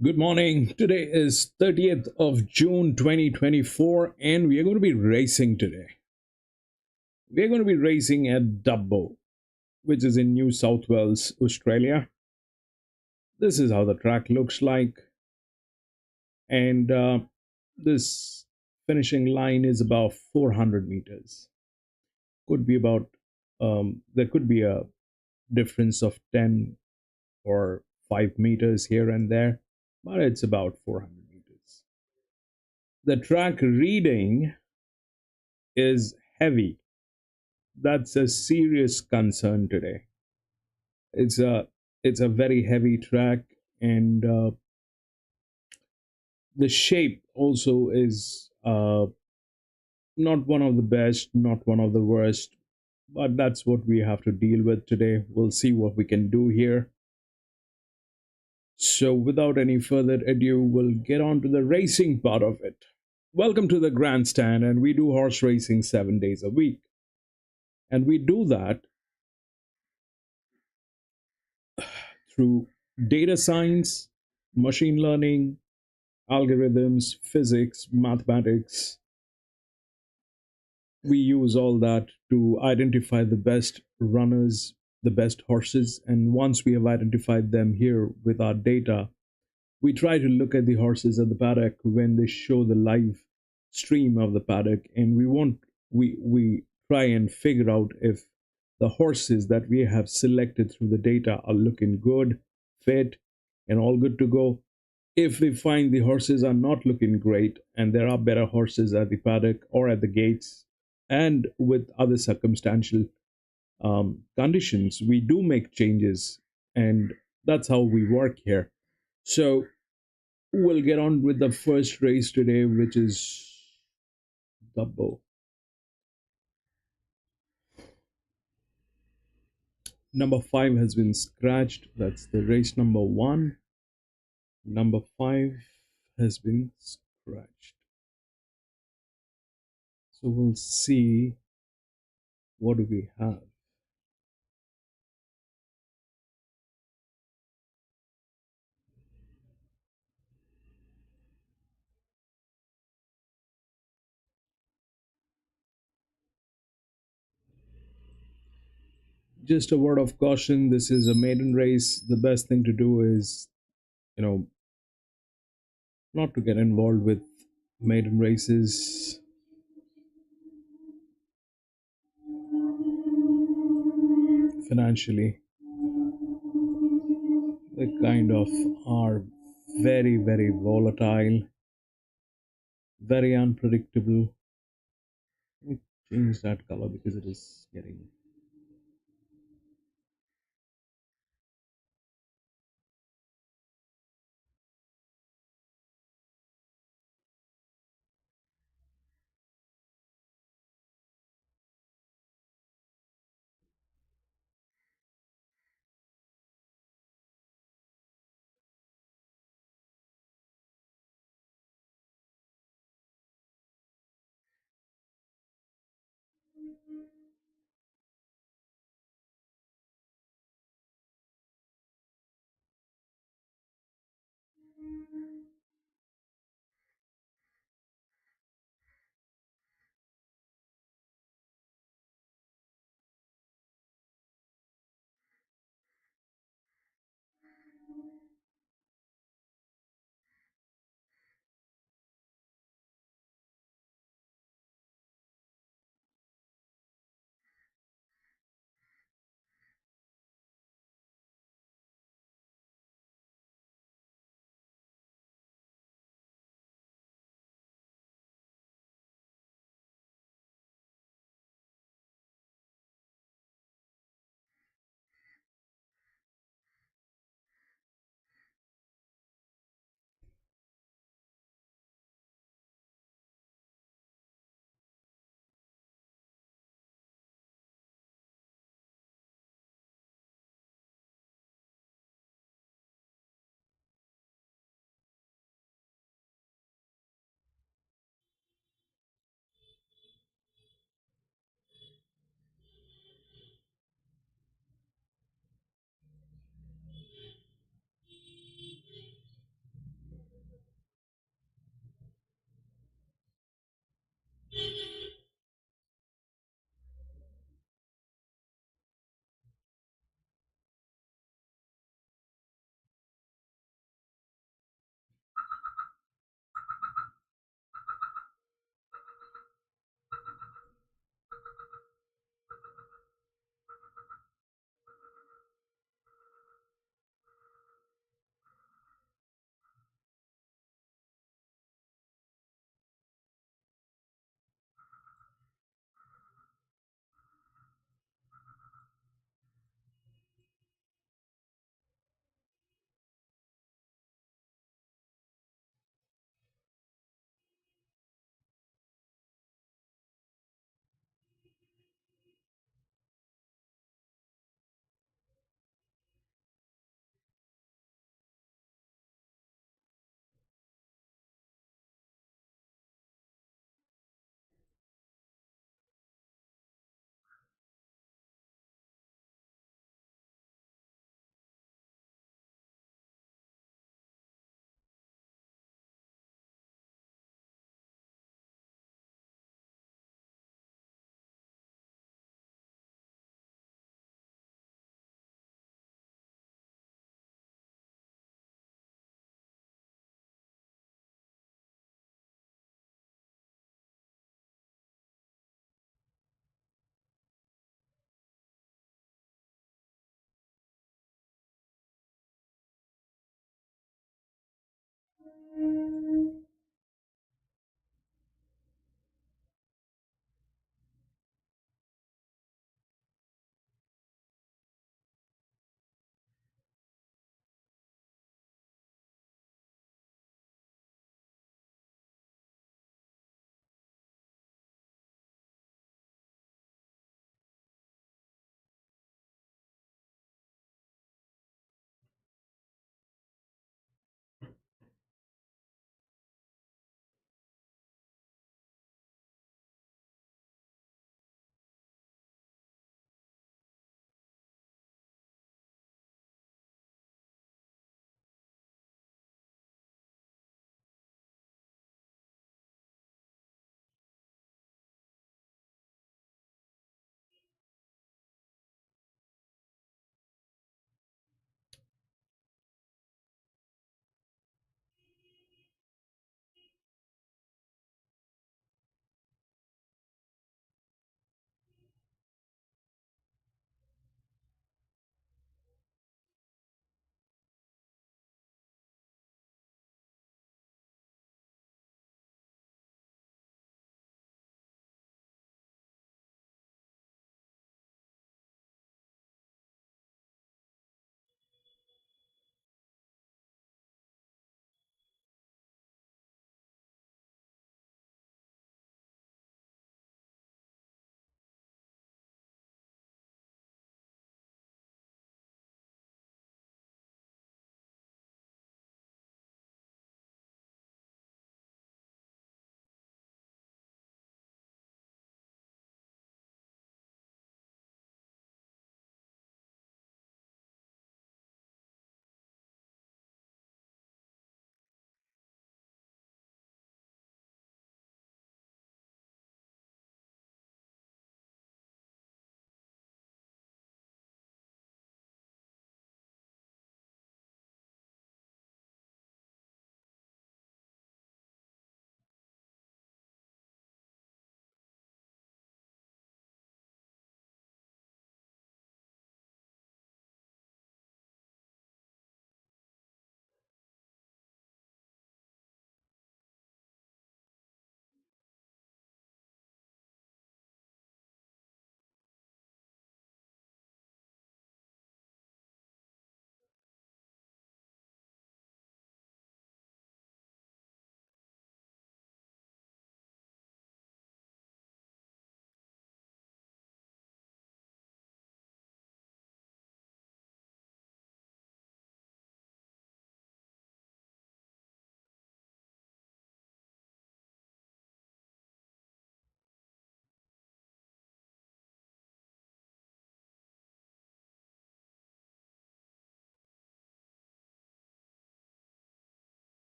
Good morning. Today is 30th of June 2024 and we are going to be racing today. We are going to be racing at Dubbo, which is in New South Wales, Australia. This is how the track looks like, and this finishing line is about 400 meters. Could be about there could be a difference of 10 or 5 meters here and there, but it's about 400 meters. The track reading is heavy. That's a serious concern today. It's a very heavy track, and the shape also is not one of the best, not one of the worst, but that's what we have to deal with today. We'll see what we can do here. So, without any further ado, we'll get on to the racing part of it. Welcome to the grandstand, and we do horse racing 7 days a week. And we do that through data science, machine learning, algorithms, physics, mathematics. We use all that to identify the best runners, the best horses. And once we have identified them here with our data, we try to look at the horses at the paddock when they show the live stream of the paddock. And we try and figure out if the horses that we have selected through the data are looking good, fit, and all good to go. If we find the horses are not looking great and there are better horses at the paddock or at the gates and with other circumstantial conditions, we do make changes, and that's how we work here. So we'll get on with the first race today, which is Dubbo. Number 5 has been scratched. That's the race number 1. Number 5 has been scratched. So we'll see what do we have. Just a word of caution, this is a maiden race. The best thing to do is, you know, not to get involved with maiden races. Financially, they kind of are very volatile, very unpredictable. Let me change that color because it is getting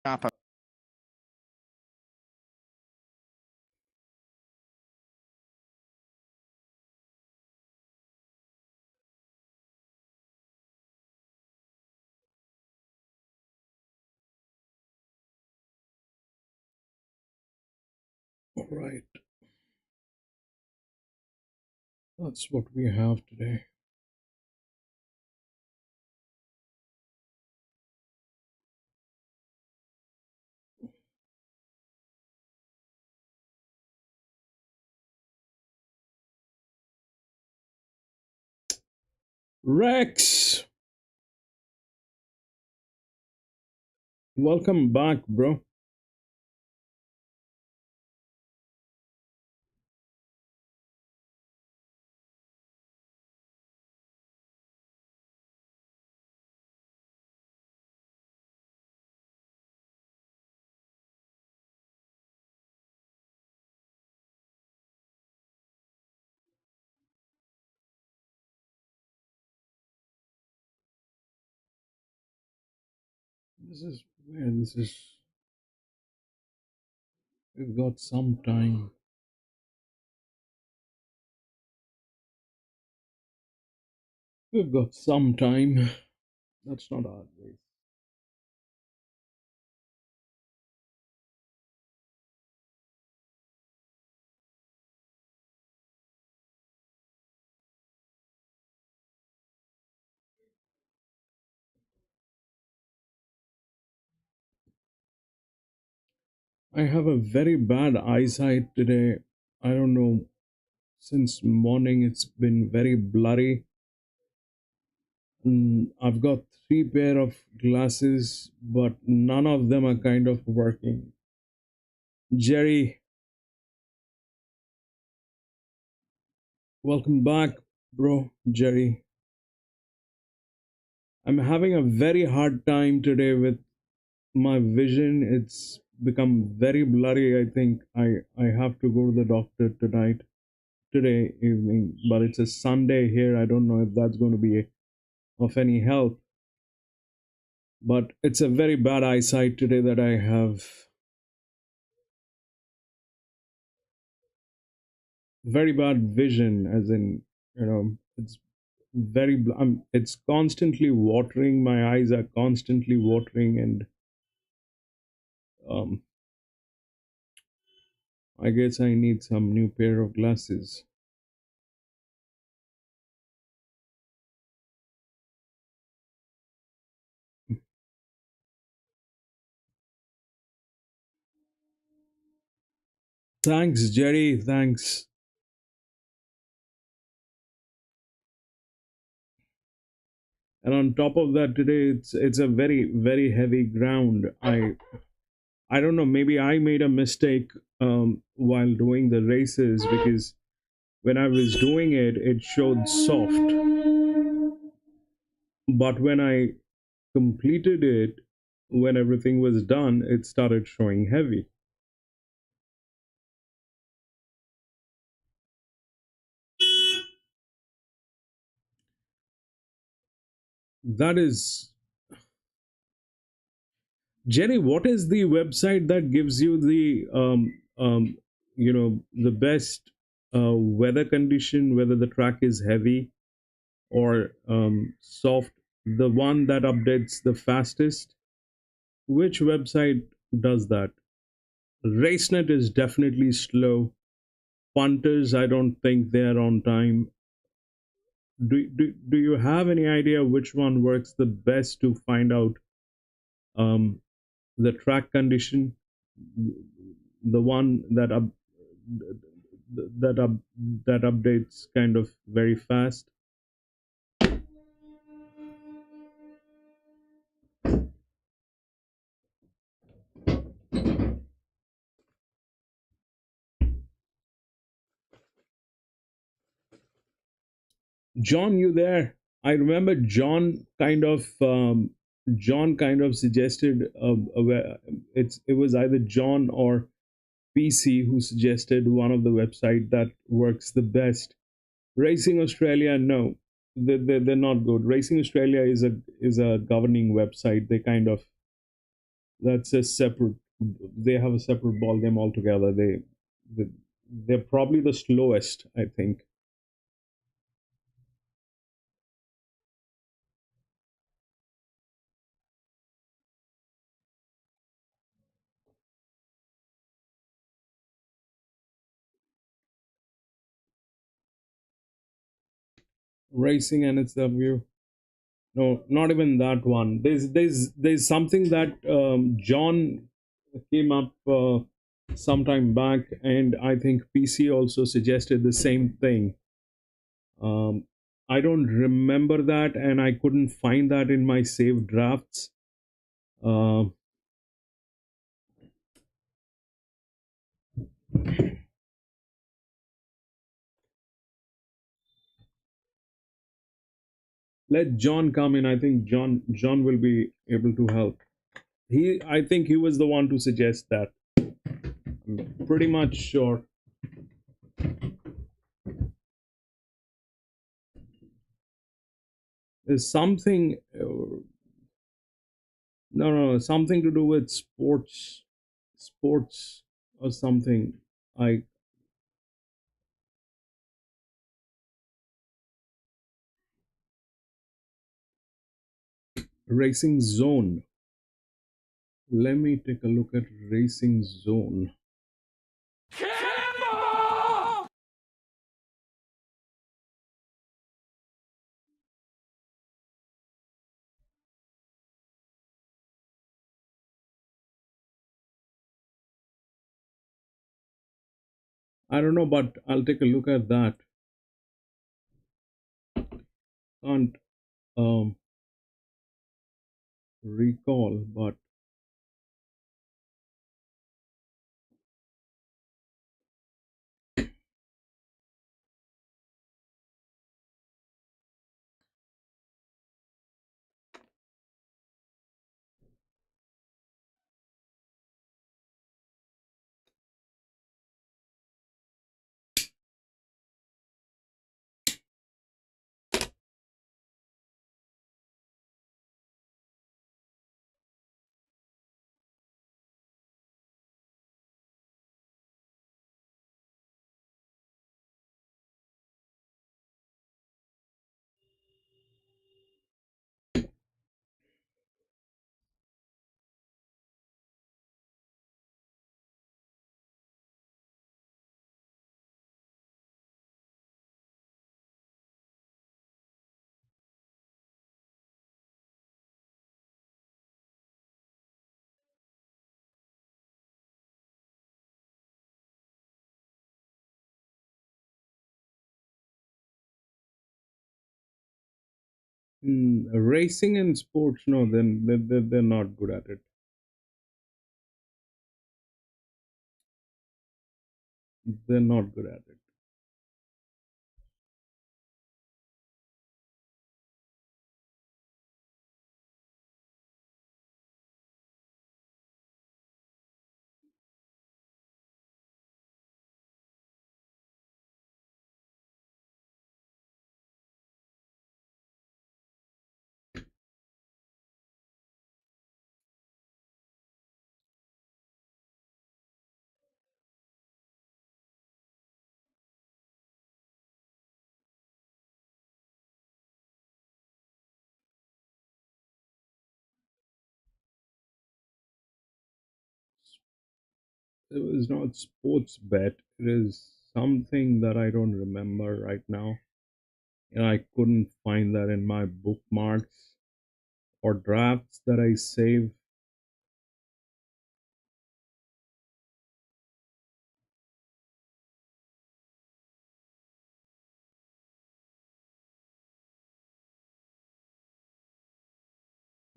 Up. All right. That's what we have today. Rex, welcome back, bro. This is where this is. We've got some time. We've got some time. That's not our race. I have a very bad eyesight today. I don't know. Since morning, it's been very blurry. I've got 3 pair of glasses, but none of them are kind of working. Jerry, welcome back, bro. Jerry, I'm having a very hard time today with my vision. It's become very blurry. I think I have to go to the doctor tonight, today evening, but it's a Sunday here. I don't know if that's going to be of any help, but it's a very bad eyesight today that I have. Very bad vision, as in, it's it's constantly watering. My eyes are constantly watering, and um, I guess I need some new pair of glasses. Thanks, Jerry. Thanks. And on top of that, today it's a very heavy ground. I don't know. Maybe I made a mistake while doing the races, because when I was doing it, it showed soft. But when I completed it, when everything was done, it started showing heavy. That is, Jenny, what is the website that gives you the the best weather condition, whether the track is heavy or soft, the one that updates the fastest? Which website does that? RaceNet is definitely slow. Punters, I don't think they're on time. Do you have any idea which one works the best to find out um, the track condition? The one that up, that updates kind of very fast. John, you there? I remember John kind of suggested it was either John or PC who suggested one of the website that works the best. Racing Australia, no, they're not good. Racing Australia is a governing website. They kind of That's a separate. They have a separate ball game altogether. They they're probably the slowest, I think. Racing NSW. No, not even that one. There's something that John came up sometime back, and I think PC also suggested the same thing. Um, I don't remember that, and I couldn't find that in my saved drafts. Uh, let John come in. I think John will be able to help. I think he was the one to suggest that. I'm pretty much sure. There's something. No, something to do with sports or something. I Racing Zone. Let me take a look at Racing Zone. I don't know, but I'll take a look at that. Can't um, recall, but racing and sports, no, then they're not good at it. They're not good at it. It was not sports bet. It is something that I don't remember right now, and I couldn't find that in my bookmarks or drafts that I save.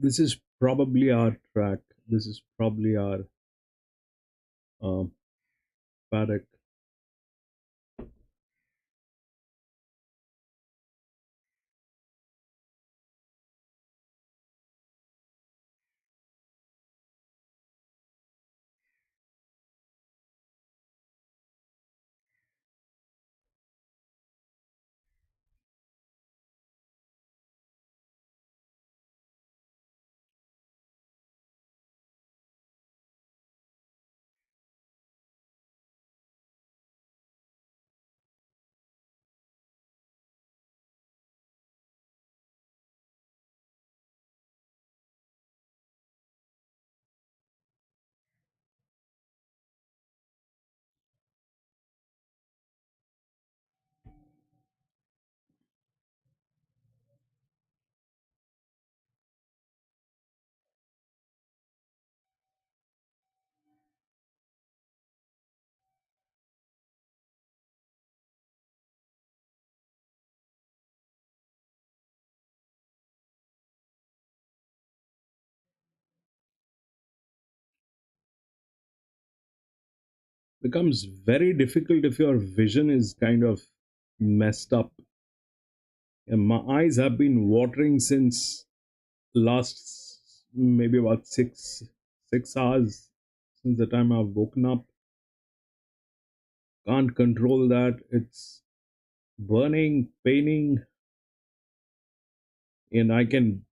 This is probably our track. This is probably our um, paddock. becomes very difficult if your vision is kind of messed up. And my eyes have been watering since last maybe about 6 hours since the time I've woken up. Can't control that. It's burning, paining, and I can.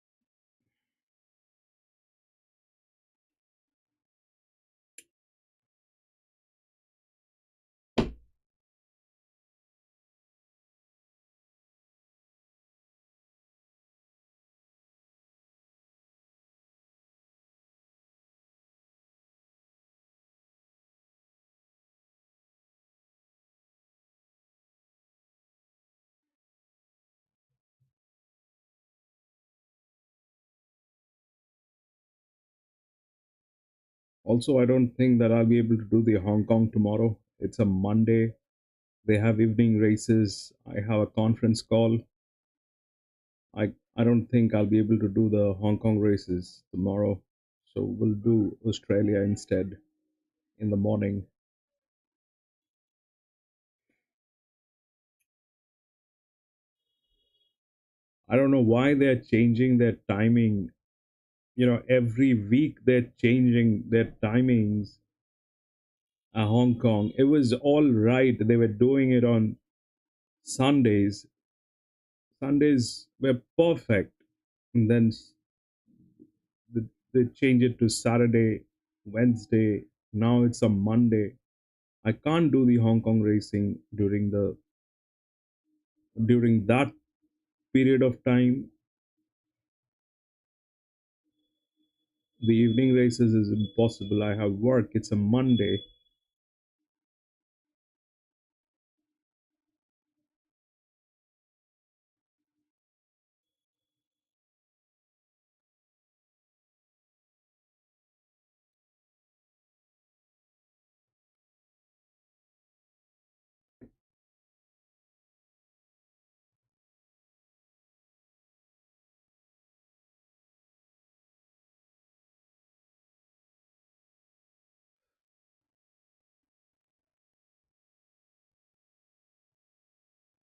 Also, I don't think that I'll be able to do the Hong Kong tomorrow. It's a Monday. They have evening races. I have a conference call. I don't think I'll be able to do the Hong Kong races tomorrow. So we'll do Australia instead in the morning. I don't know why they're changing their timing. Every week they're changing their timings. Hong Kong, it was all right. They were doing it on Sundays. Sundays were perfect. And then they change it to Saturday, Wednesday. Now it's a Monday. I can't do the Hong Kong racing during that period of time. The evening races is impossible. I have work. It's a Monday.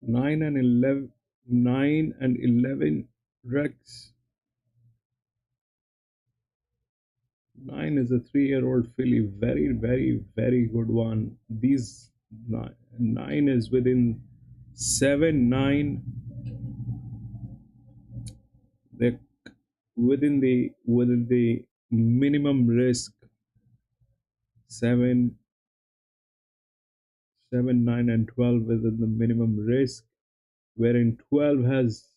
Nine and 11, 9 and 11 Rex. 9 is a 3-year-old filly. Very, very, very good one. These nine is within 7, 9. They're within the minimum risk. 7, 7, 9, and 12 within the minimum risk. Wherein 12 is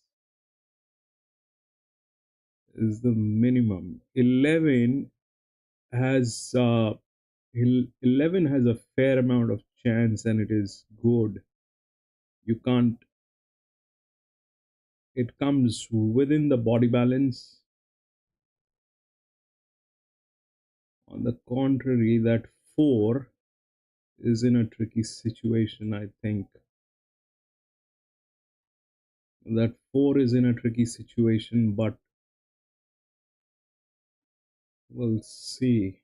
the minimum. 11 has a fair amount of chance, and it is good. You can't. It comes within the body balance. On the contrary, that 4 is in a tricky situation. I think that 4 is in a tricky situation, but we'll see.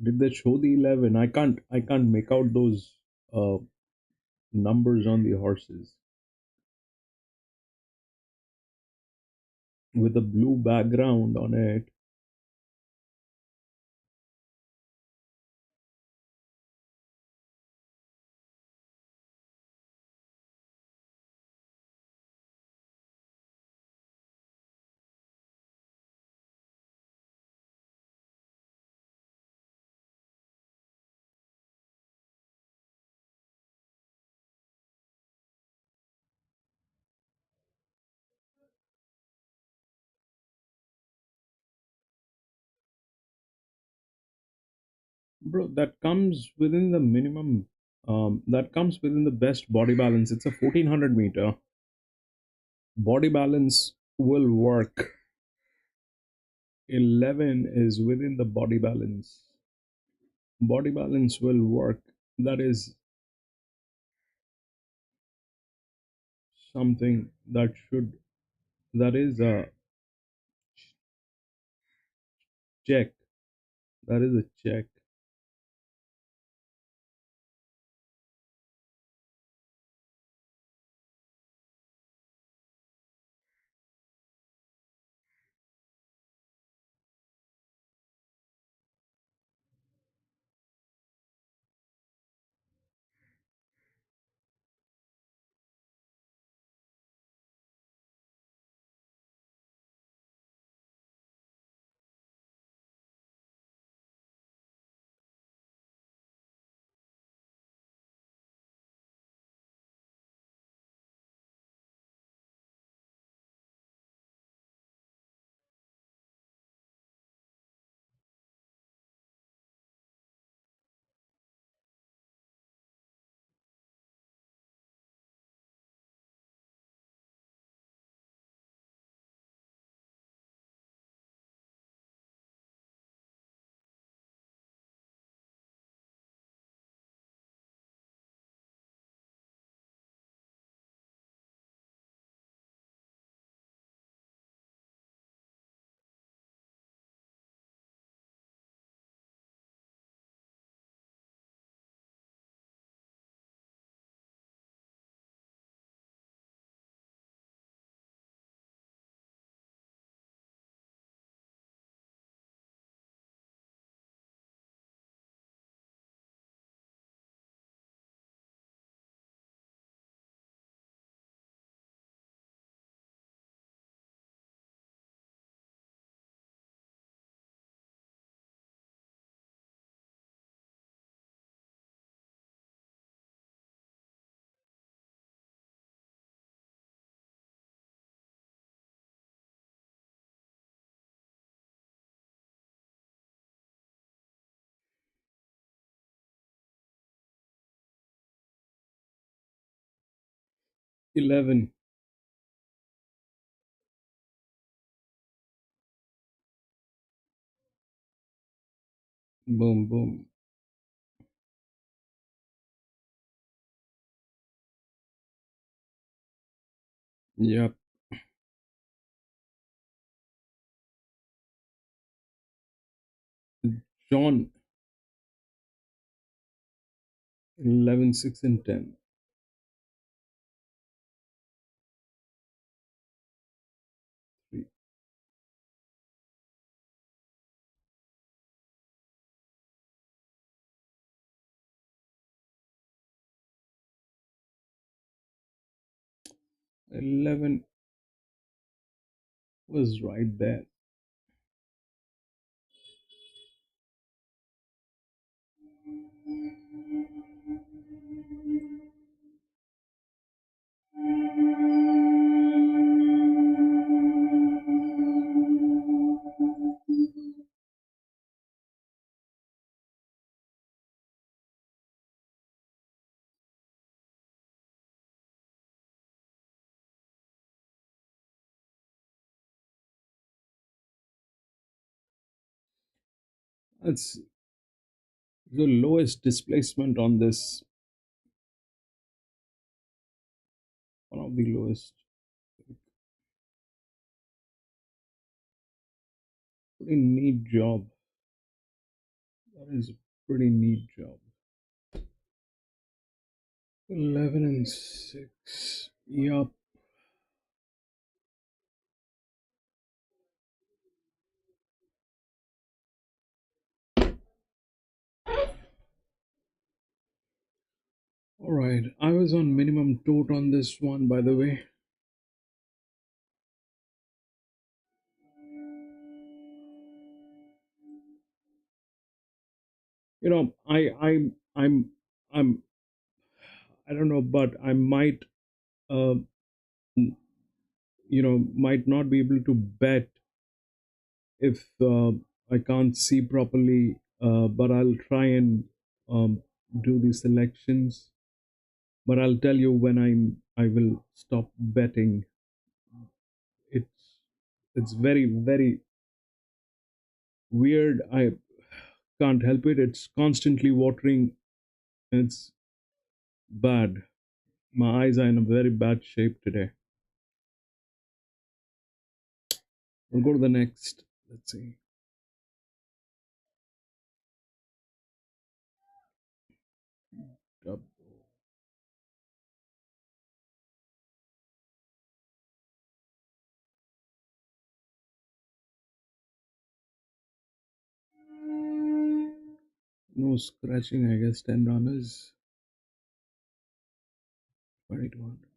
Did they show the 11? I can't make out those uh, numbers on the horses with a blue background on it. bro, that comes within the minimum. That comes within the best body balance. It's a 1400 meter. Body balance will work. 11 is within the body balance. Body balance will work. That is something that should, that is a check. That is a check. Eleven. Boom, boom. Yep. John. 11, 6, and 10. 3. 11 was right there. That's the lowest displacement on this. One of the lowest. Pretty neat job. That is a pretty neat job. 11 and 6. Yup. Alright, I was on minimum tote on this one, by the way. You know, I'm I don't know, but I might uh might not be able to bet if I can't see properly but I'll try and um, do the selections. But I'll tell you when I will stop betting. It's it's very weird. I can't help it. It's constantly watering. It's bad. My eyes are in a very bad shape today. We'll go to the next. Let's see. Dubbo. No scratching, I guess. 10 runners. 2200.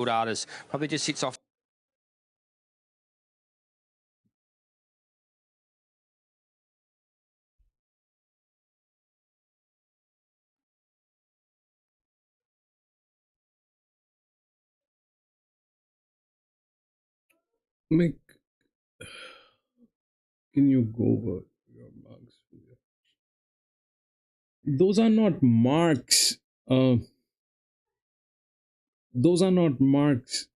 artist probably just sits off. Mick, can you go over your marks? Those are not marks. Those are not marks,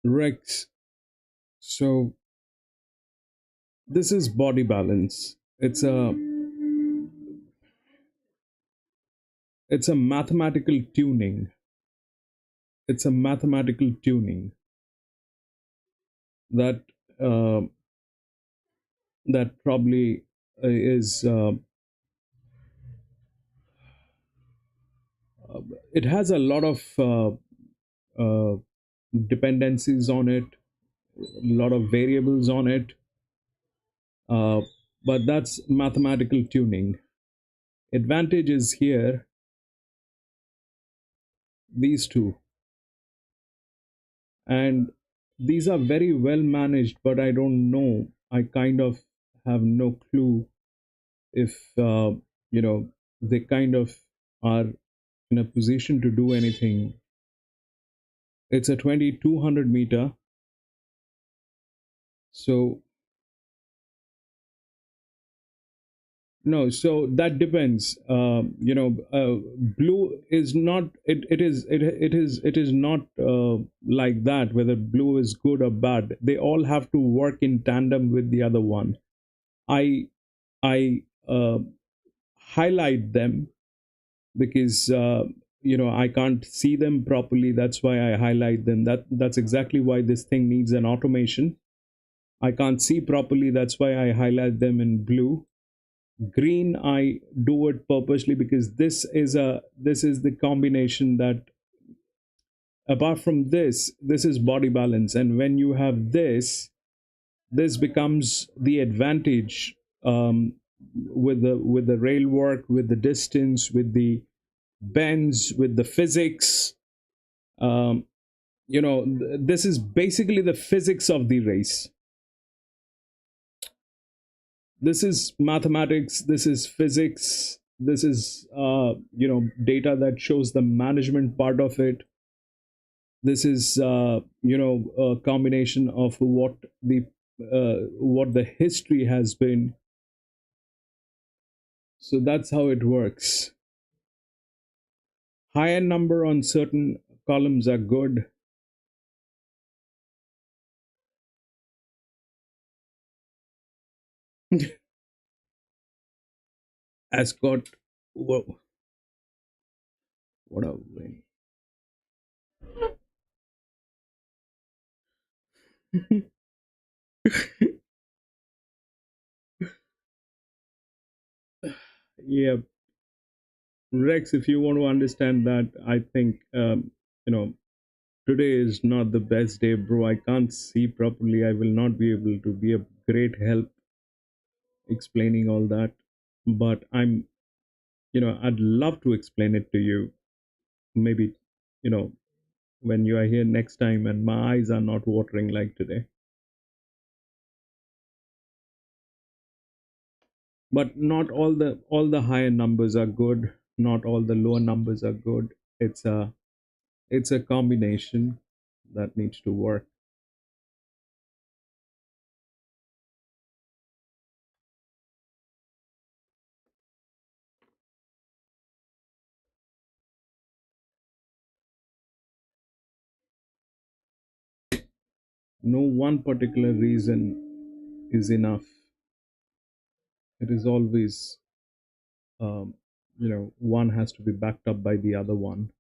Rex. So this is body balance. It's a mathematical tuning. It's a mathematical tuning that that probably is. It has a lot of dependencies on it, a lot of variables on it, but that's mathematical tuning. Advantage is here, these two, and these are very well managed, but I don't know, I kind of have no clue if they kind of are in a position to do anything. It's a 2200 meter So no, so that depends. Blue is not. It is not like that. Whether blue is good or bad, they all have to work in tandem with the other one. I I highlight them because I can't see them properly. That's why I highlight them. That's exactly why this thing needs an automation. I can't see properly. That's why I highlight them in blue. Green, I do it purposely because this is the combination that, apart from this is body balance, and when you have this becomes the advantage, with the rail work, with the distance, with the bends, with the physics. um, this is basically the physics of the race. This is mathematics, this is physics, this is data that shows the management part of it. This is a combination of what the history has been. So that's how it works. Higher number on certain columns are good. Ascot, whoa, what a win. Yeah, Rex, if you want to understand that, I think you know today is not the best day, bro. I can't see properly. I will not be able to be a great help explaining all that. But I'd love to explain it to you. Maybe, you know, when you are here next time and my eyes are not watering like today. But not all the higher numbers are good. Not all the lower numbers are good. It's a combination that needs to work. No one particular reason is enough. It is always, one has to be backed up by the other one.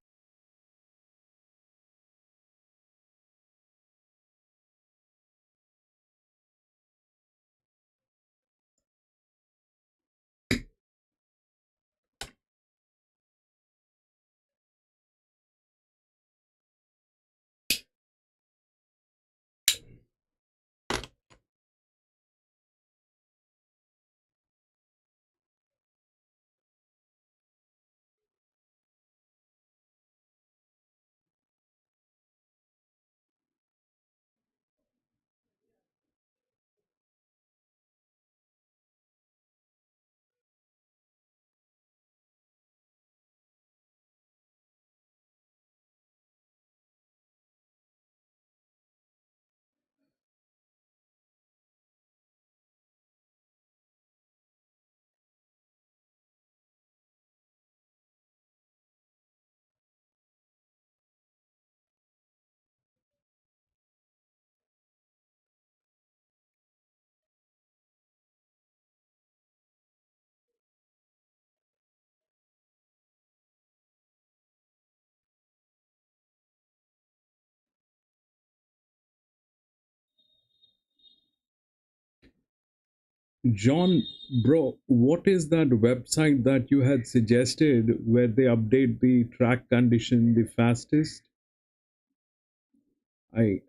John, bro, what is that website that you had suggested where they update the track condition the fastest? I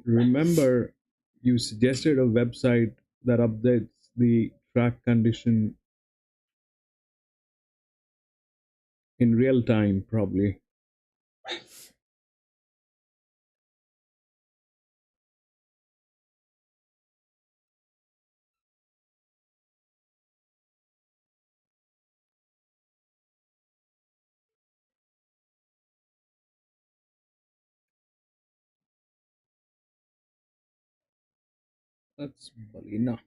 remember you suggested a website that updates the track condition in real time, probably. That's Balina.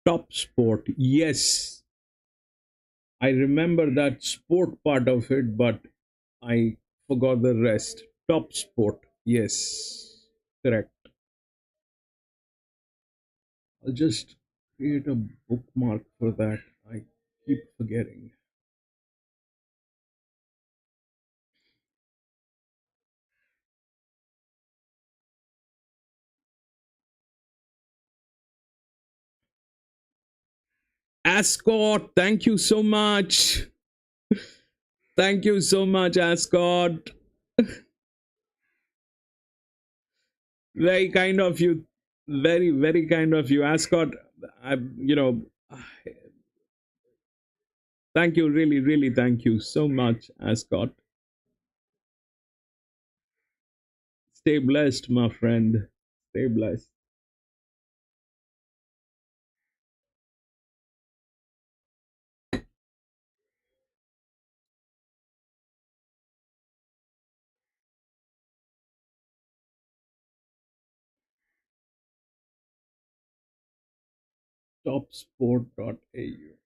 Top sport. Yes, I remember that sport part of it, but I forgot the rest. Top sport. Yes, correct. I'll just create a bookmark for that. I keep forgetting. Ascot, thank you so much. Thank you so much, Ascot. Very kind of you. Very, very kind of you, Ascot. I, you know, thank you, really, really, thank you so much, Ascot. Stay blessed, my friend. Stay blessed. Topsport.au.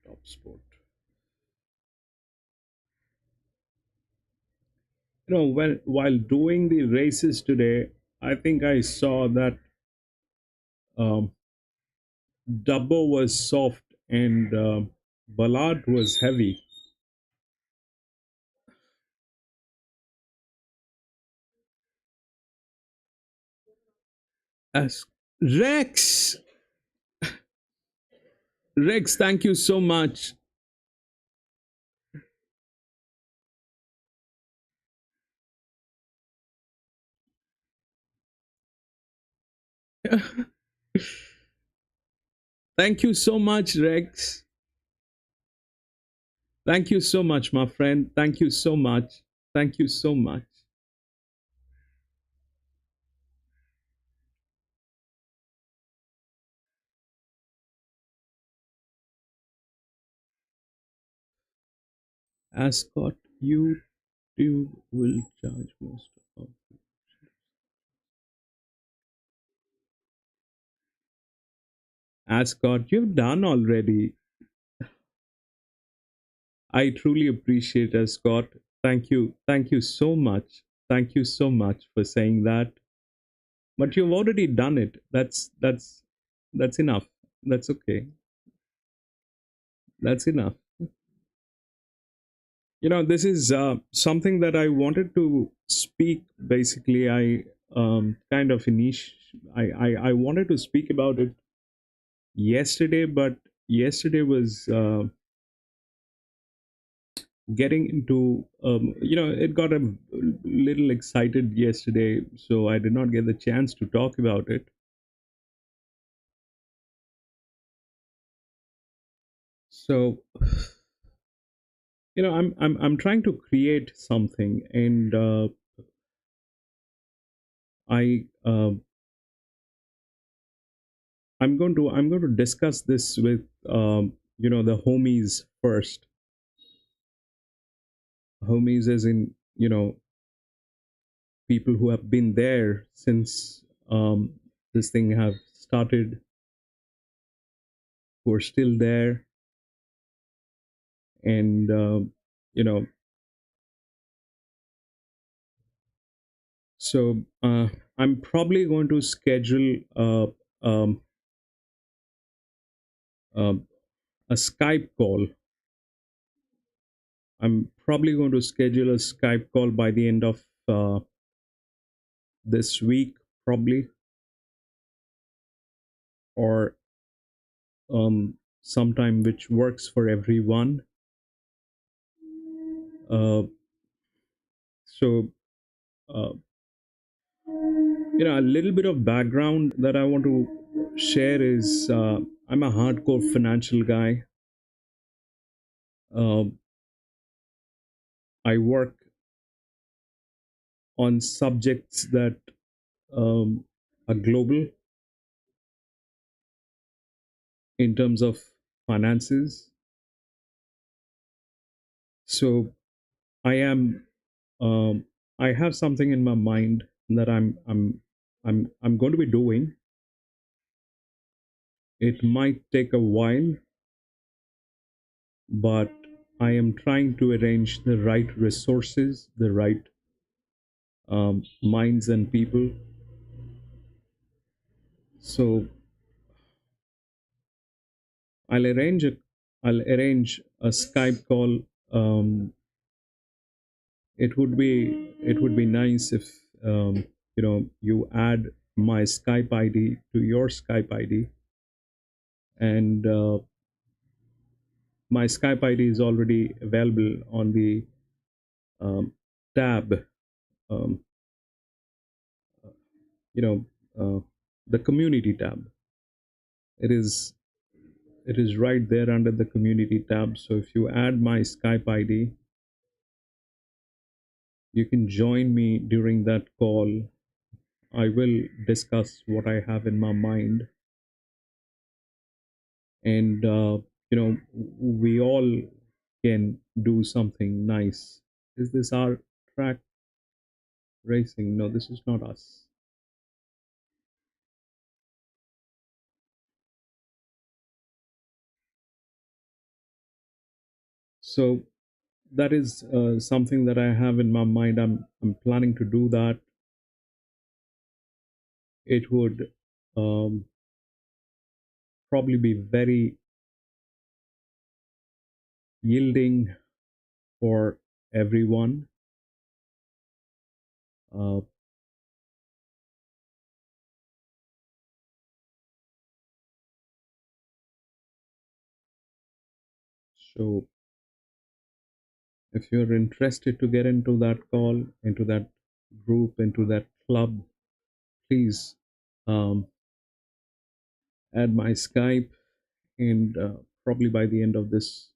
Topsport. While doing the races today, I think I saw that um, Dubbo was soft and Ballarat was heavy. As Rex, Rex, thank you so much. Thank you so much, Rex. Thank you so much, my friend. Thank you so much. Thank you so much. Ascot, YouTube will charge most of. Ascot, you've done already. I truly appreciate Ascot. Thank you. Thank you so much. Thank you so much for saying that. But you've already done it. That's enough. That's okay. That's enough. This is something that I wanted to speak. Basically, I kind of I wanted to speak about it yesterday, but yesterday was getting into it got a little excited yesterday, so I did not get the chance to talk about it. So I'm trying to create something, and I I'm going to discuss this with the homies first. homies as in, people who have been there since this thing have started, who are still there. And you know so I'm probably going to schedule um, um, a Skype call. I'm probably going to schedule a Skype call by the end of this week, probably, or sometime which works for everyone. Uh, so, uh, a little bit of background that I want to share is I'm a hardcore financial guy. Uh, I work on subjects that are global in terms of finances. So I am I have something in my mind that I'm going to be doing. It might take a while, but I am trying to arrange the right resources, the right minds and people. So I'll arrange a I'll arrange a Skype call. Um, it would be nice if you add my Skype ID to your Skype ID, and my Skype ID is already available on the um, tab, um, you know, uh, the community tab. It is it is right there under the community tab. So if you add my Skype ID, you can join me during that call. I will discuss what I have in my mind, and we all can do something nice. Is this our track racing? No, this is not us. So that is something that I have in my mind. I'm planning to do that. It would um, probably be very yielding for everyone. Uh, so if you're interested to get into that call, into that group, into that club, please um, add my Skype, and probably by the end of this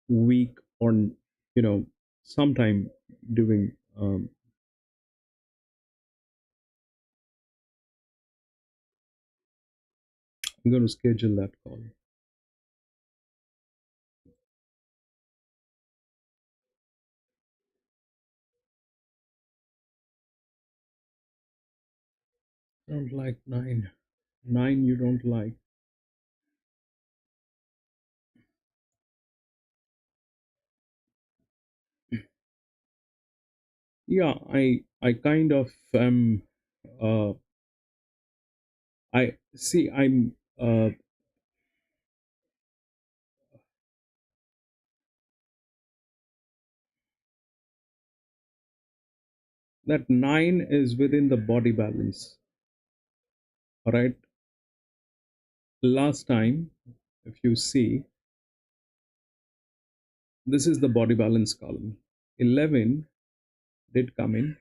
week, or sometime during I'm going to schedule that call. Don't like nine. Nine you don't like. Yeah, I kind of am. Uh, I see. I'm. That nine is within the body balance. All right. Last time, if you see, this is the body balance column. 11 did come in.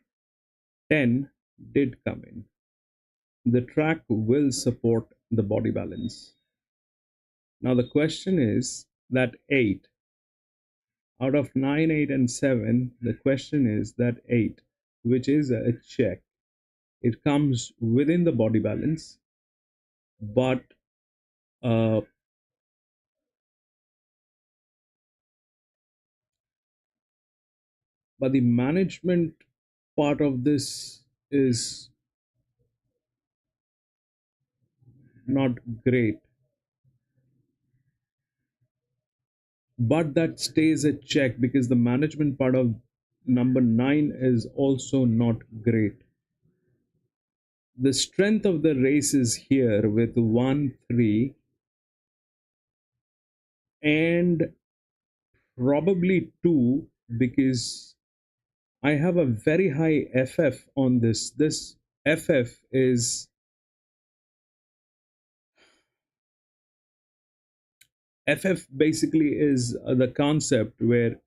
10 did come in. The track will support the body balance. Now the question is that 8 out of 9, 8, and 7, the question is that 8, which is a check. It comes within the body balance, but uh, but the management part of this is not great. But that stays a check because the management part of number 9 is also not great. The strength of the race is here with 1 3 and probably 2, because I have a very high FF on this. This FF is FF basically is the concept where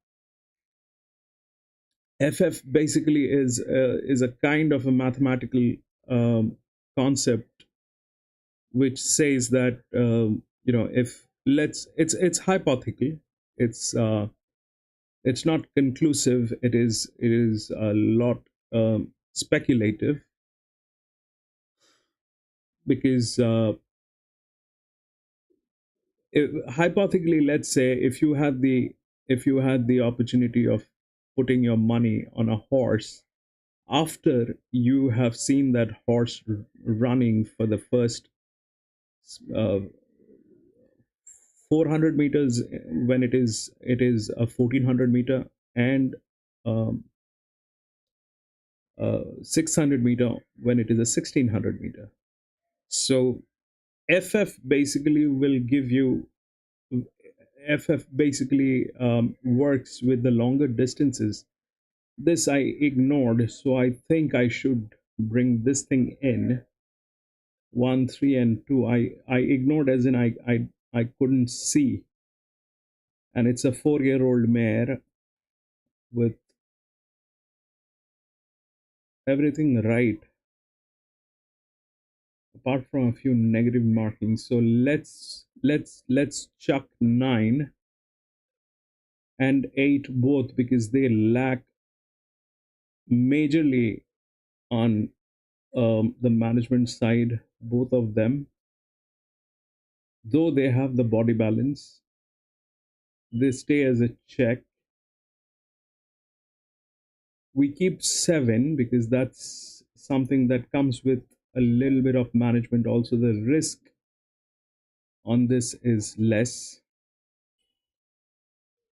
FF basically is a kind of a mathematical concept which says that if let's it's hypothetical, it's uh, it's not conclusive. It is a lot speculative because hypothetically, let's say if you had the opportunity of putting your money on a horse after you have seen that horse running for the first uh, 400 meters, when it is a 1400 meter, and um, 600 meter when it is a 1600 meter. So ff basically will give you ff basically works with the longer distances. This I ignored, so I think I should bring this thing in. 1 3 and 2 I ignored, as in I couldn't see. And it's a 4-year-old mare with everything right apart from a few negative markings. So let's chuck 9 and 8 both, because they lack majorly on the management side, both of them. Though they have the body balance, they stay as a check. We keep 7 because that's something that comes with a little bit of management. Also, the risk on this is less.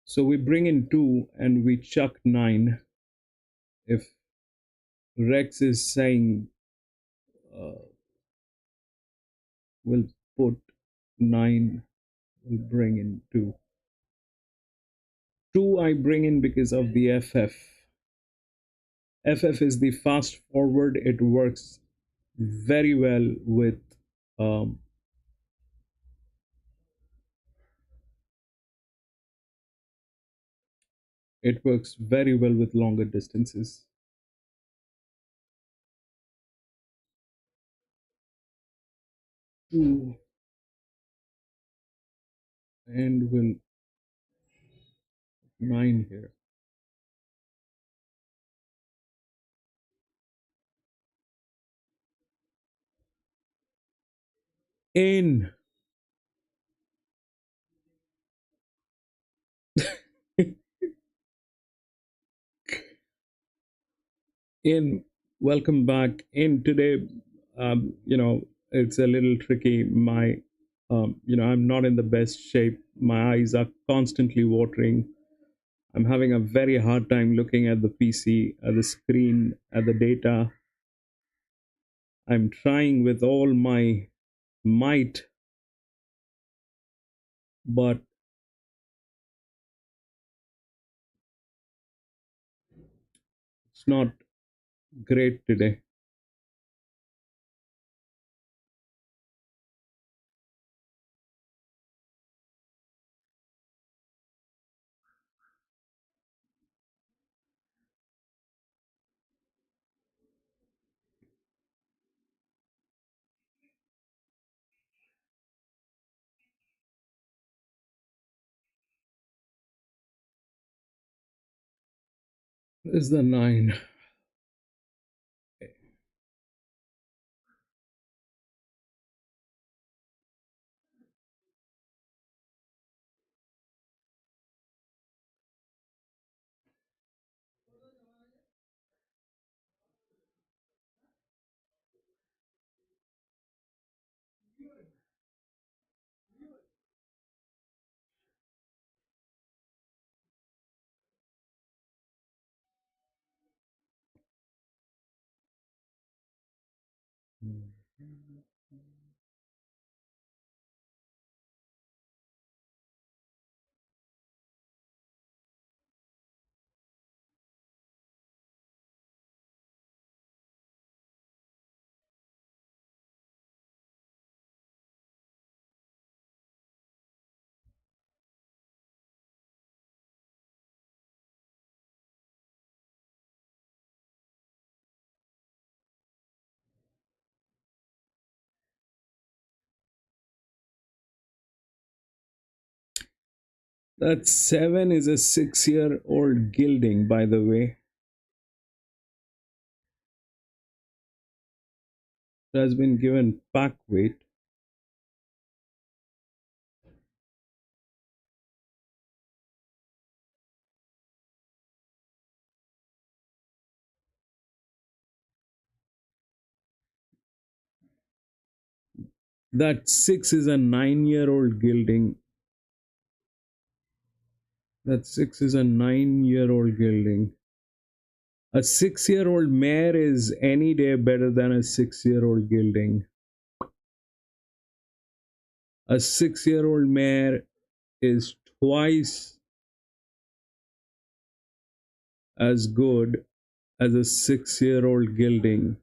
So we bring in 2 and we chuck 9. If Rex is saying we'll put 9, we'll bring in 2. 2 I bring in because of the FF. FF is the fast forward. It works very well with um, it works very well with longer distances. Ooh. And we'll 9 here. In in welcome back. In today, it's a little tricky. I'm not in the best shape. My eyes are constantly watering. I'm having a very hard time looking at the PC, at the screen, at the data. I'm trying with all my might, but it's not great today. This is the 9. That 7 is a 6-year-old gelding, by the way. It has been given pack weight. That 6 is a 9-year-old gelding. That 6 is a 9-year-old gelding. A 6-year-old mare is any day better than a 6-year-old gelding. A 6-year-old mare is twice as good as a 6-year-old gelding.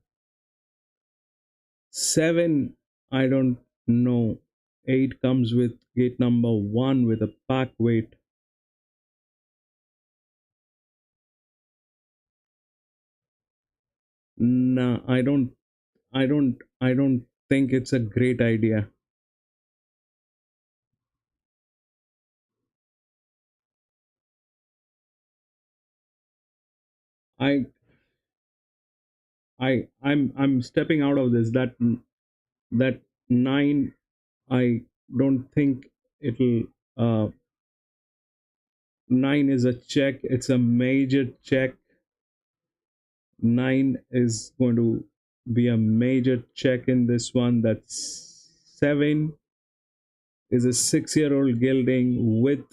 7, I don't know. 8 comes with gate number 1 with a pack weight. Nah, I don't think it's a great idea. I I'm stepping out of this. That 9, I don't think it'll 9 is a check. It's a major check. 9 is going to be a major check in this one. That's 7 is a 6-year-old gelding with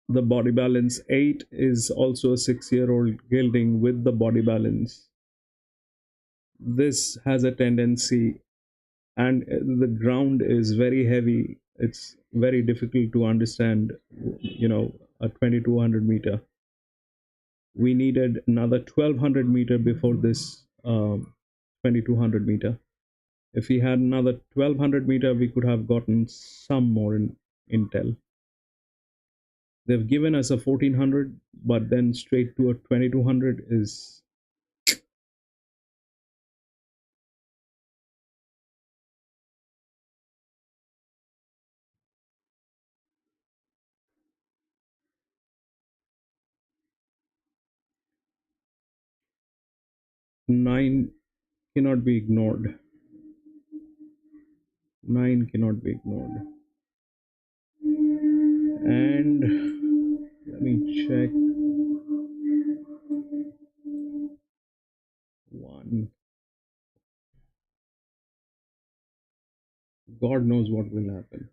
the body balance. 8 is also a 6-year-old gelding with the body balance. This has a tendency, and the ground is very heavy. It's very difficult to understand, a 2200 meter. We needed another 1200 meter before this 2200 meter. If we had another 1200 meter, we could have gotten some more intel. They've given us a 1400, but then straight to a 2200 is. Nine cannot be ignored. 9 cannot be ignored. And let me check. 1. God knows what will happen.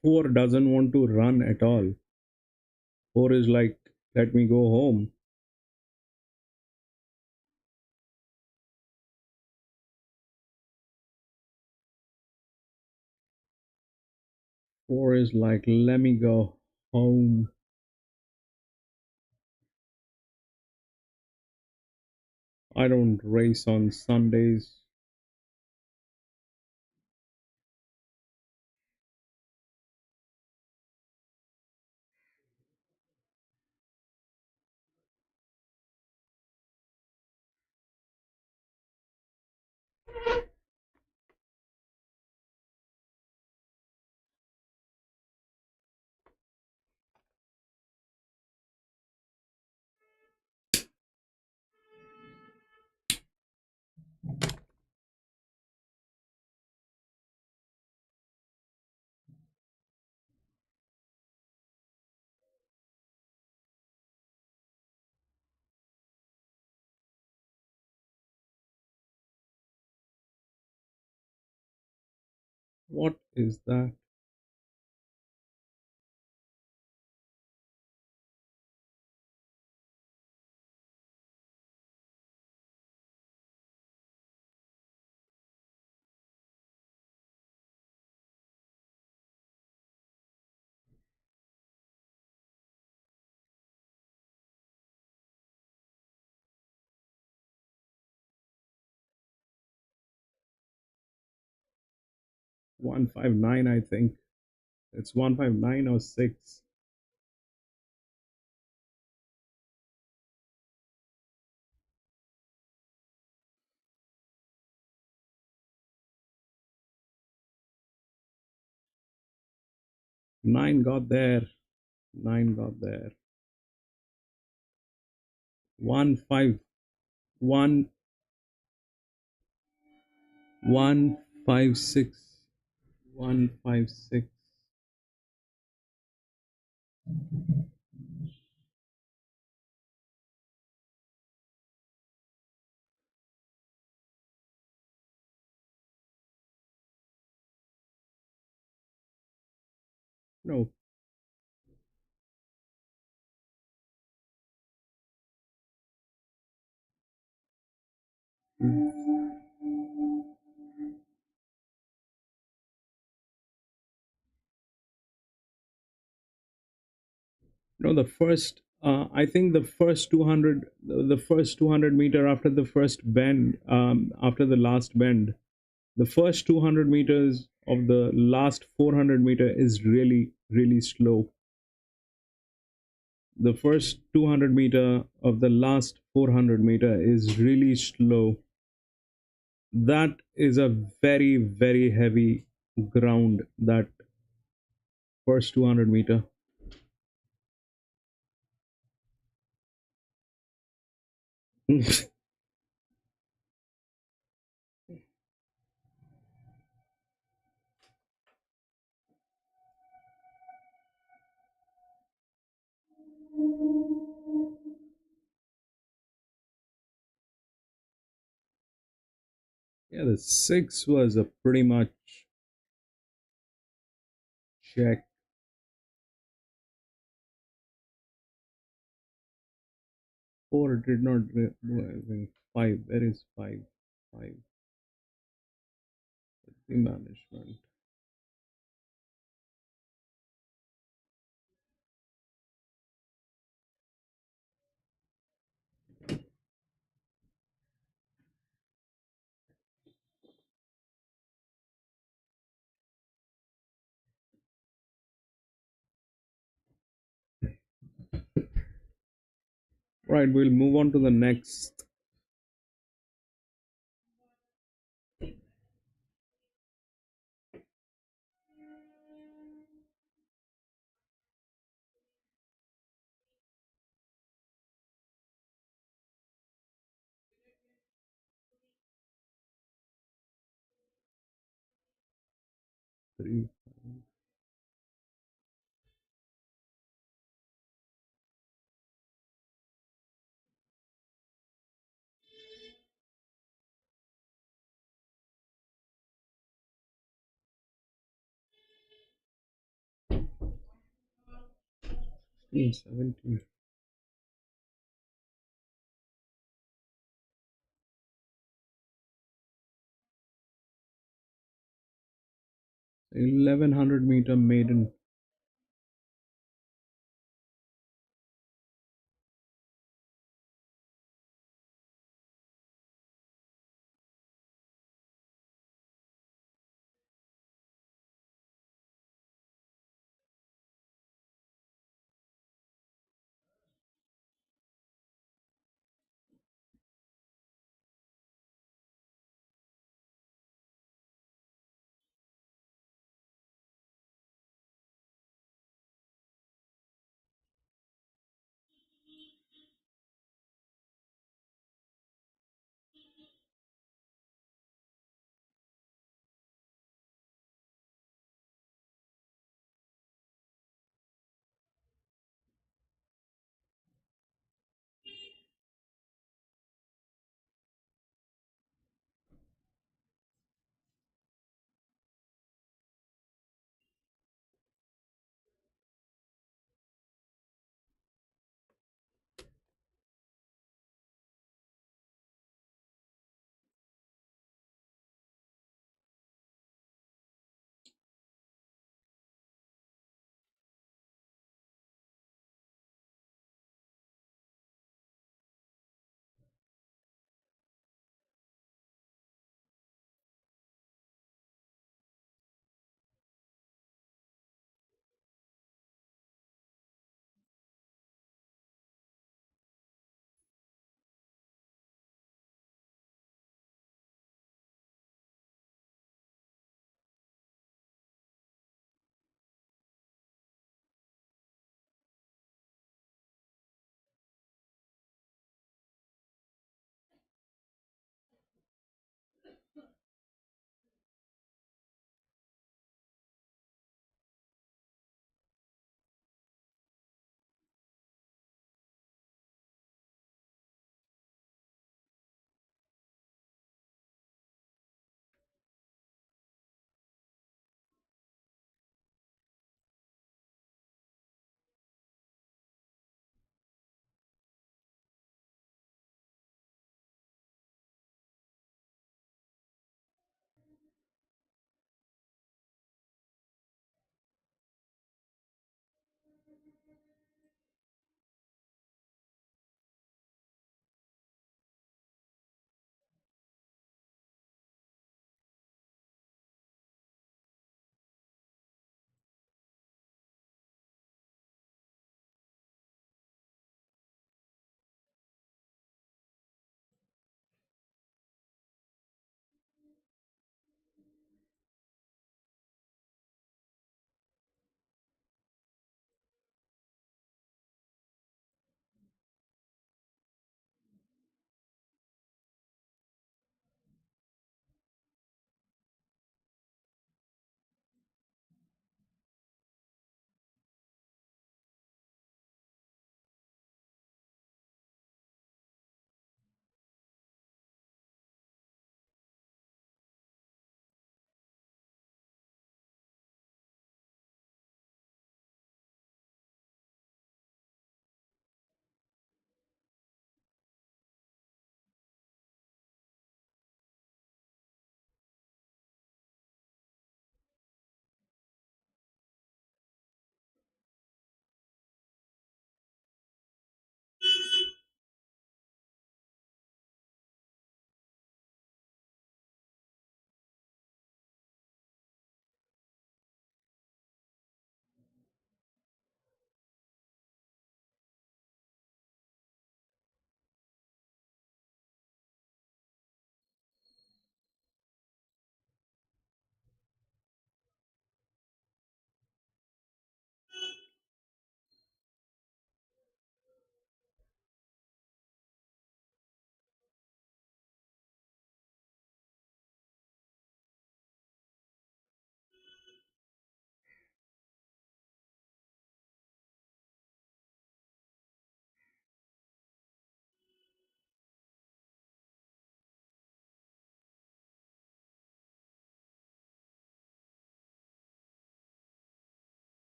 Four doesn't want to run at all. 4 is like, let me go home. Four is like, let me go home. I don't race on Sundays. What is that? $159, I think. It's 159 or 6. Nine got there. 9 got there. 151 156 156. No. No, the first I think the first 200, the first 200-meter after the first bend, after the last bend, the first 200 meters of the last 400-meter is really, really slow. The first 200-meter of the last 400-meter is really slow. That is a very, very heavy ground, that first 200-meter. Yeah, the 6 was a pretty much check. 4 did not do anything. 5, where is 5? 5, the management. Right, we'll move on to the next. Three, 17. 1100-meter maiden.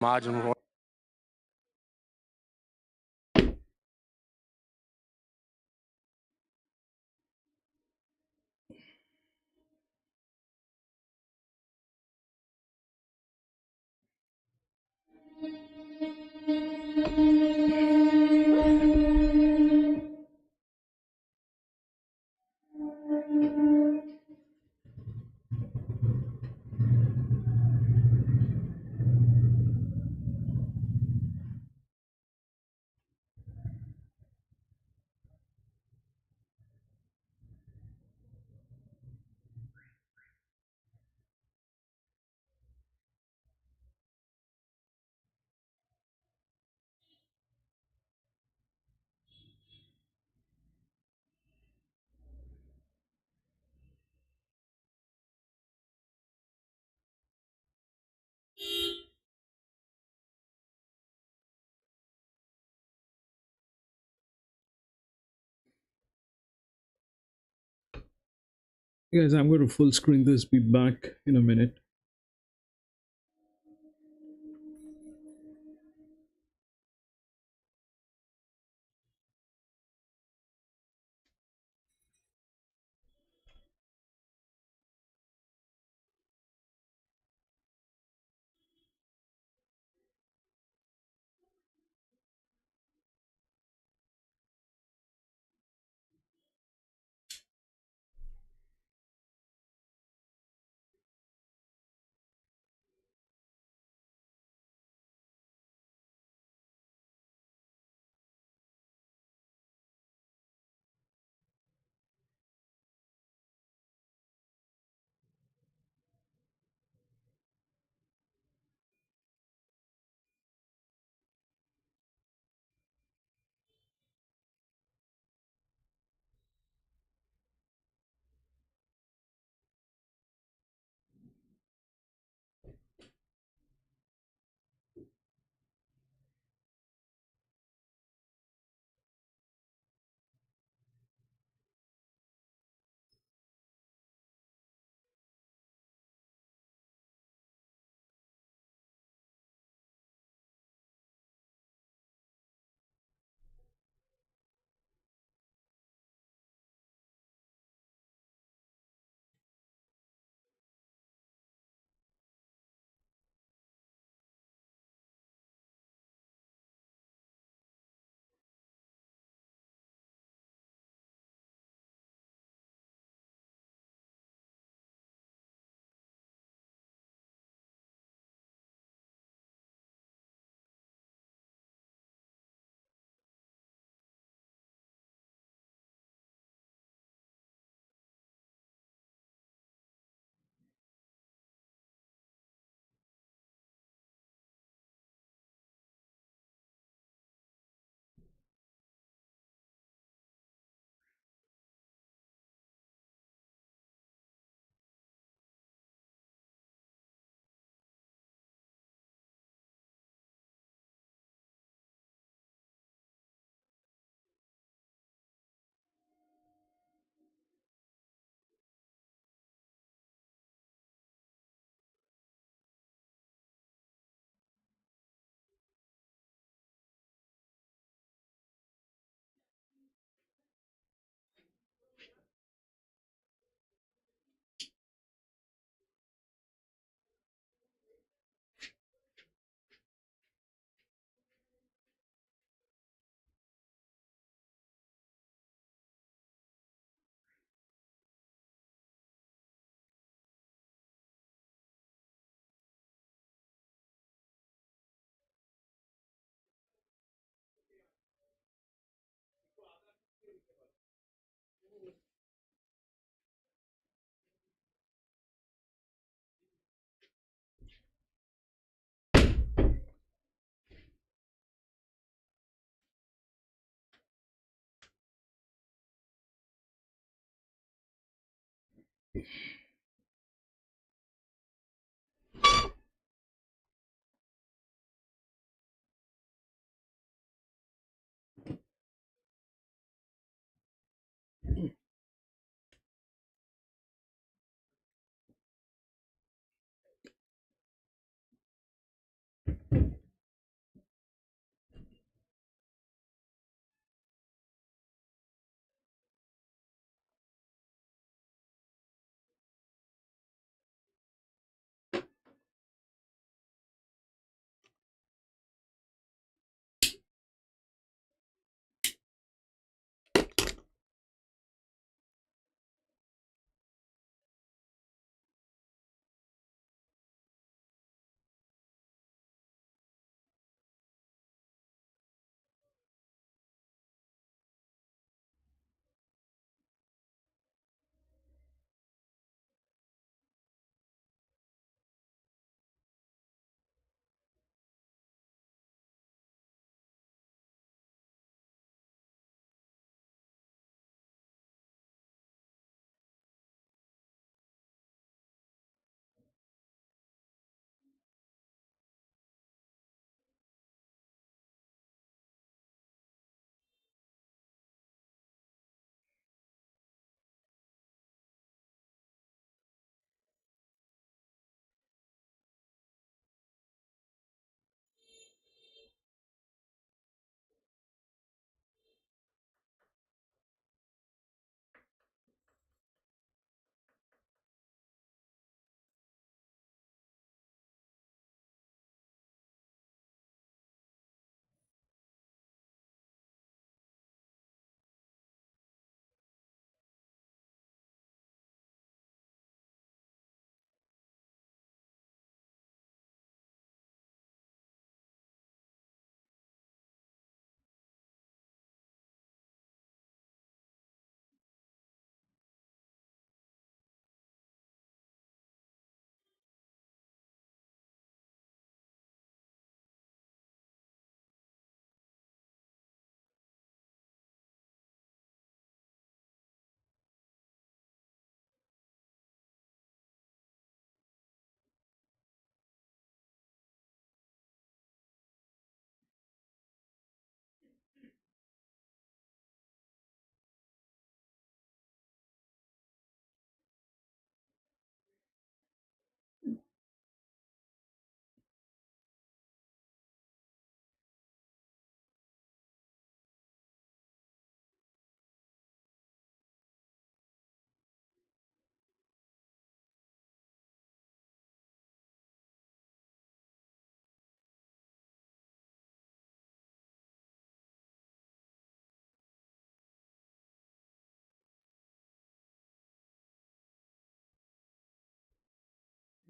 margin. Guys, I'm going to full screen this, be back in a minute.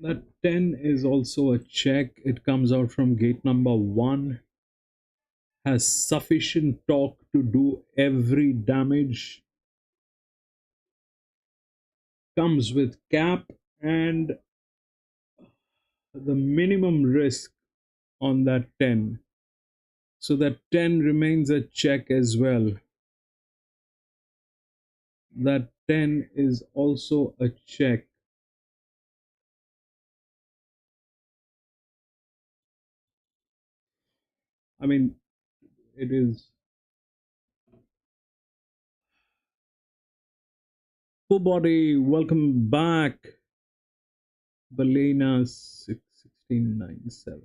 That 10 is also a check. It comes out from gate number 1. Has sufficient torque to do every damage. Comes with cap and the minimum risk on that 10. So that 10 remains a check as well. That 10 is also a check. I mean, it is. Full body, welcome back. Balena 1697.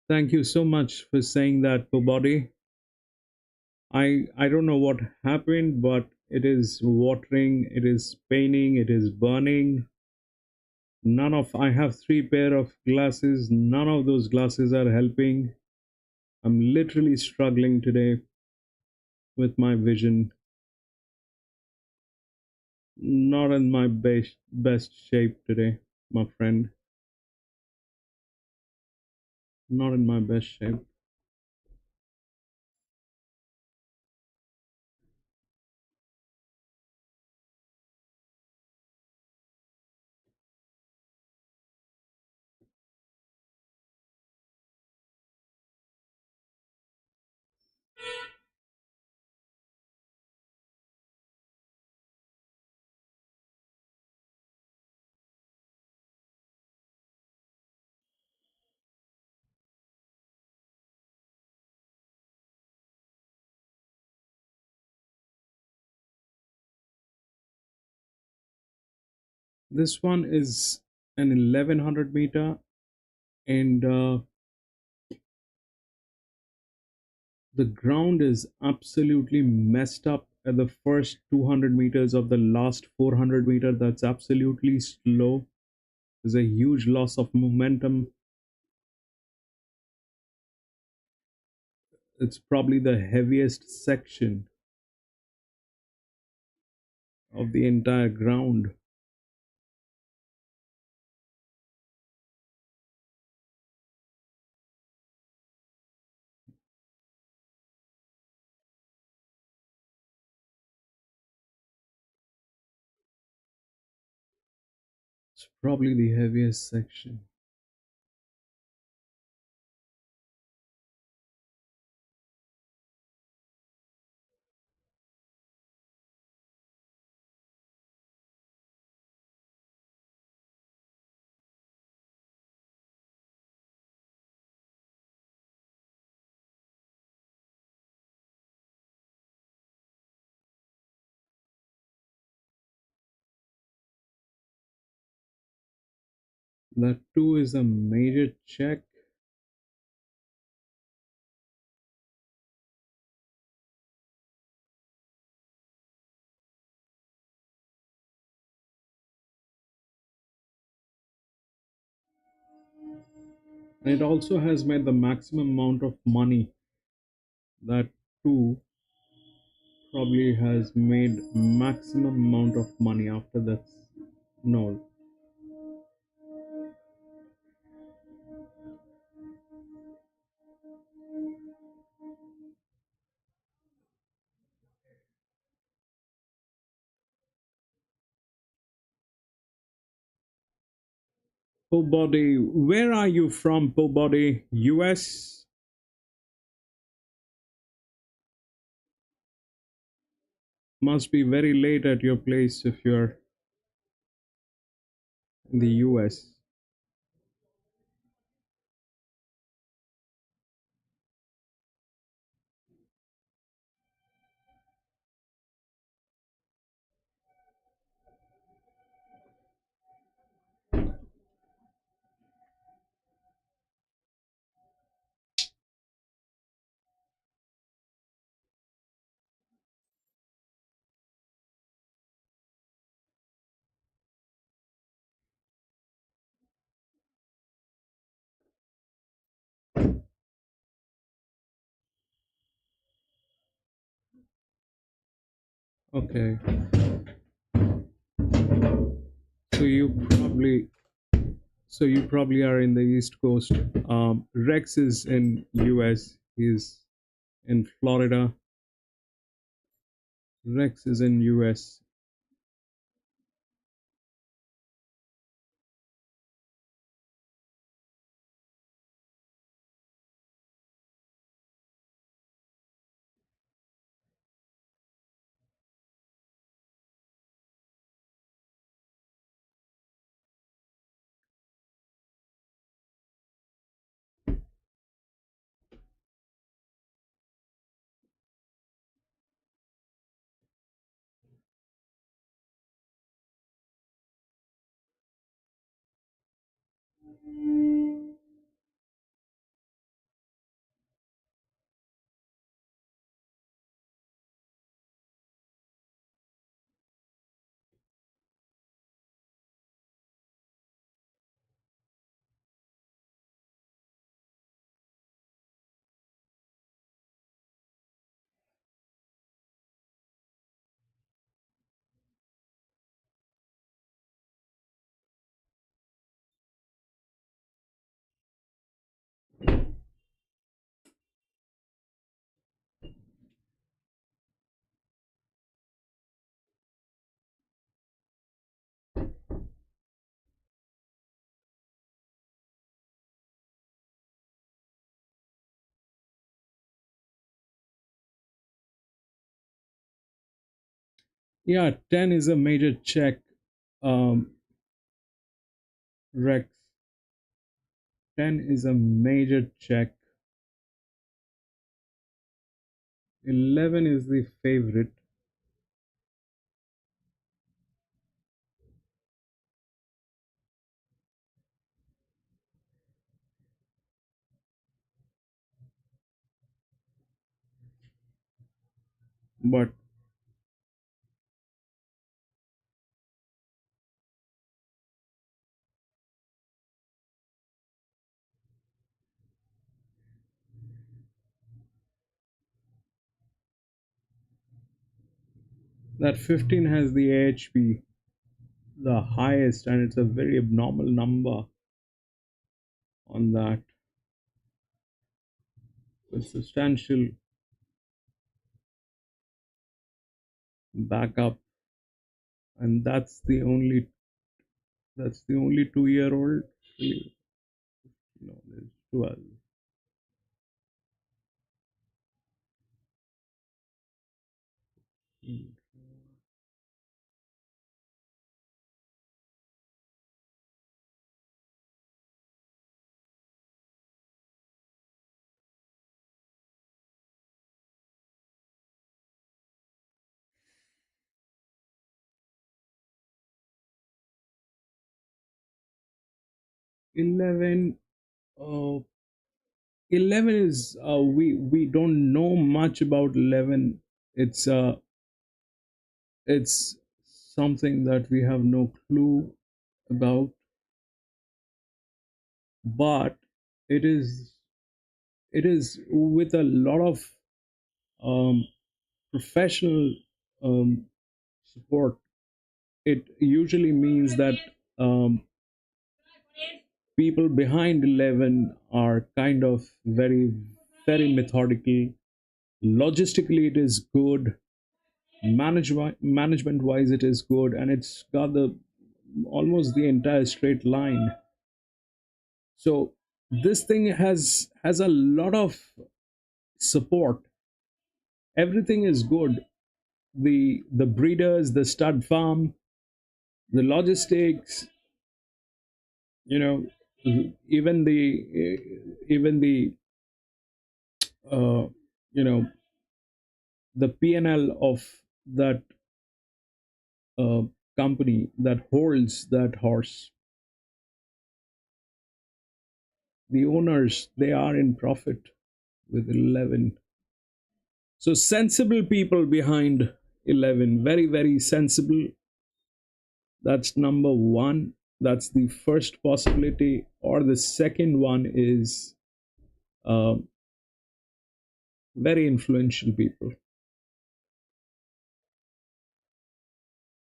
Thank you so much for saying that, full body. I don't know what happened, but it is watering, it is paining, it is burning. I have 3 pair of glasses. None of those glasses are helping. I'm literally struggling today with my vision. Not in my best shape today, my friend. Not in my best shape. This one is an 1100 meter, and the ground is absolutely messed up at the first 200 meters of the last 400 meter. That's absolutely slow. There's a huge loss of momentum. It's probably the heaviest section of the entire ground. It's probably the heaviest section. That 2 is a major check. And it also has made the maximum amount of money. That 2 probably has made maximum amount of money after that. No. Po body, where are you from, Po body? US? Must be very late at your place if you're in the US. Okay. So you probably are in the East Coast. Rex is in US. He's in Florida. Rex is in US. Yeah, 10 is a major check. Rex, 10 is a major check. 11 is the favorite. But that 15 has the AHP, the highest, and it's a very abnormal number on that. With substantial backup, and that's the only 2-year-old. No, there's 12. Mm. 11. 11 is we don't know much about 11. It's something that we have no clue about, but it is with a lot of um, professional um, support. It usually means that um, people behind 11 are kind of very methodical. Logistically it is good, management wise it is good, and it's got the almost the entire straight line. So this thing has a lot of support. Everything is good. The breeders, the stud farm, the logistics, you know, even the uh, you know, the P&L of that uh, company that holds that horse, the owners, they are in profit with 11. So sensible people behind 11, very sensible. That's number one. That's the first possibility. Or the second one is uh, very influential people,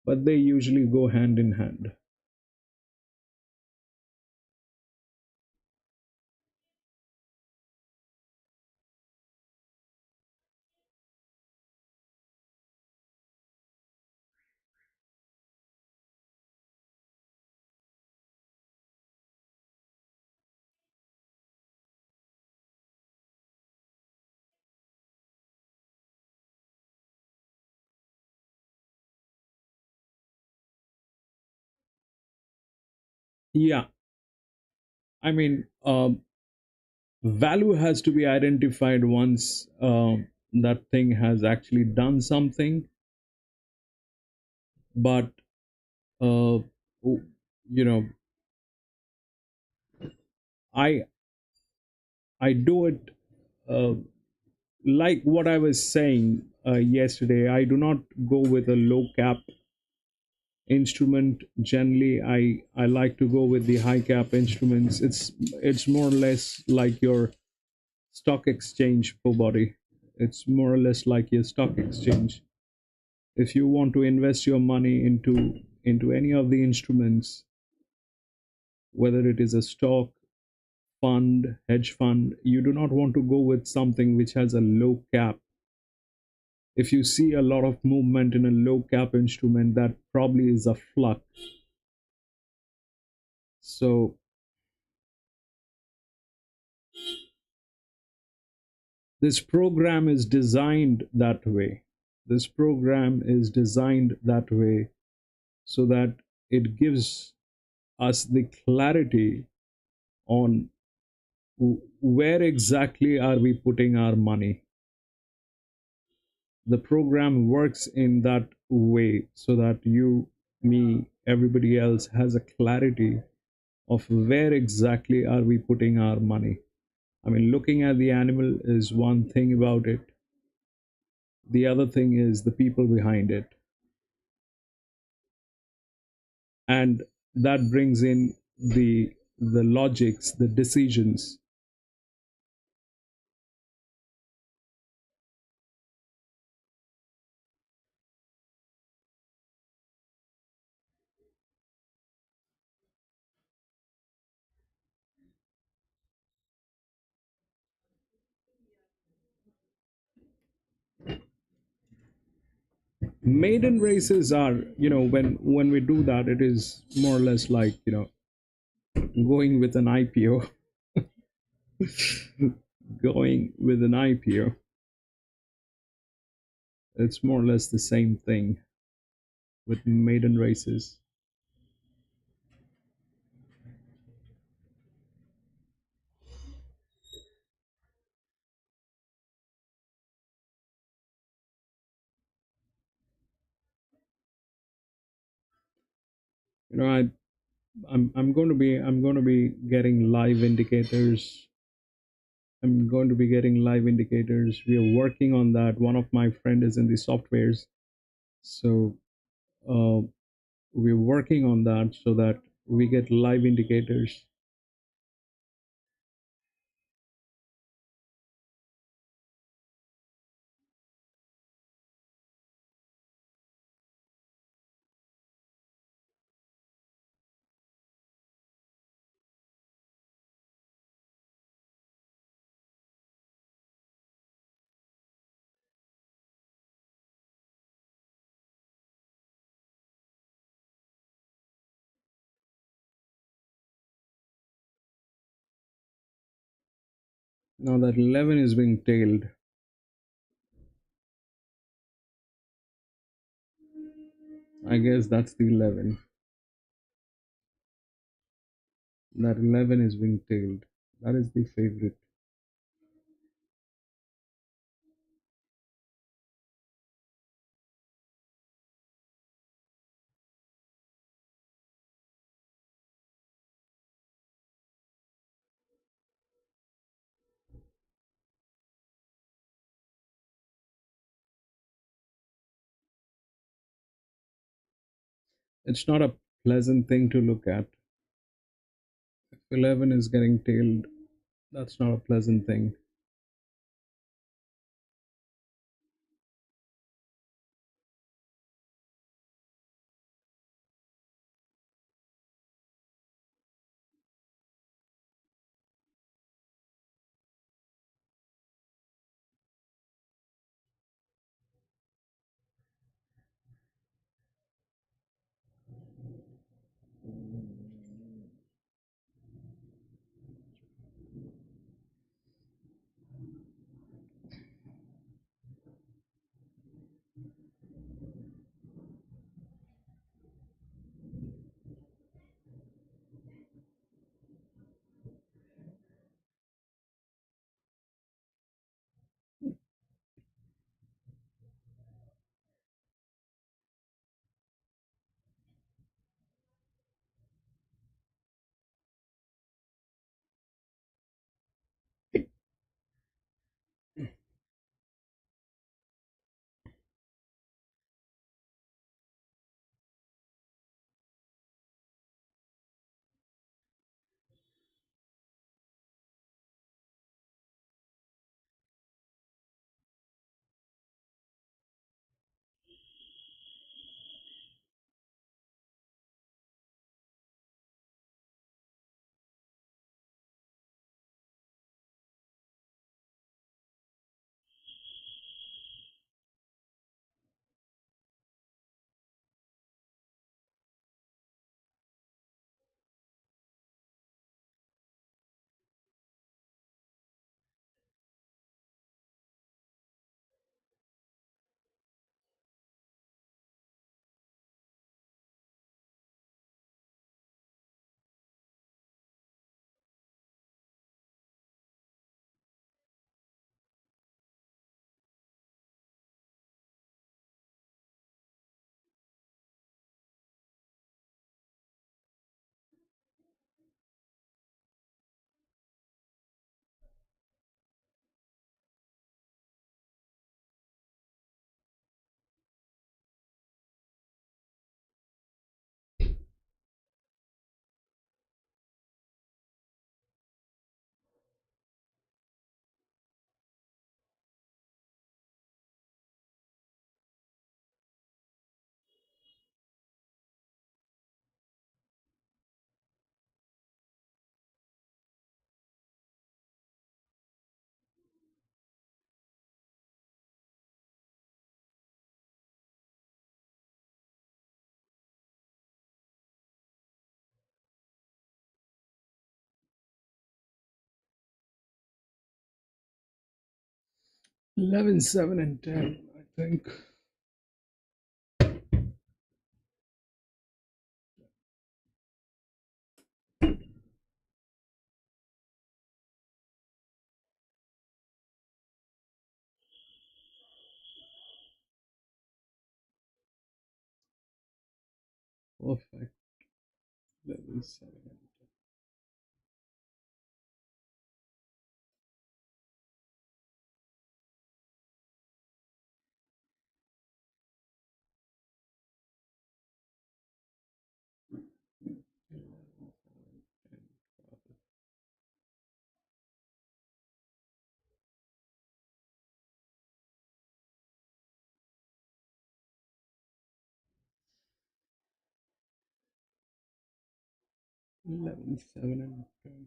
but they usually go hand in hand. Yeah, I mean, value has to be identified once that thing has actually done something. But uh, you know, I I do it uh, like what I was saying yesterday. I do not go with a low cap instrument. Generally, I like to go with the high cap instruments. It's more or less like your stock exchange for body. It's more or less like your stock exchange. If you want to invest your money into any of the instruments, whether it is a stock fund, hedge fund, you do not want to go with something which has a low cap. If you see a lot of movement in a low cap instrument, that probably is a flux. So this program is designed that way. This program is designed that way so that it gives us the clarity on where exactly are we putting our money. The program works in that way so that you, me, everybody else has a clarity of where exactly are we putting our money. I mean, looking at the animal is one thing about it. The other thing is the people behind it. And that brings in the logics, the decisions. Maiden races are, when we do that, it is more or less like, going with an IPO. Going with an IPO, it's more or less the same thing with maiden races. You know, I'm going to be getting live indicators. I'm going to be getting live indicators. We are working on that. One of my friend is in the softwares, so uh, we're working on that so that we get live indicators. Now that 11 is being tailed. I guess that's the 11. That 11 is being tailed. That is the favorite. It's not a pleasant thing to look at. If 11 is getting tailed, that's not a pleasant thing. 11, 7, and 10, I think. Perfect. 11, 7, and 10. 11, 7, and 10.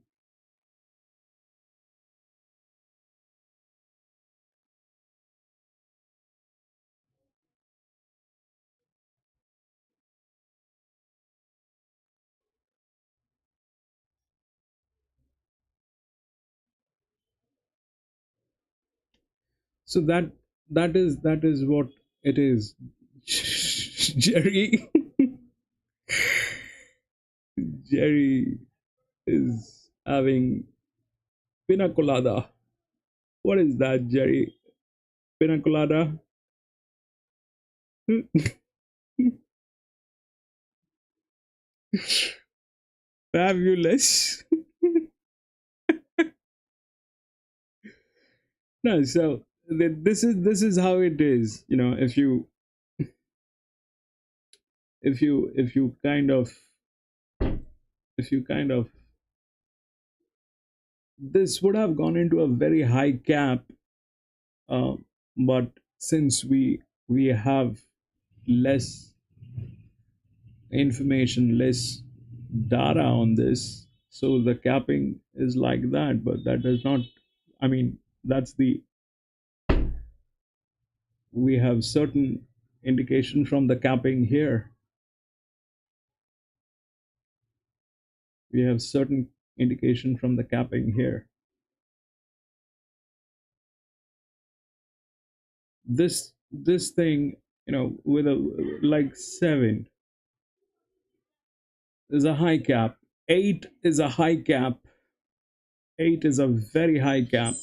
So that is what it is. Jerry. Jerry is having pina colada. What is that, Jerry? Pina colada? Fabulous. No, so this is how it is. You know, if you kind of this would have gone into a very high cap, uh, but since we have less information, less data on this, so the capping is like that. But that does not, I mean, that's the we have certain indication from the capping here. We have certain indication from the capping here. This thing, you know, with a like 7 is a high cap, 8 is a high cap, 8 is a very high cap.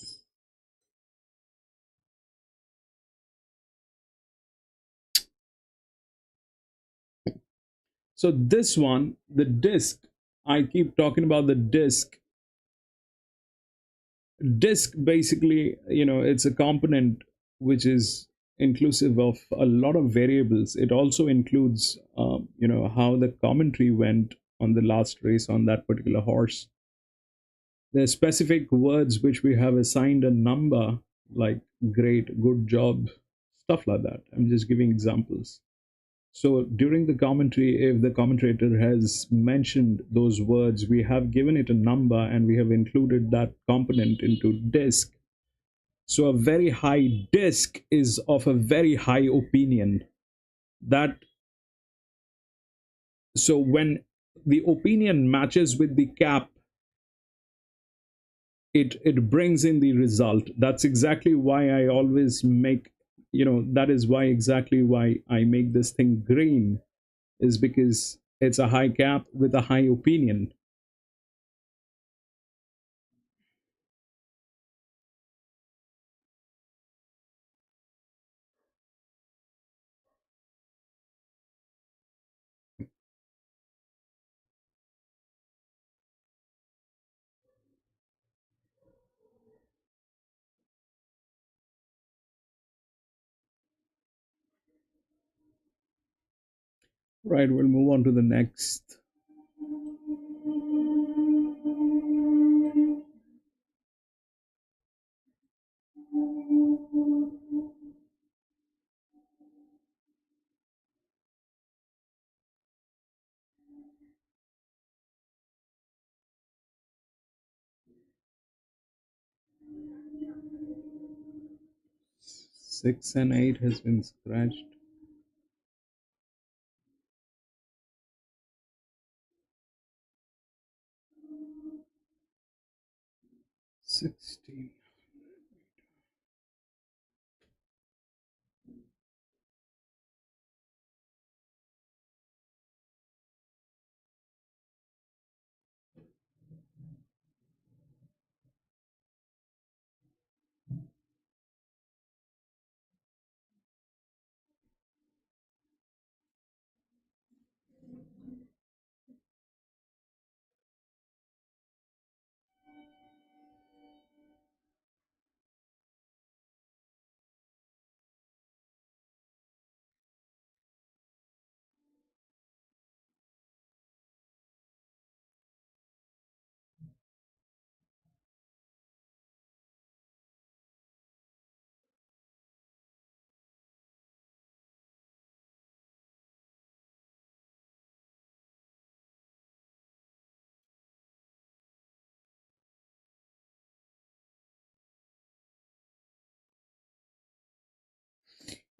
So this one, the disc, I keep talking about the disc. Disc basically, you know, it's a component which is inclusive of a lot of variables. It also includes, you know, how the commentary went on the last race on that particular horse. There's specific words which we have assigned a number, like great, good job, stuff like that. I'm just giving examples. So during the commentary, if the commentator has mentioned those words, we have given it a number and we have included that component into disc. So a very high disc is of a very high opinion. That so when the opinion matches with the cap, it brings in the result. That's exactly why I always make, you know, that is why exactly why I make this thing green, is because it's a high cap with a high opinion. Right, we'll move on to the next. Six and eight has been scratched. 16.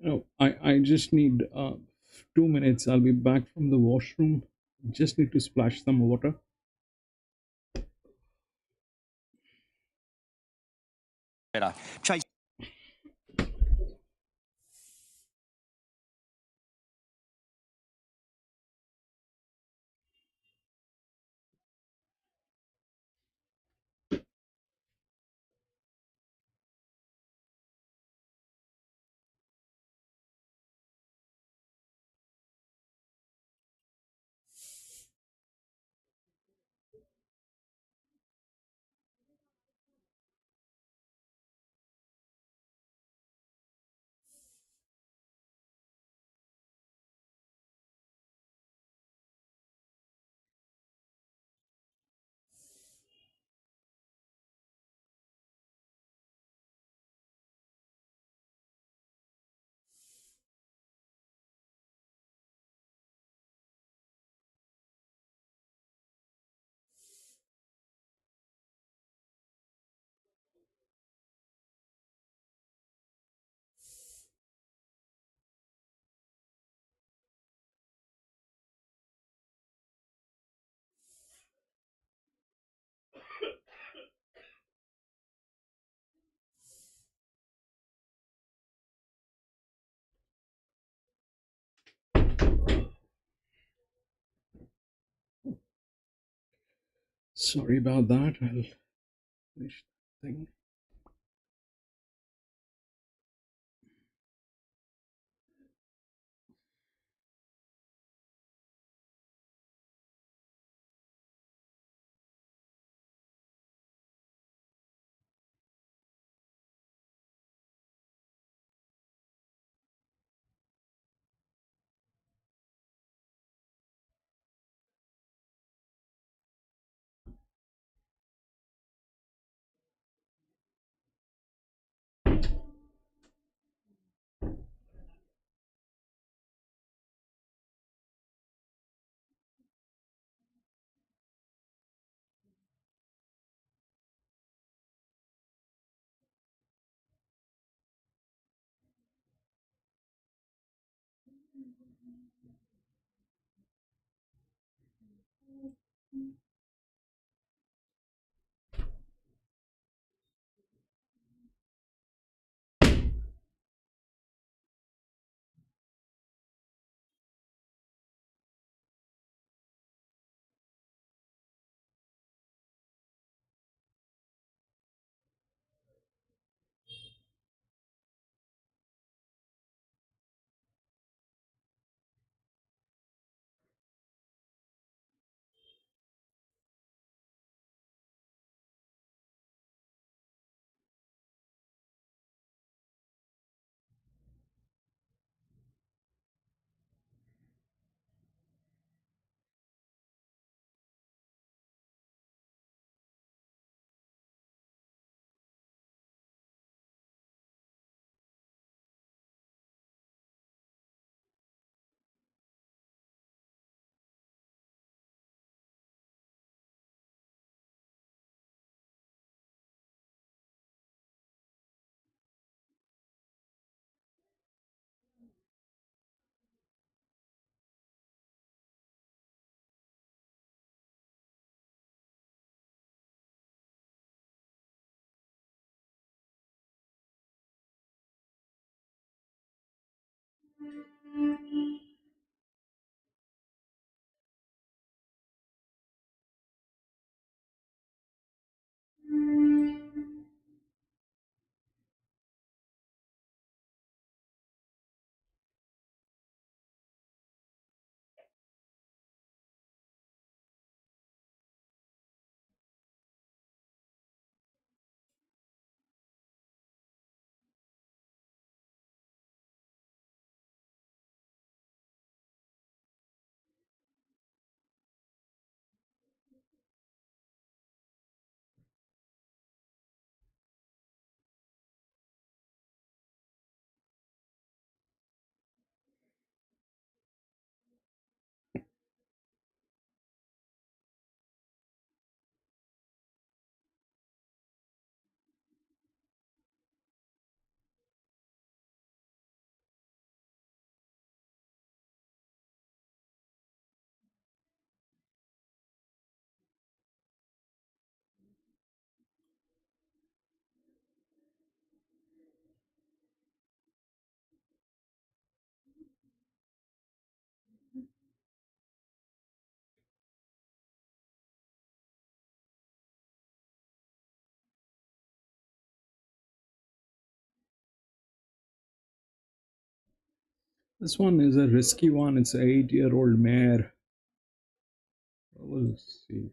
Oh, I just need 2 minutes. I'll be back from the washroom. Just need to splash some water. Better. Chase. Sorry about that. I'll finish the thing. This one is a risky one. It's an 8-year-old mare. We'll see.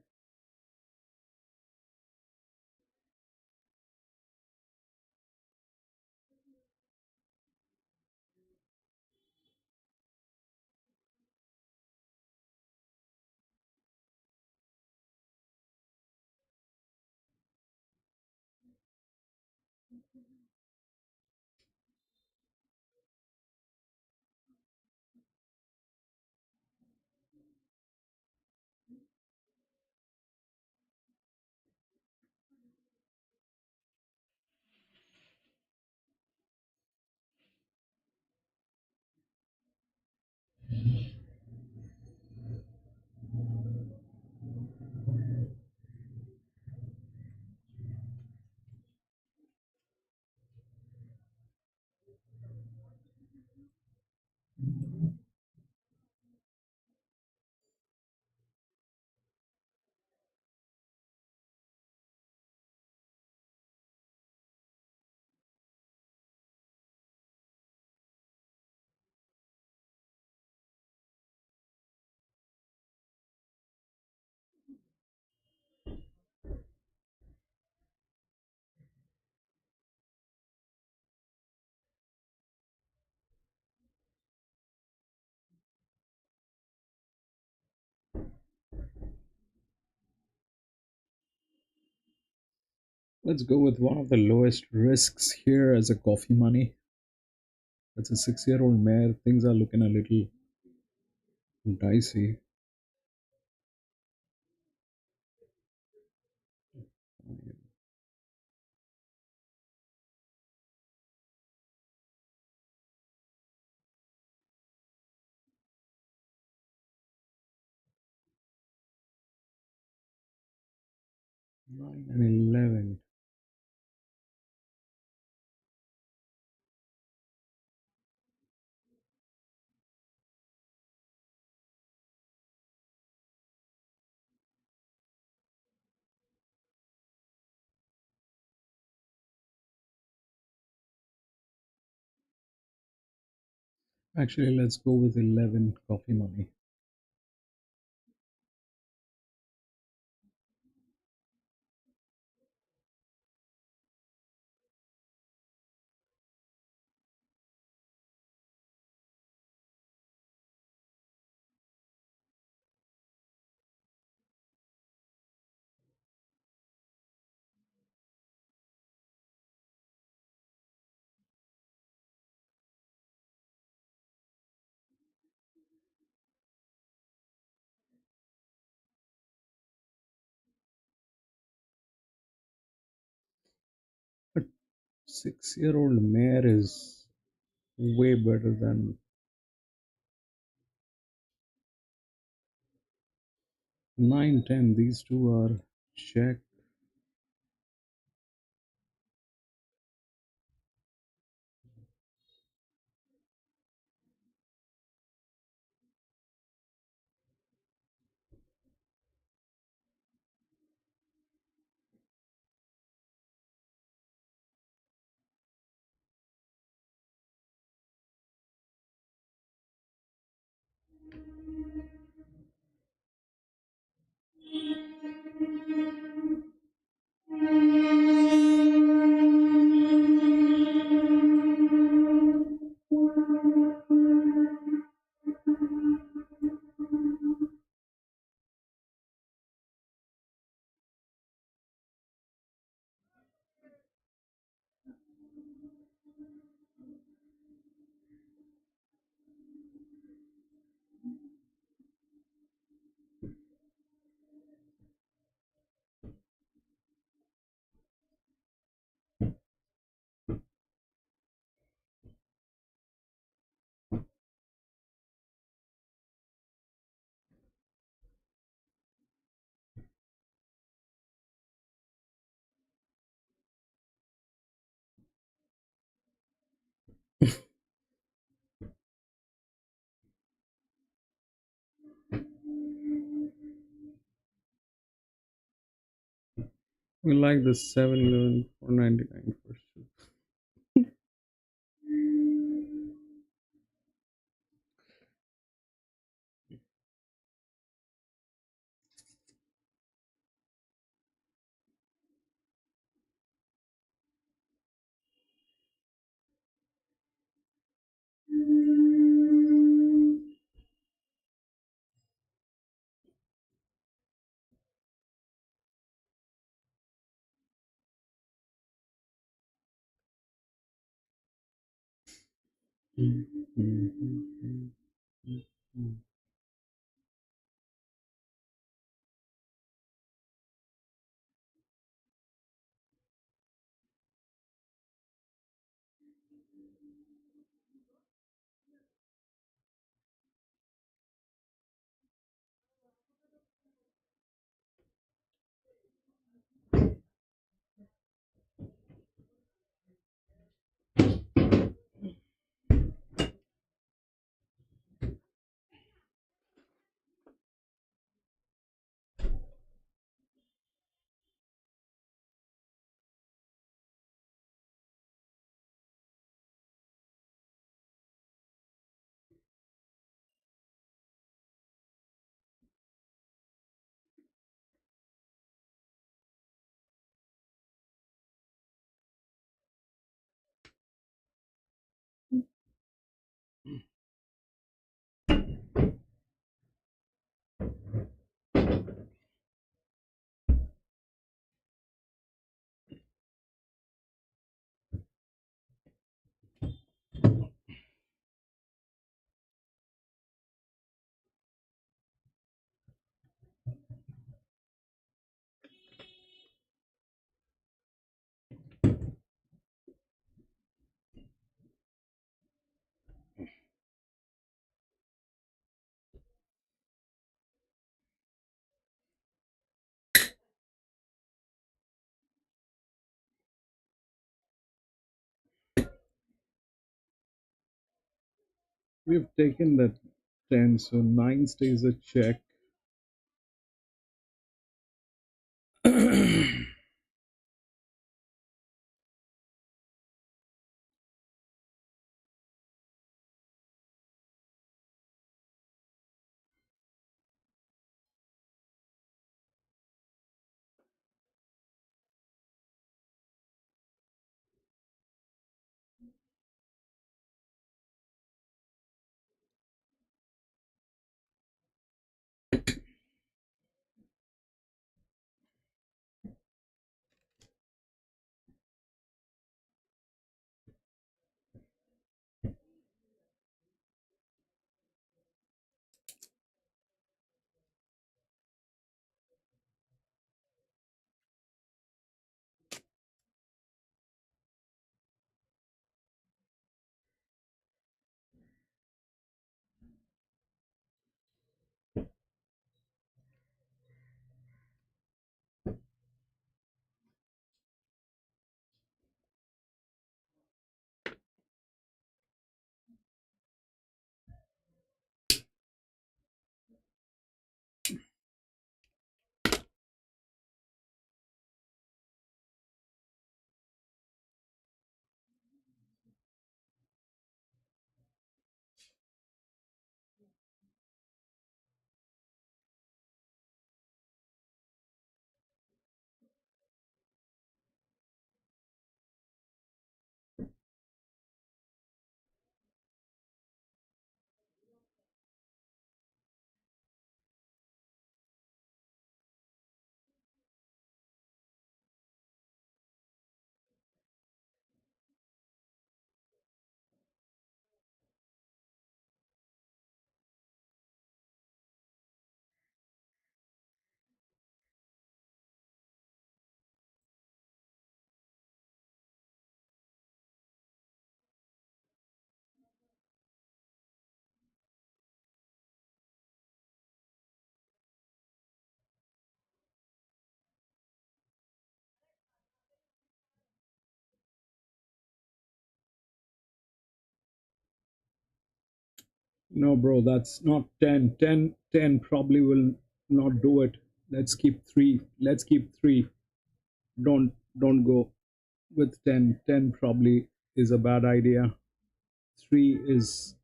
Let's go with one of the lowest risks here as a coffee money. That's a 6-year-old mare. Things are looking a little dicey. Nine and 11. Actually, let's go with 11 coffee money. But 6-year-old mare is way better than 9, 10. These two are check. We like the 711 499 first. We've taken that 10, so 9 stays a check. No, bro, that's not 10. 10, 10 probably will not do it. Let's keep 3. Let's keep 3. Don't go with 10. 10 probably is a bad idea. 3 is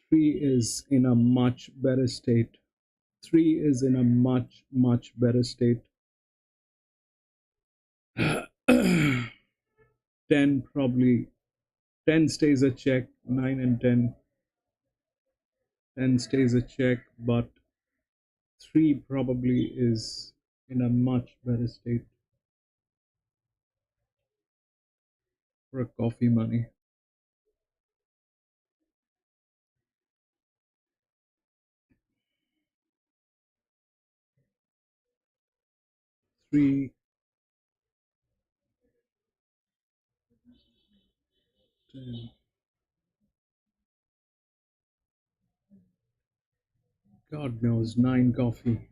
3 is in a much better state. 3 is in a much better state. 10 probably 10 stays a check, 9 and 10. 10 stays a check, but 3 probably is in a much better state for a coffee money. 3, 10. God knows, 9 coffee.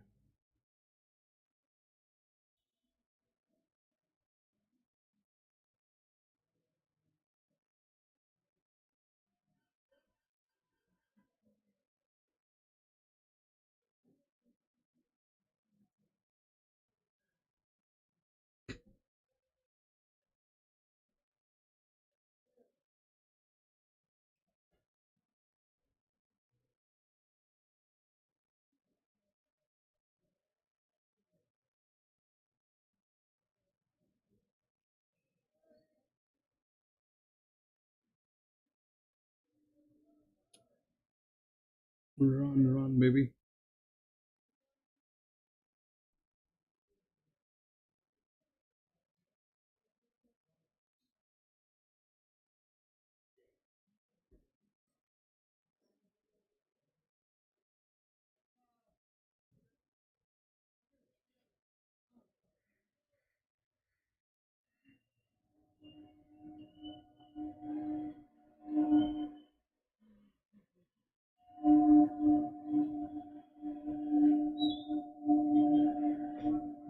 Run, baby.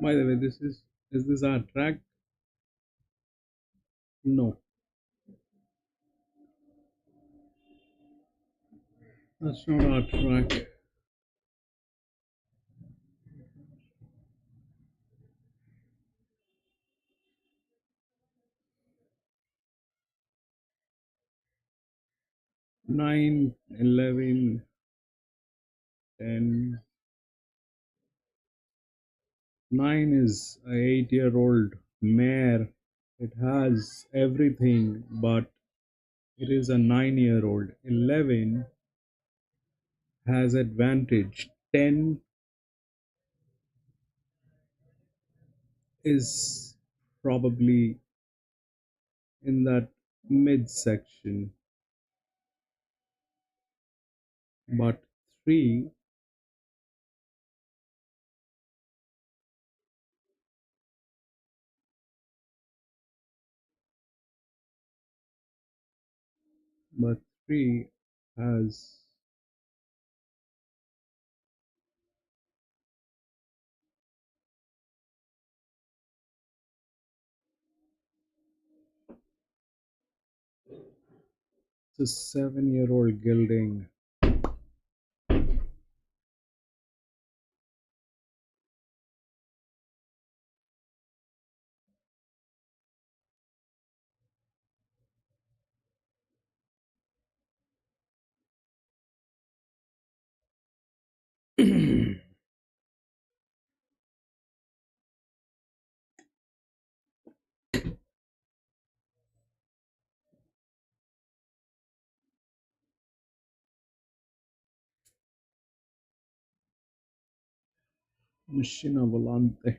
By the way, is this our track? No, that's not our track. Nine, 11, 10. 9 is a 8-year-old mare. It has everything, but it is a 9-year-old. 11 has advantage. 10 is probably in that mid section, but 3 but 3 has a 7-year-old gelding. Machina Volante.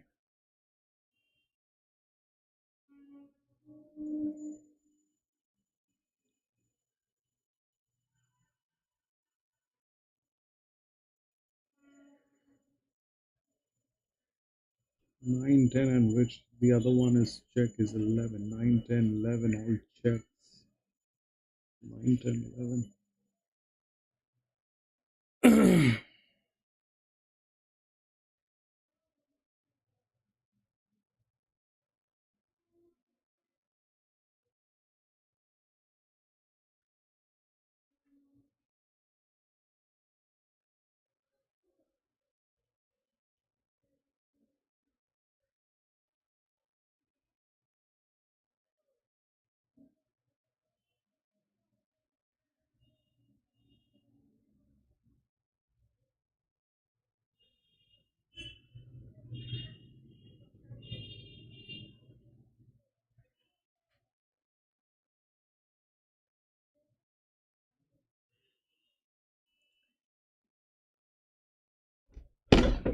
Nine, 10, and which the other one is check is 11. 9, 10, 11, all checks. 9, 10, 11.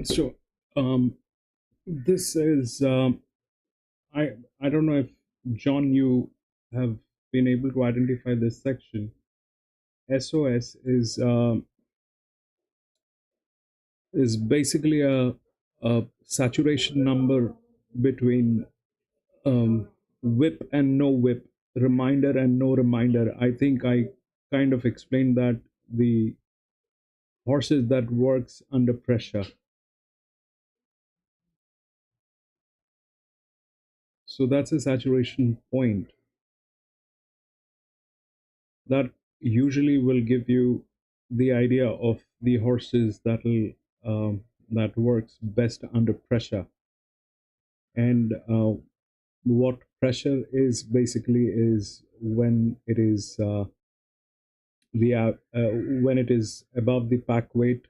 So, this is I don't know if John, you have been able to identify this section. SOS is basically a saturation number between whip and no whip, reminder and no reminder. I think I kind of explained that the horses that works under pressure. So that's a saturation point that usually will give you the idea of the horses that works best under pressure. And what pressure is basically is when it is when it is above the pack weight,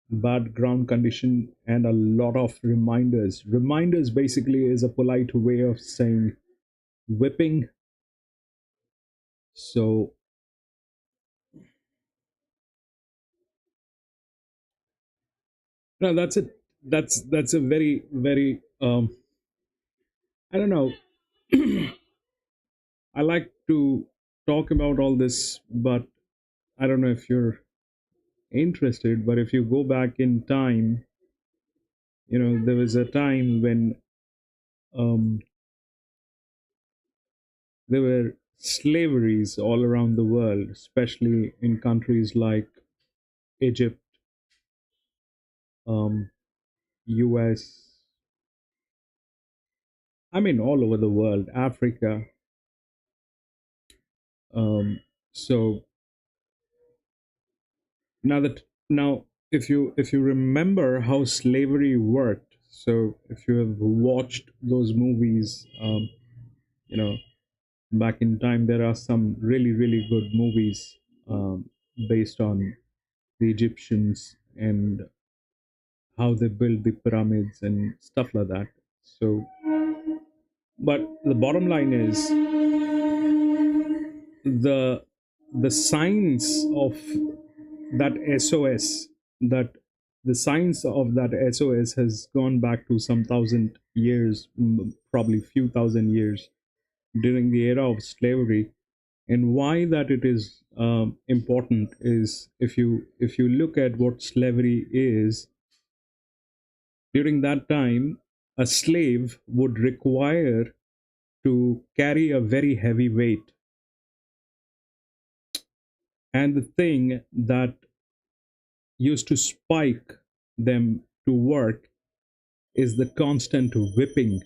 bad ground condition, and a lot of reminders. Reminders basically is a polite way of saying whipping. So no, that's it. That's a very I don't know. I like to talk about all this, but I don't know if you're interested. But if you go back in time, there was a time when um, there were slaveries all around the world, especially in countries like Egypt, um, US, I mean, all over the world, Africa. Um, so now, if you remember how slavery worked, so if you have watched those movies, you know, back in time, there are some really good movies based on the Egyptians and how they built the pyramids and stuff like that. So, but the bottom line is the the science of that SOS, that the science of that SOS has gone back to some thousand years, probably few thousand years during the era of slavery. And why that it is important is if you look at what slavery is during that time, a slave would require to carry a very heavy weight, and the thing that used to spike them to work is the constant whipping.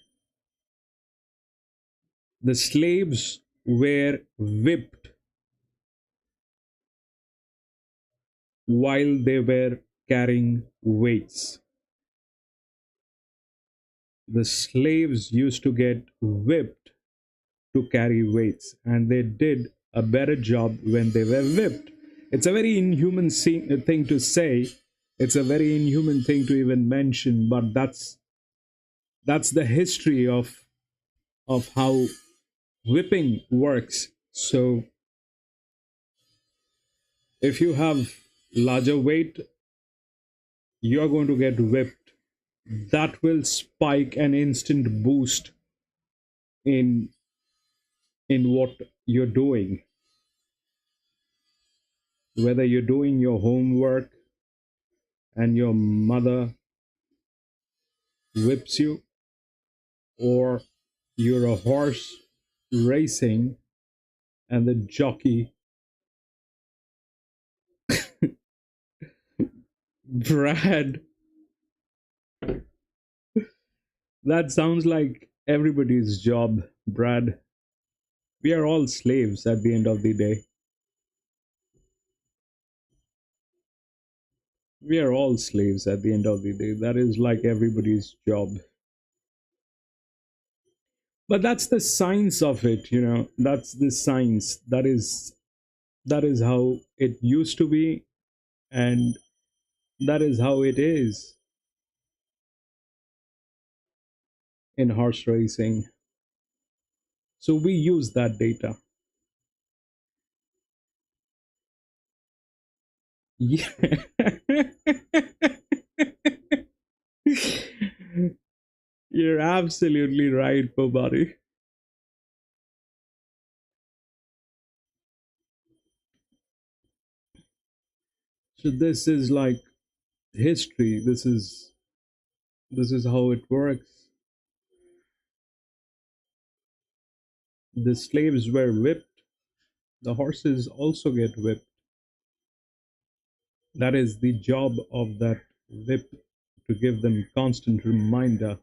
The slaves were whipped while they were carrying weights. The slaves used to get whipped to carry weights, and they did a better job when they were whipped. It's a very inhuman thing to say. It's a very inhuman thing to even mention, but that's the history of how whipping works. So if you have larger weight, you're going to get whipped. That will spike an instant boost in what you're doing. Whether you're doing your homework and your mother whips you, or you're a horse racing and the jockey Brad, that sounds like everybody's job, Brad. We are all slaves at the end of the day. We are all slaves at the end of the day. That is like everybody's job. But that's the science of it. That's the science. That is how it used to be, and that is how it is in horse racing. So we use that data. Yeah. You're absolutely right, Pobari. So this is like history. This is This is how it works. The slaves were whipped. The horses also get whipped. That is the job of that whip, to give them constant reminder.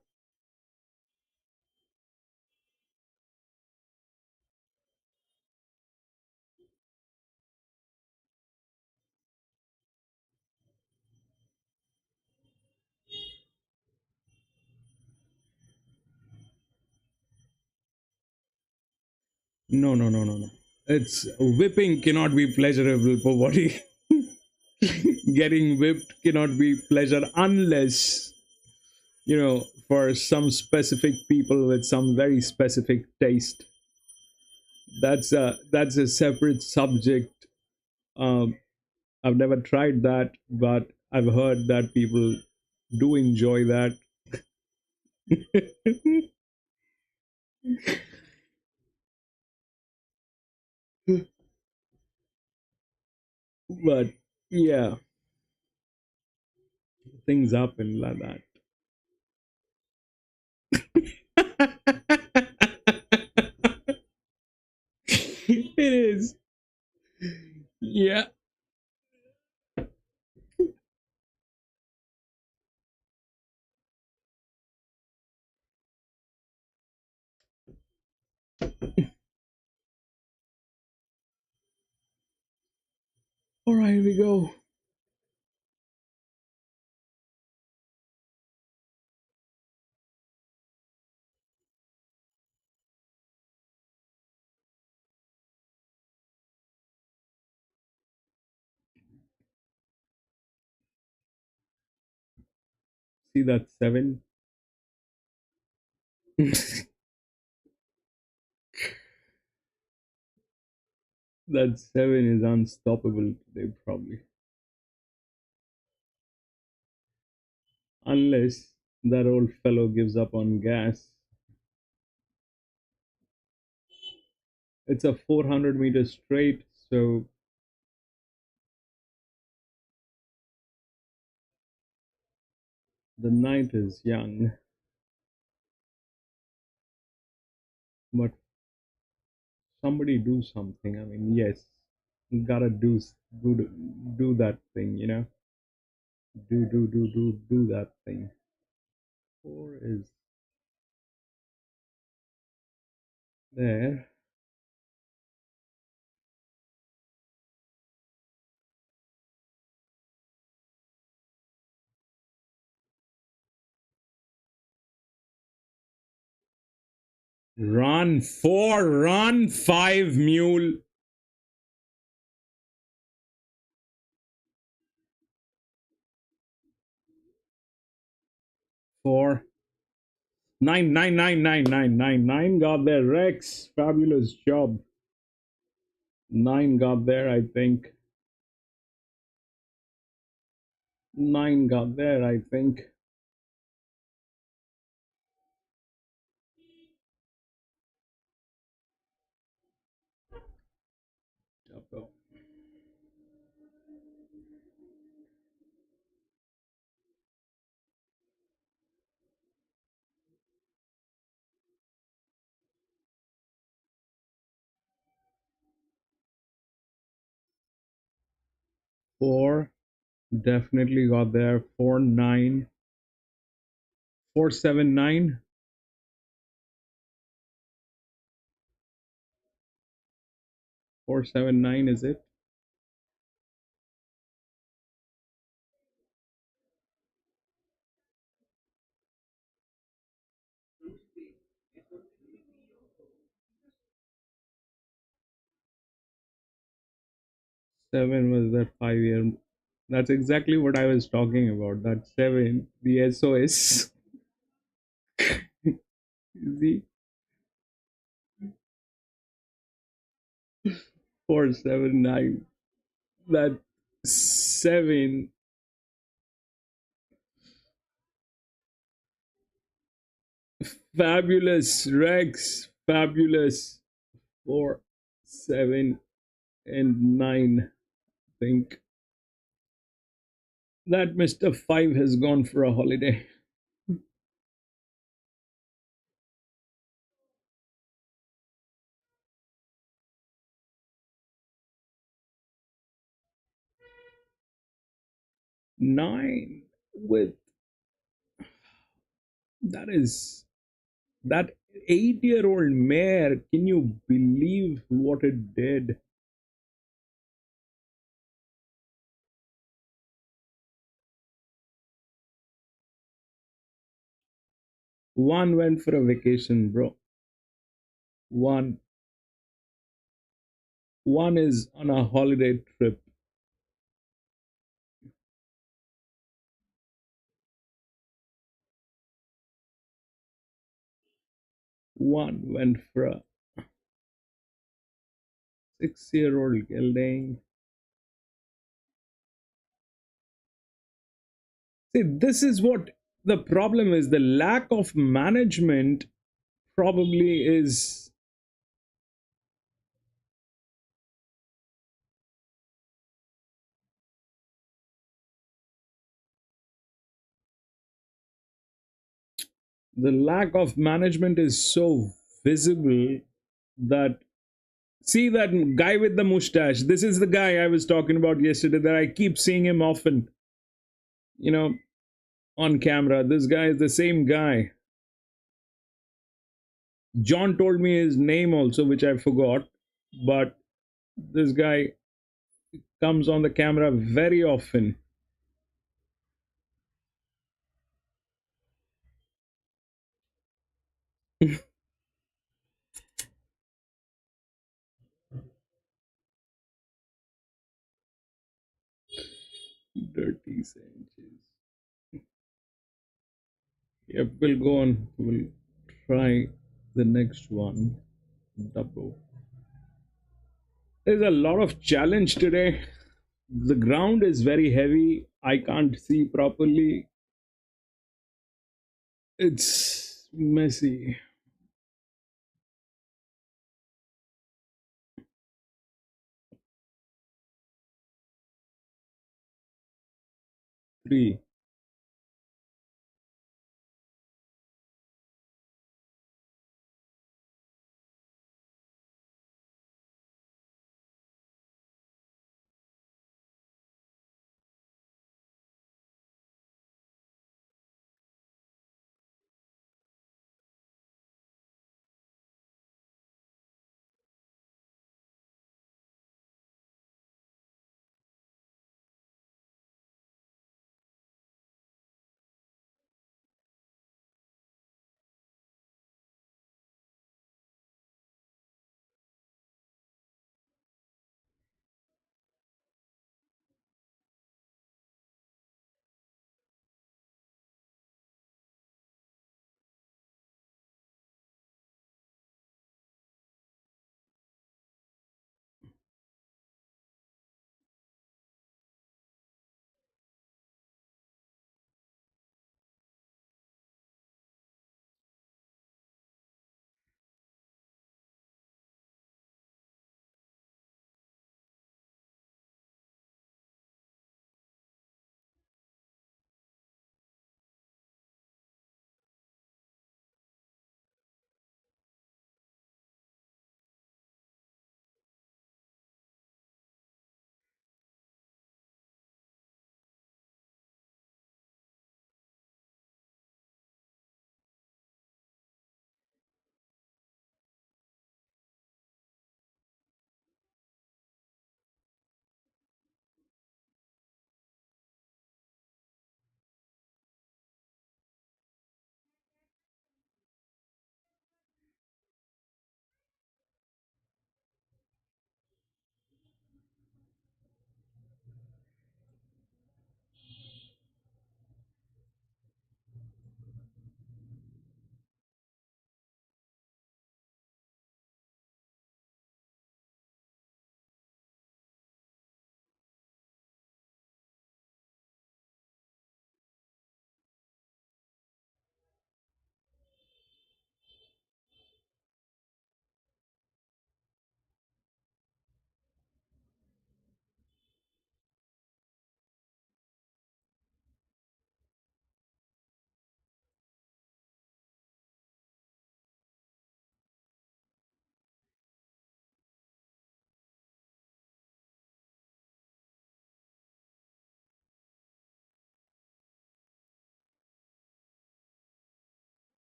No, no, no, no, no. It's whipping cannot be pleasurable for body. Getting whipped cannot be pleasure unless, for some specific people with some very specific taste. That's a separate subject. Um, I've never tried that, but I've heard that people do enjoy that. But yeah, things happen like that. It is. Yeah. All right, here we go. See that 7? That 7 is unstoppable today, probably. Unless that old fellow gives up on gas. It's a 400-meter straight, so the night is young. But somebody do something. I mean, yes, you gotta do that thing, Do that thing. 4 is there. Run 4, run 5, mule. 4. 9, 9, 9, 9, 9, 9, 9 got there. Rex, fabulous job. 9 got there, I think. 9 got there, I think. Dubbo. 4 definitely got there. 4, 9. 4, 7, 9. 4, 7, 9 is it? 7 was that 5-year. That's exactly what I was talking about. That 7, the SOS. See? 4, 7, 9. That 7. Fabulous, Rex. Fabulous. 4, 7, and 9. I think that Mr. 5 has gone for a holiday. 9 with that 8-year-old mare. Can you believe what it did? One went for a vacation, bro. One is on a holiday trip. One went for a 6-year-old gelding. See, this is what the problem is. The lack of management probably is. The lack of management is so visible that, see that guy with the mustache. This is the guy I was talking about yesterday, that I keep seeing him often, on camera. This guy is the same guy. John told me his name also, which I forgot, but this guy comes on the camera very often. Dirty Sanchez. Yep, we'll go on. We'll try the next one. Dubbo. There's a lot of challenge today. The ground is very heavy. I can't see properly. It's messy. Three.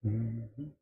Mhm.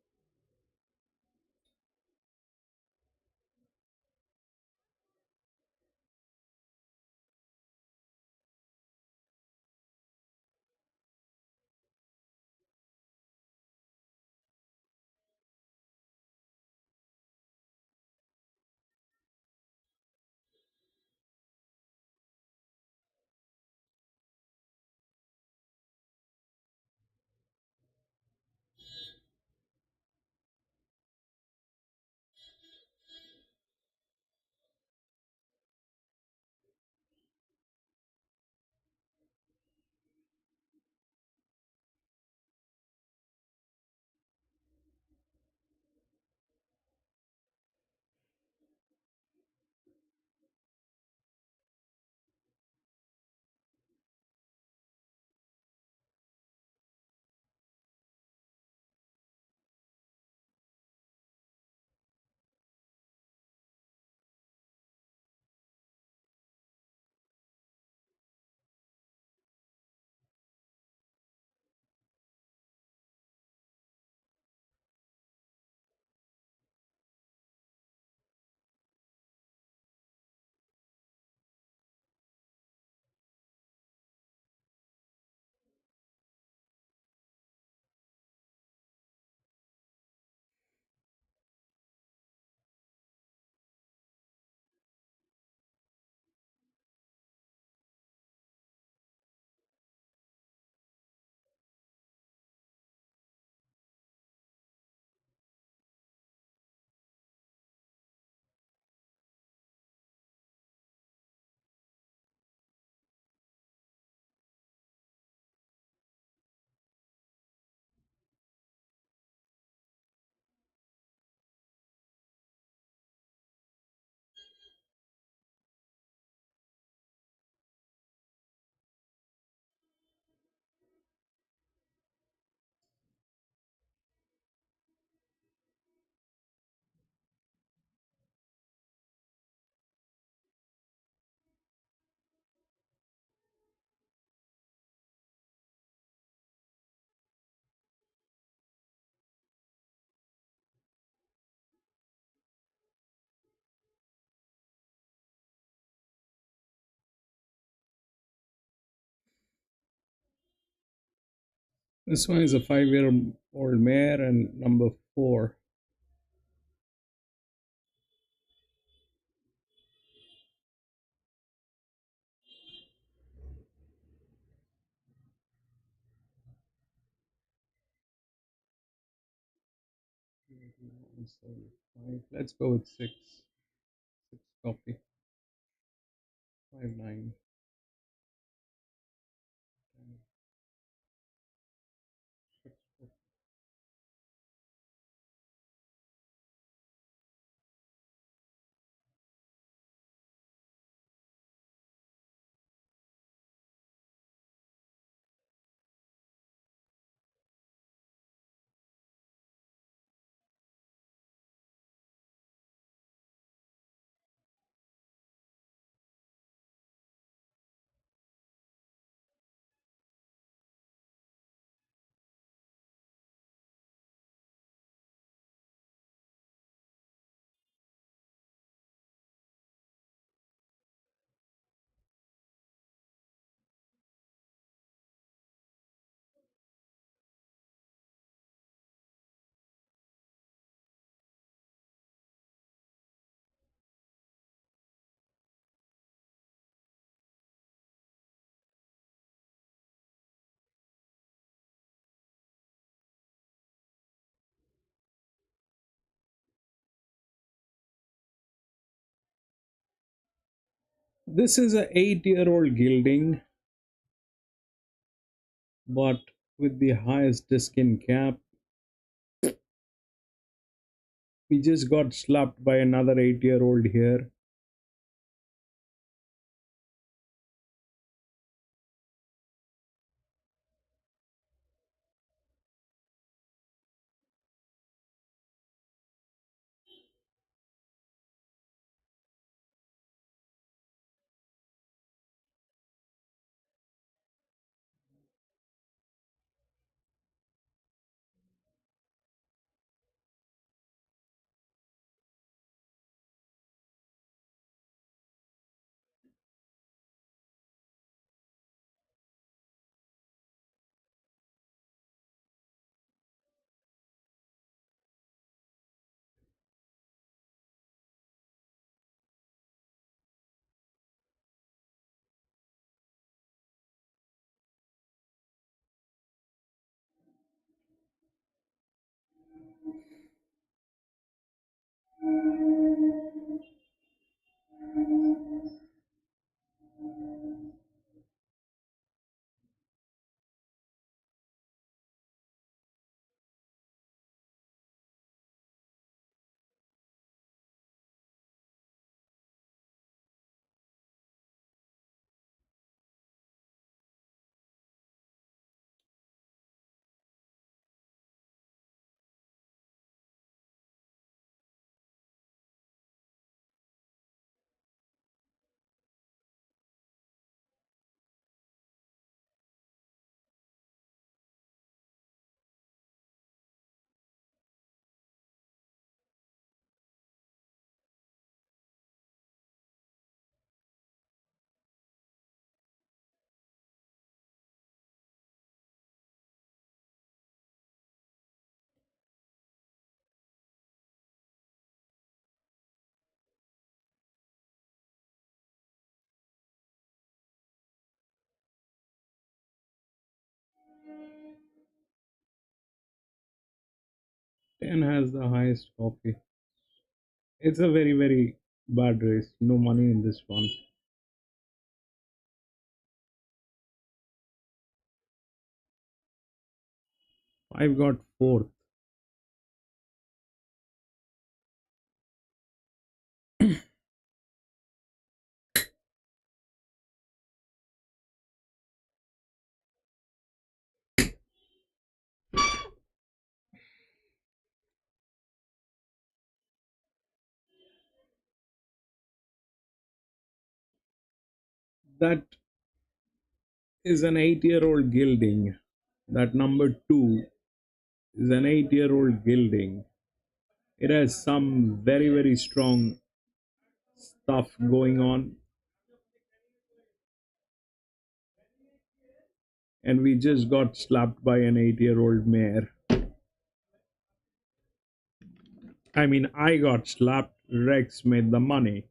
This one is a 5-year-old mare and number 4. Let's go with 6. 6 copy. 5, 9. This is a 8-year-old gelding, but with the highest disc in cap. We just got slapped by another 8-year-old here. 10 has the highest copy. It's a very, very bad race. No money in this one. I've got fourth. That is an 8-year-old gilding. That number 2 is an 8-year-old gilding. It has some very, very strong stuff going on. And we just got slapped by an 8-year-old mare. I mean, I got slapped. Rex made the money.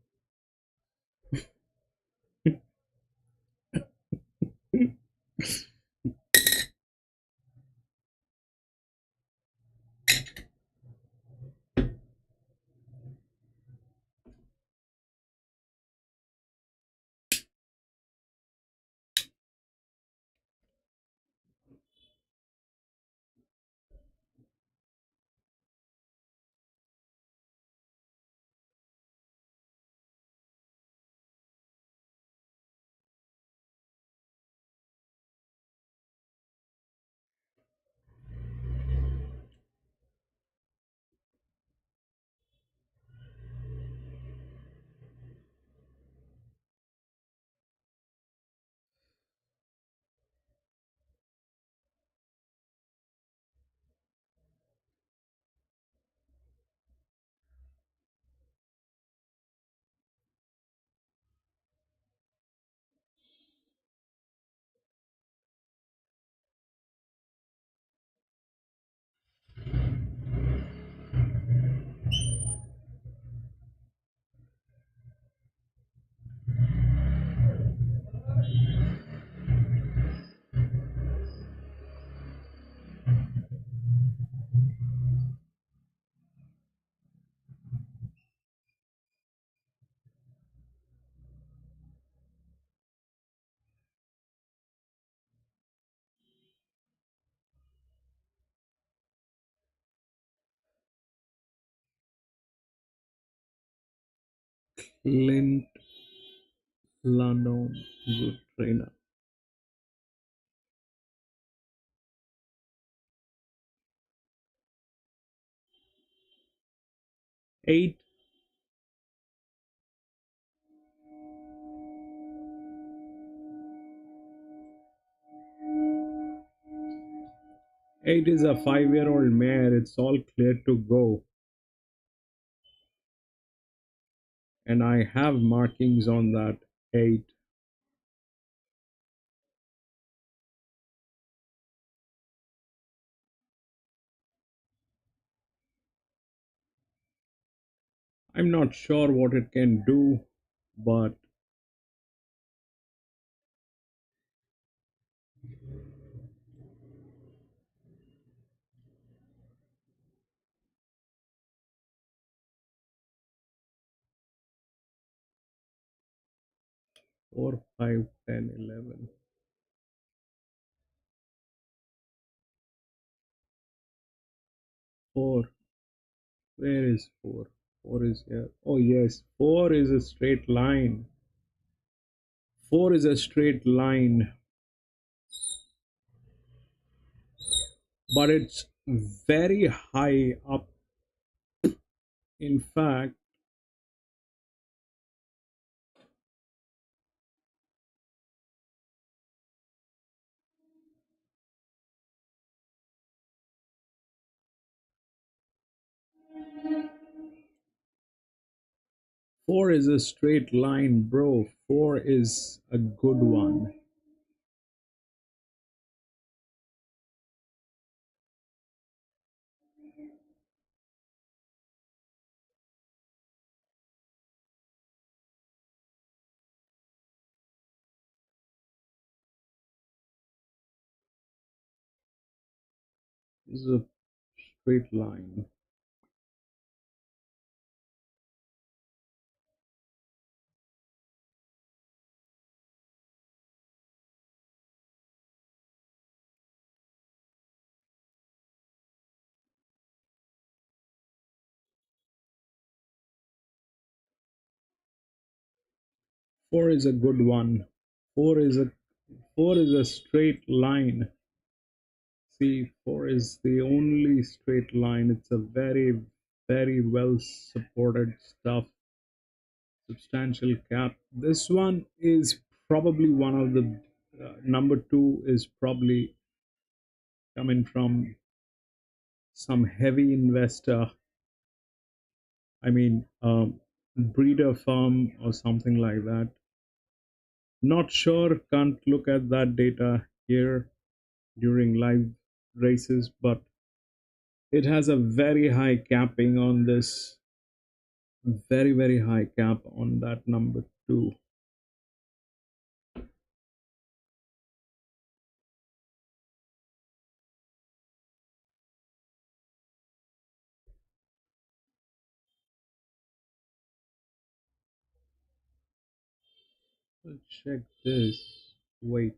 Clint Landon, good trainer. 8. Eight is a 5-year-old mare. It's all clear to go. And I have markings on that 8. I'm not sure what it can do, but four, 5, 10, 11. 4. Where is 4? 4 is here. Oh yes, 4 is a straight line. 4 is a straight line. But it's very high up. In fact, four is a straight line, bro. 4 is a good one. This is a straight line. Four is a good one. Four is a straight line. See, four is the only straight line. It's a very, very well supported stuff. Substantial cap. This one is probably one of the number two is probably coming from some heavy investor. I mean, breeder farm or something like that. Not sure, can't look at that data here during live races, but it has a very high capping on this, very, very high cap on that number two. Let's check this. Wait.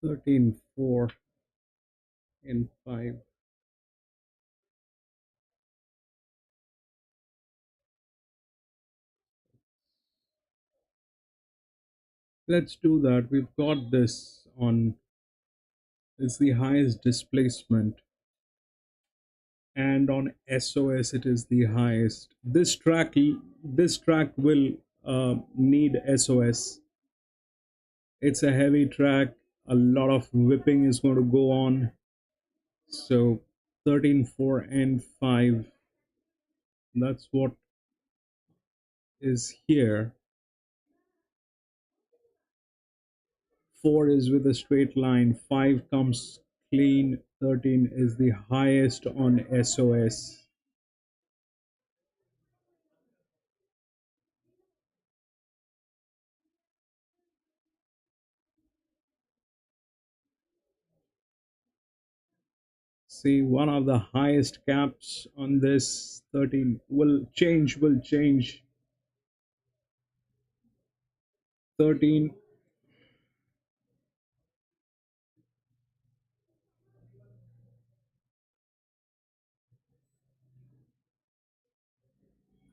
Thirteen, 4, and 5. Let's do that. We've got this on, it's the highest displacement, and on SOS it is the highest. This track will need SOS. It's a heavy track, a lot of whipping is going to go on. So 13, 4, and 5, that's what is here. 4 is with a straight line, 5 comes clean, 13 is the highest on SOS. See, one of the highest caps on this 13 will change 13,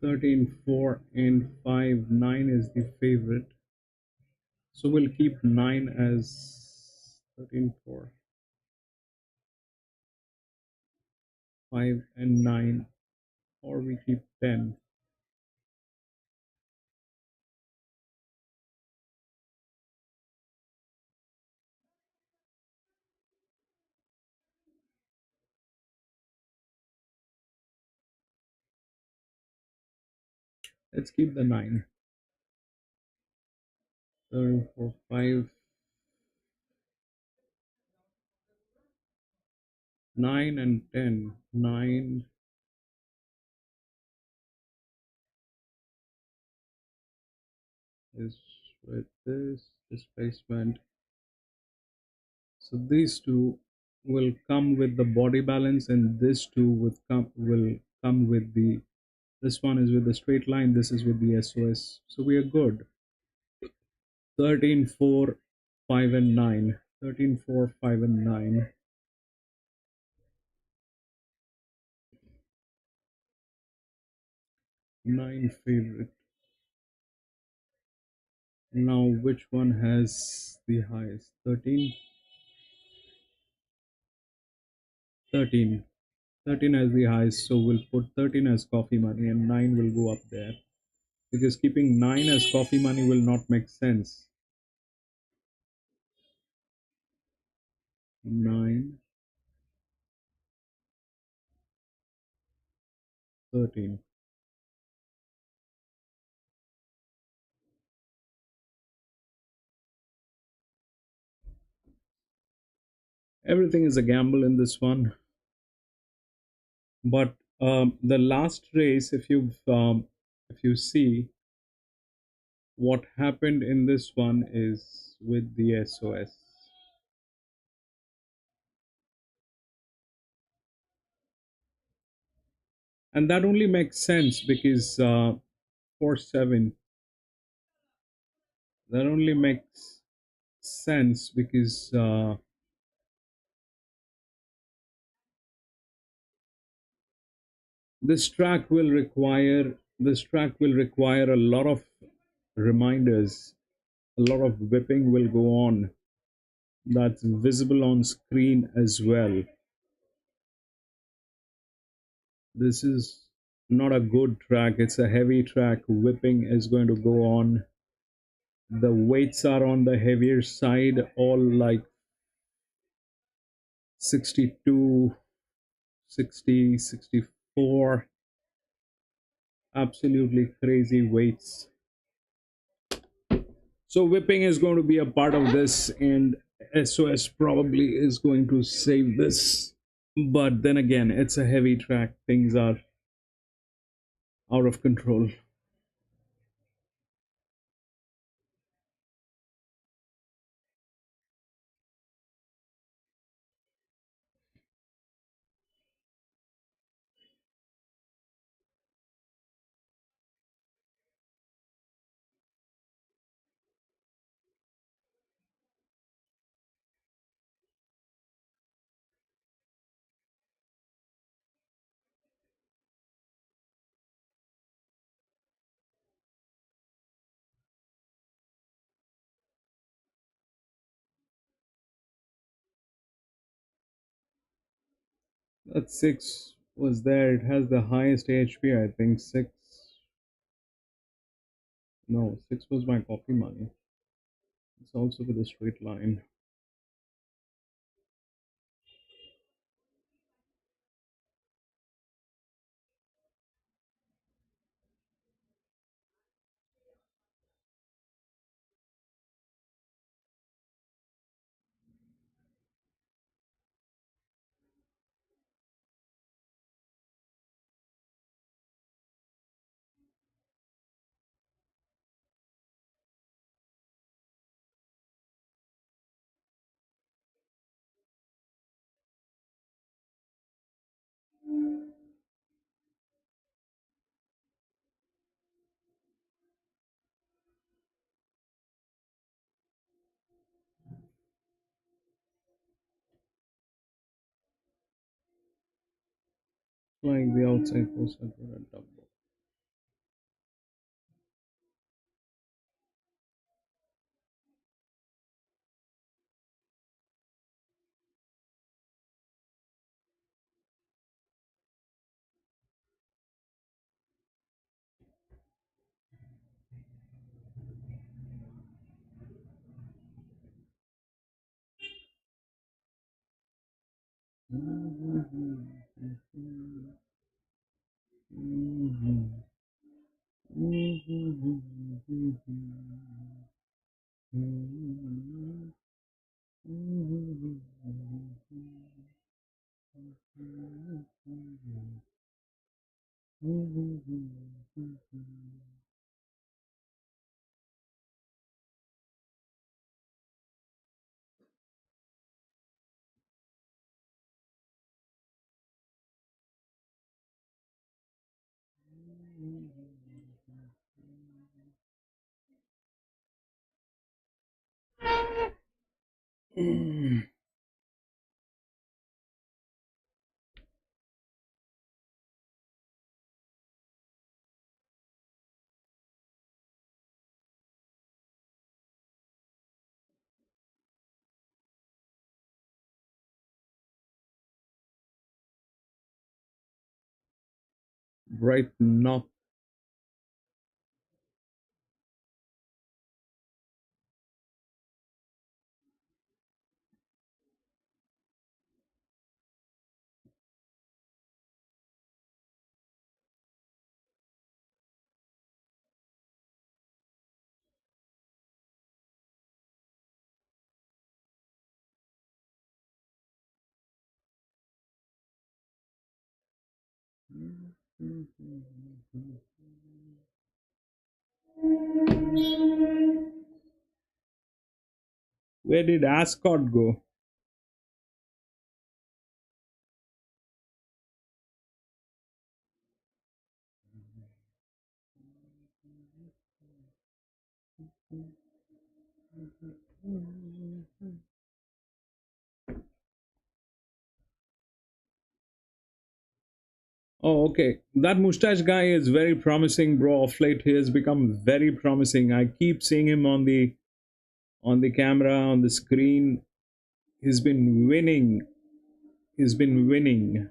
13, 4, and 5. 9 is the favorite, so we'll keep 9 as 13, 4, 5, and 9, or we keep 10. Let's keep the 9. 13, 4, 5, 9, and 10. 9 is with this displacement. So these two will come with the body balance, and this two will come with the, this one is with the straight line, this is with the SOS. So we are good. 13, 4, 5, and 9. 13, 4, 5, and 9. 9 favorite. Now which one has the highest? 13. 13. 13 has the highest, so we'll put 13 as coffee money and 9 will go up there, because keeping 9 as coffee money will not make sense. 9, 13. Everything is a gamble in this one. But the last race, if you see what happened in this one is with the SOS. And that only makes sense because 4-7, that only makes sense because this track will require a lot of reminders, a lot of whipping will go on, that's visible on screen as well. This is not a good track, it's a heavy track, whipping is going to go on. The weights are on the heavier side, all like 62, 60, 64. Absolutely crazy weights. So whipping is going to be a part of this, and SOS probably is going to save this. But then again, it's a heavy track. Things are out of control. That 6 was there. It has the highest HP, I think. 6. No, 6 was my copy money. It's also with a straight line. Flying the outside post at Dubbo. Right knock. Where did Ascot go? Oh, okay. That mustache guy is very promising, bro. Of late, he has become very promising. I keep seeing him on the camera, on the screen. He's been winning. He's been winning.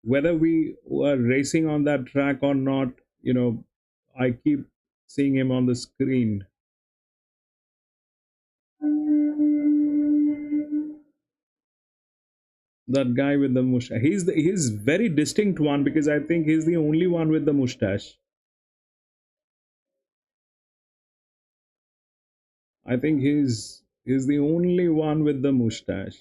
Whether we were racing on that track or not, I keep seeing him on the screen. That guy with the mustache. He's very distinct one because I think he's the only one with the mustache. I think he's the only one with the mustache.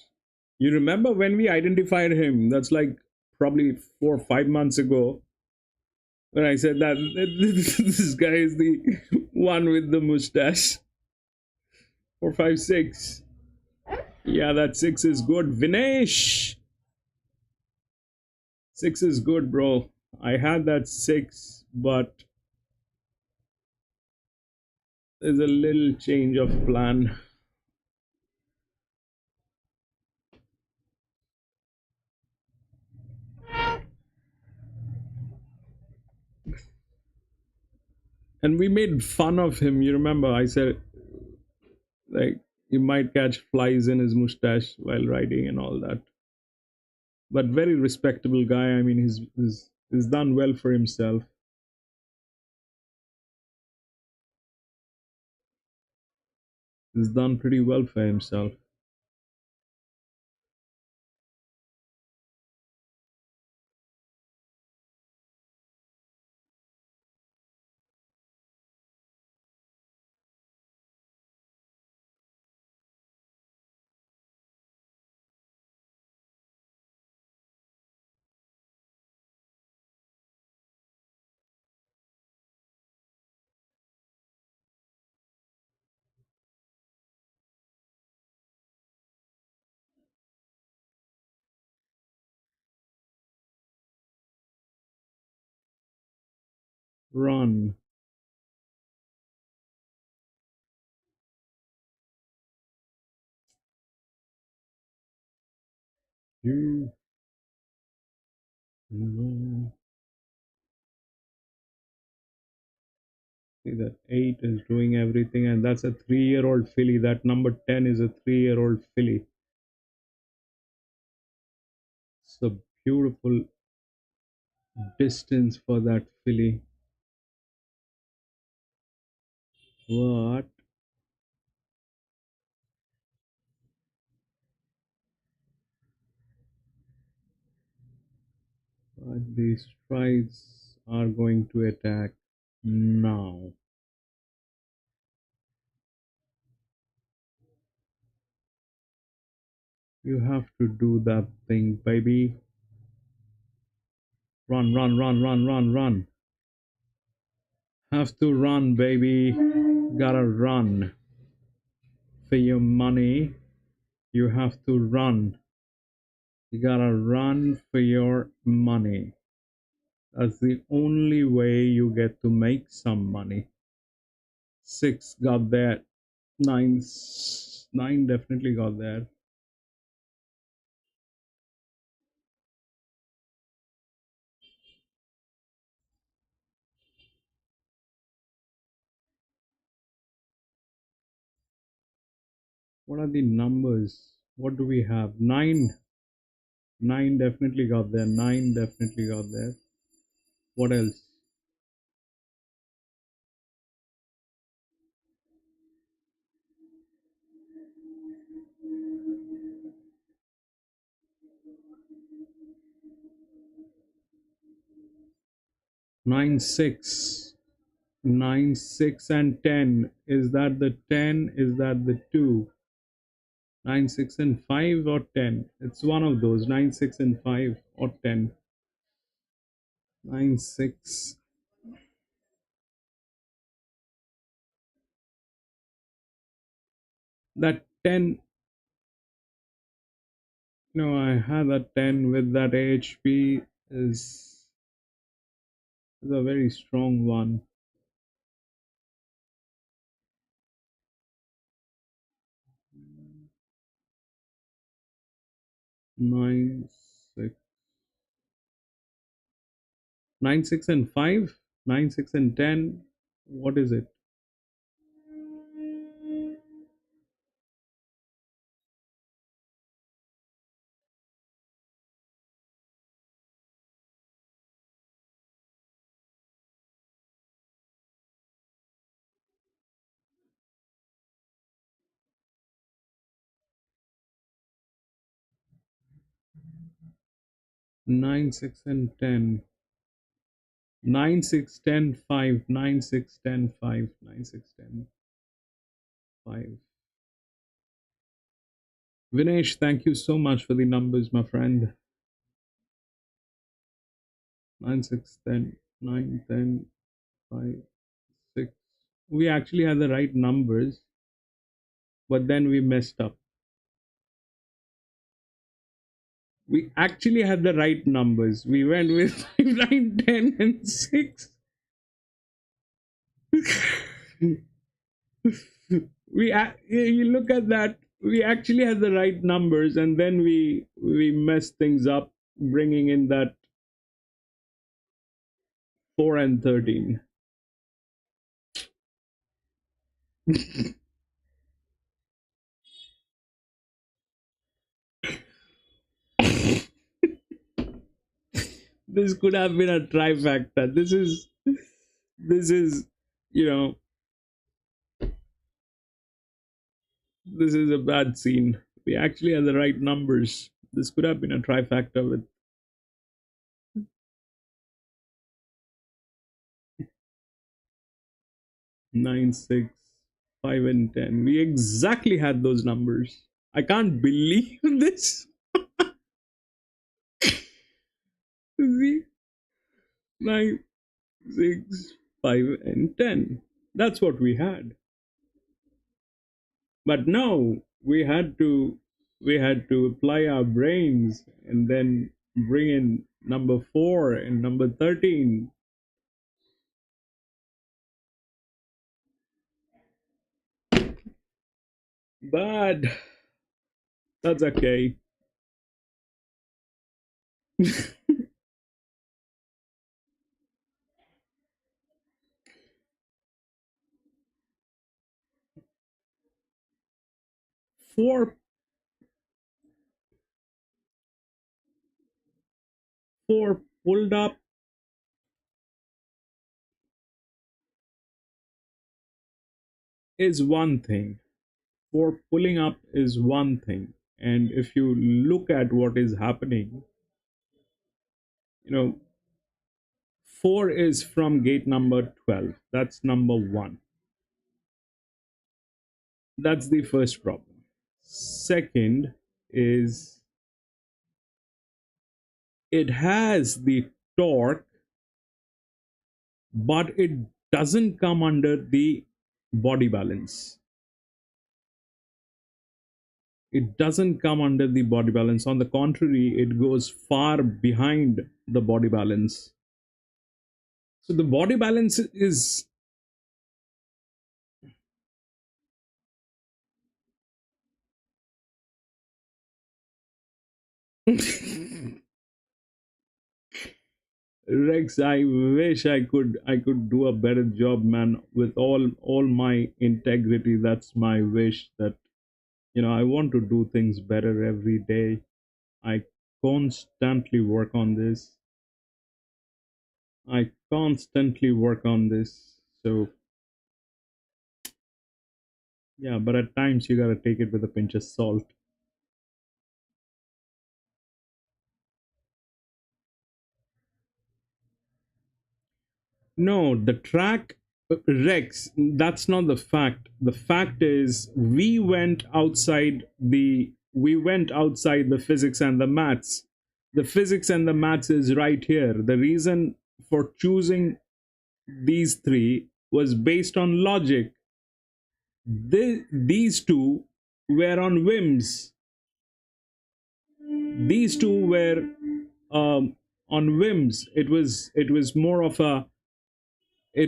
You remember when we identified him? That's like probably 4 or 5 months ago. When I said that this guy is the one with the mustache. 456. Yeah, that 6 is good. Vinesh! 6 is good, bro. I had that 6, but there's a little change of plan. And we made fun of him. You remember I said, like, he might catch flies in his mustache while riding and all that. But very respectable guy. I mean, he's done well for himself. He's done pretty well for himself. Run. You. See that 8 is doing everything, and that's a 3-year-old filly. That number 10 is a 3-year-old filly. It's a beautiful distance for that filly. What? But these strides are going to attack now. You have to do that thing, baby. Run, run, run, run, run, run. Have to run, baby. Gotta run. For your money, you have to run. You gotta run for your money. That's the only way you get to make some money. 6 got there. 9 definitely got there. What are the numbers? What do we have? 9. 9 definitely got there. 9 definitely got there. What else? Nine, 6. 9, 6 and 10. Is that the 10? Is that the 2? 9, 6, and 5 or 10. It's one of those 9, 6, and 5 or 10. 9, 6. That 10. No, I had a 10 with that AHP is a very strong one. Nine, 6. 9, 6, and 5. 9, 6, and 10. What is it? Nine, 6, and 10. 9, 6, 10, 5. 9, 6, 10, 5. 9, 6, 10, 5. Vinesh, thank you so much for the numbers, my friend. 9, 6, 10, 9, 10, 5, 6. We actually had the right numbers, but then we messed up. We actually had the right numbers. We went with 5, 9, 10, and 6. You look at that, we actually had the right numbers, and then we messed things up, bringing in that 4 and 13. This could have been a trifecta. This is you know this is a bad scene. We actually had the right numbers. This could have been a trifecta with 9, 6, 5, and 10. We exactly had those numbers. I can't believe this. See? 9, 6, 5, and 10. That's what we had. But no, we had to apply our brains and then bring in number 4 and number 13. But that's okay. four four pulled up is one thing. For pulling up is one thing. And if you look at what is happening, you know, 4 is from gate number 12. That's number 1. That's the first problem. Second is it has the torque, but it doesn't come under the body balance. It doesn't come under the body balance. On the contrary, it goes far behind the body balance. So the body balance is Rex, I wish I could do a better job, man. With all my integrity, that's my wish. That I want to do things better every day. I constantly work on this. I constantly work on this. So yeah, but at times you gotta take it with a pinch of salt. No, the track Rex, that's not the fact. The fact is we went outside the physics and the maths. The physics and the maths is right here. The reason for choosing these three was based on logic. These two were on whims. These two were on whims. It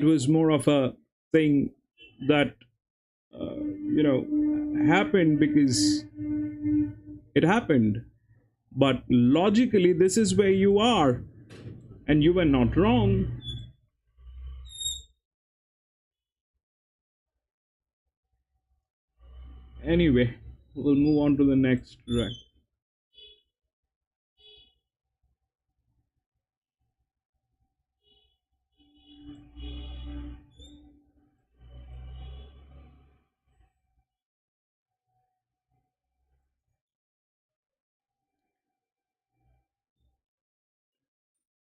was more of a thing that happened because it happened. But logically, this is where you are, and you were not wrong. Anyway, we'll move on to the next track.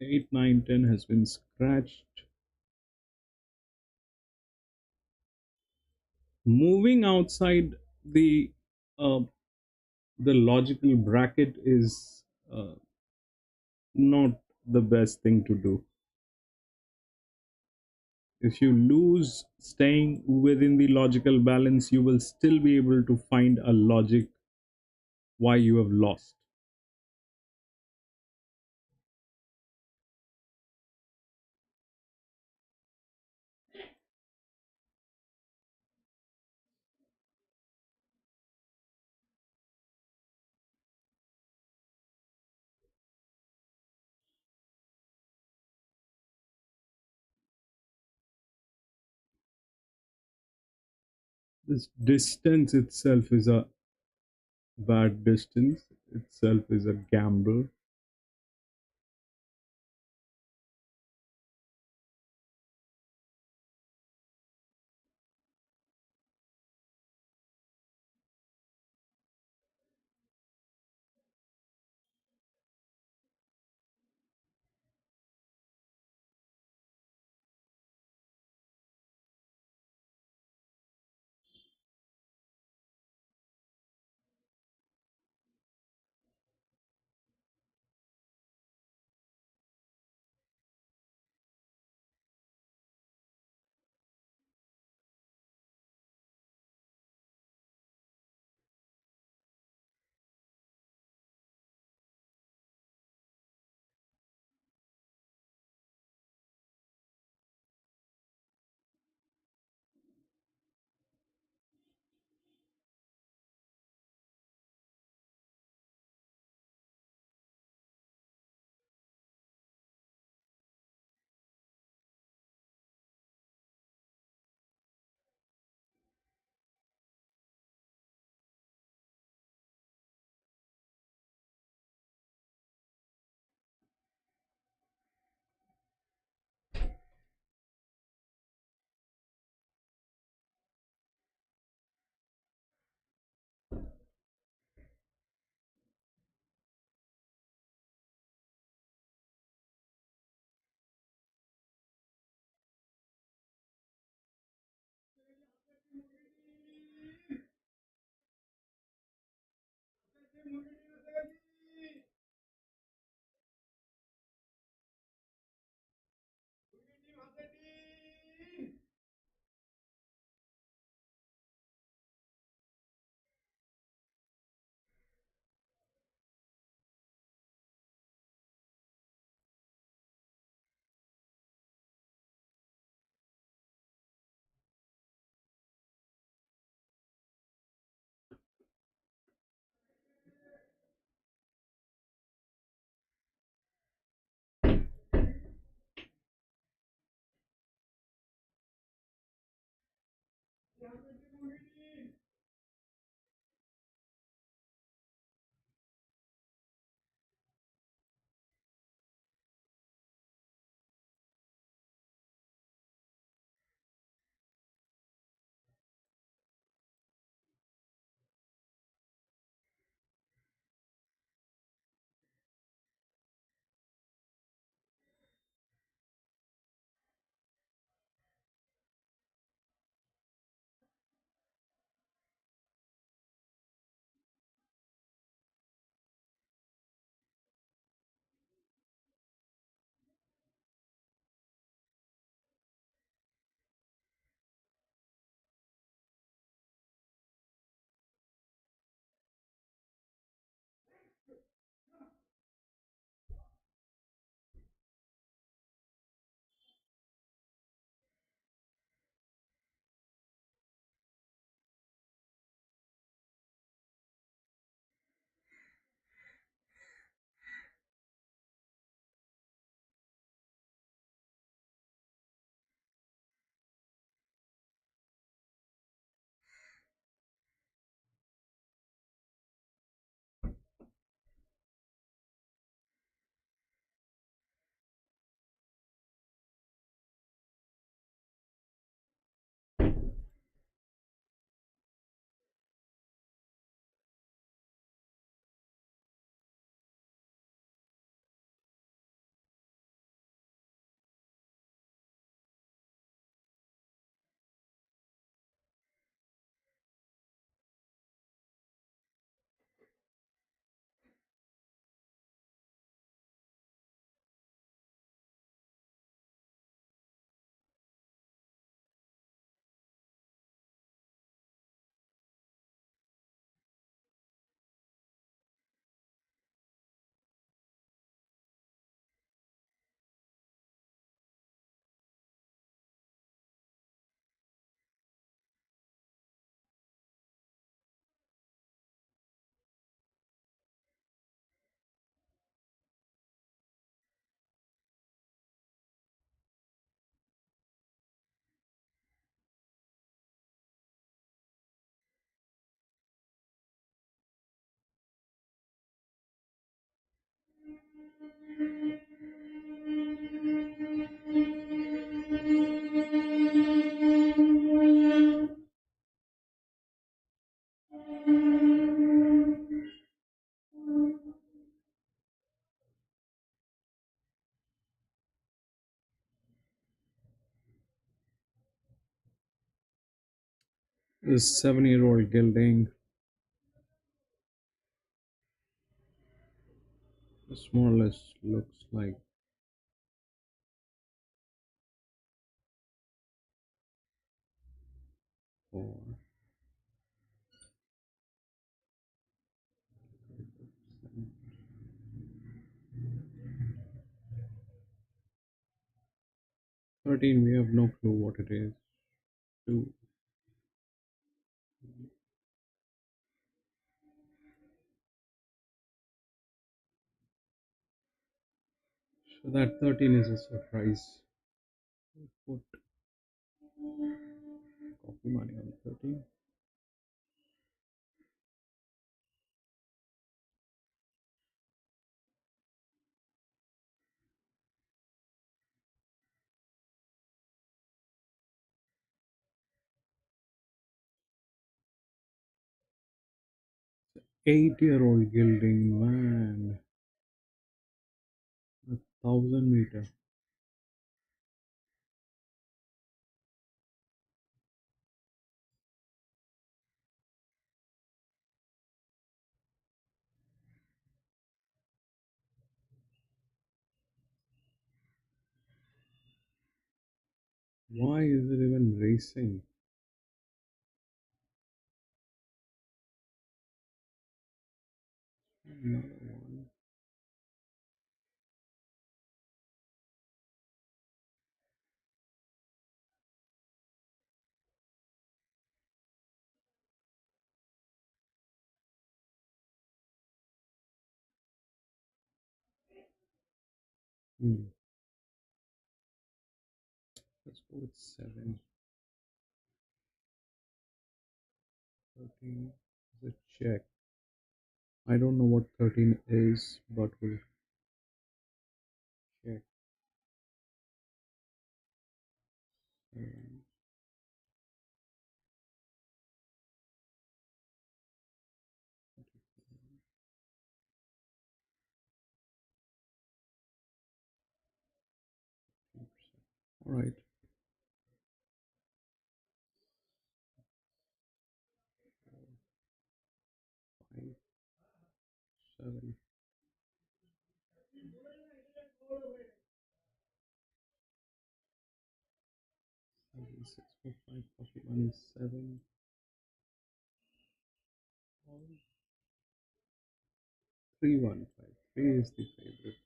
Eight, 9, 10 has been scratched. Moving outside the uh, the logical bracket is not the best thing to do. If you lose staying within the logical balance, you will still be able to find a logic why you have lost. This distance itself is a bad distance, itself is a gamble. This 7-year-old gelding. This more or less looks like 4. 13, we have no clue what it is. 2. So that 13 is a surprise. Put coffee money on 13. The 8-year-old gelding, man. 1,000 meter. Why is it even racing? Another one. Let's go with 7. 13 is a check. I don't know what 13 is, but we'll check. 7. All right. 5, 7. 6, 4, 5, coffee money 7. 3, 1, 5. 3 is the favorite.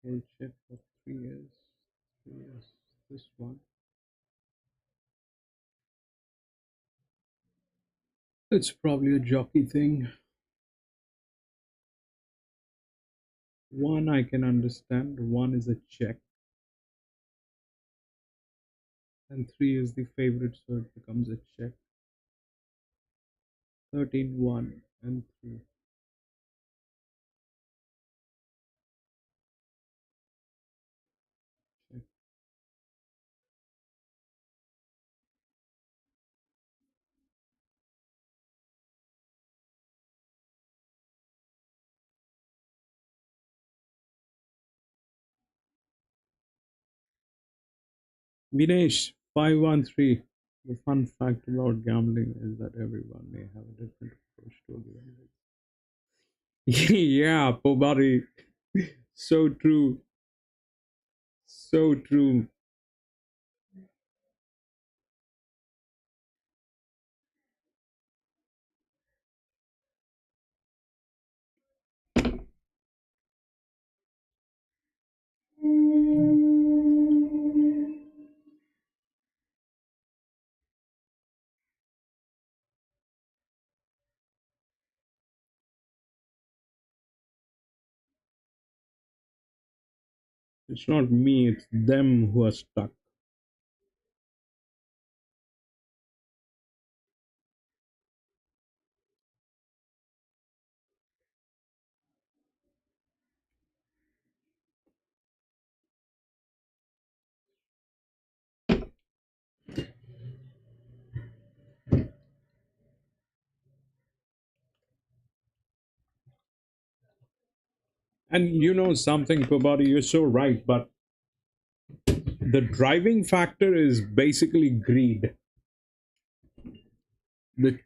Whole check for 3 years. 3 years. This one. It's probably a jockey thing. 1 I can understand. 1 is a check. And 3 is the favorite, so it becomes a check. 13, 1, and 3. Check. Vinesh, 513. The fun fact about gambling is that everyone may have a different approach to gambling. Yeah, Pobari. So true. So true. It's not me, it's them who are stuck. And you know something, Pabadi, you're so right, but the driving factor is basically greed. The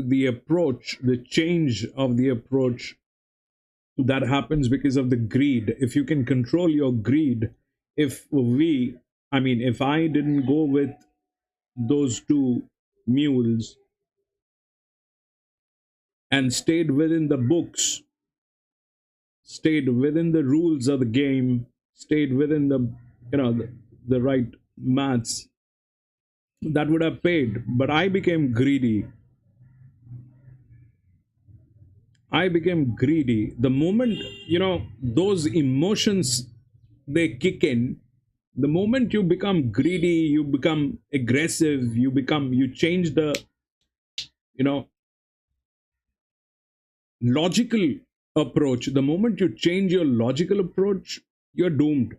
the approach, the change of the approach that happens because of the greed. If you can control your greed, if we, I mean, if I didn't go with those two mules and stayed within the books, stayed within the rules of the game, stayed within the the right maths, that would have paid. But I became greedy. I became greedy. The moment, those emotions, they kick in, the moment you become greedy, you become aggressive, you change the, you know, logical approach. The moment you change your logical approach, you're doomed.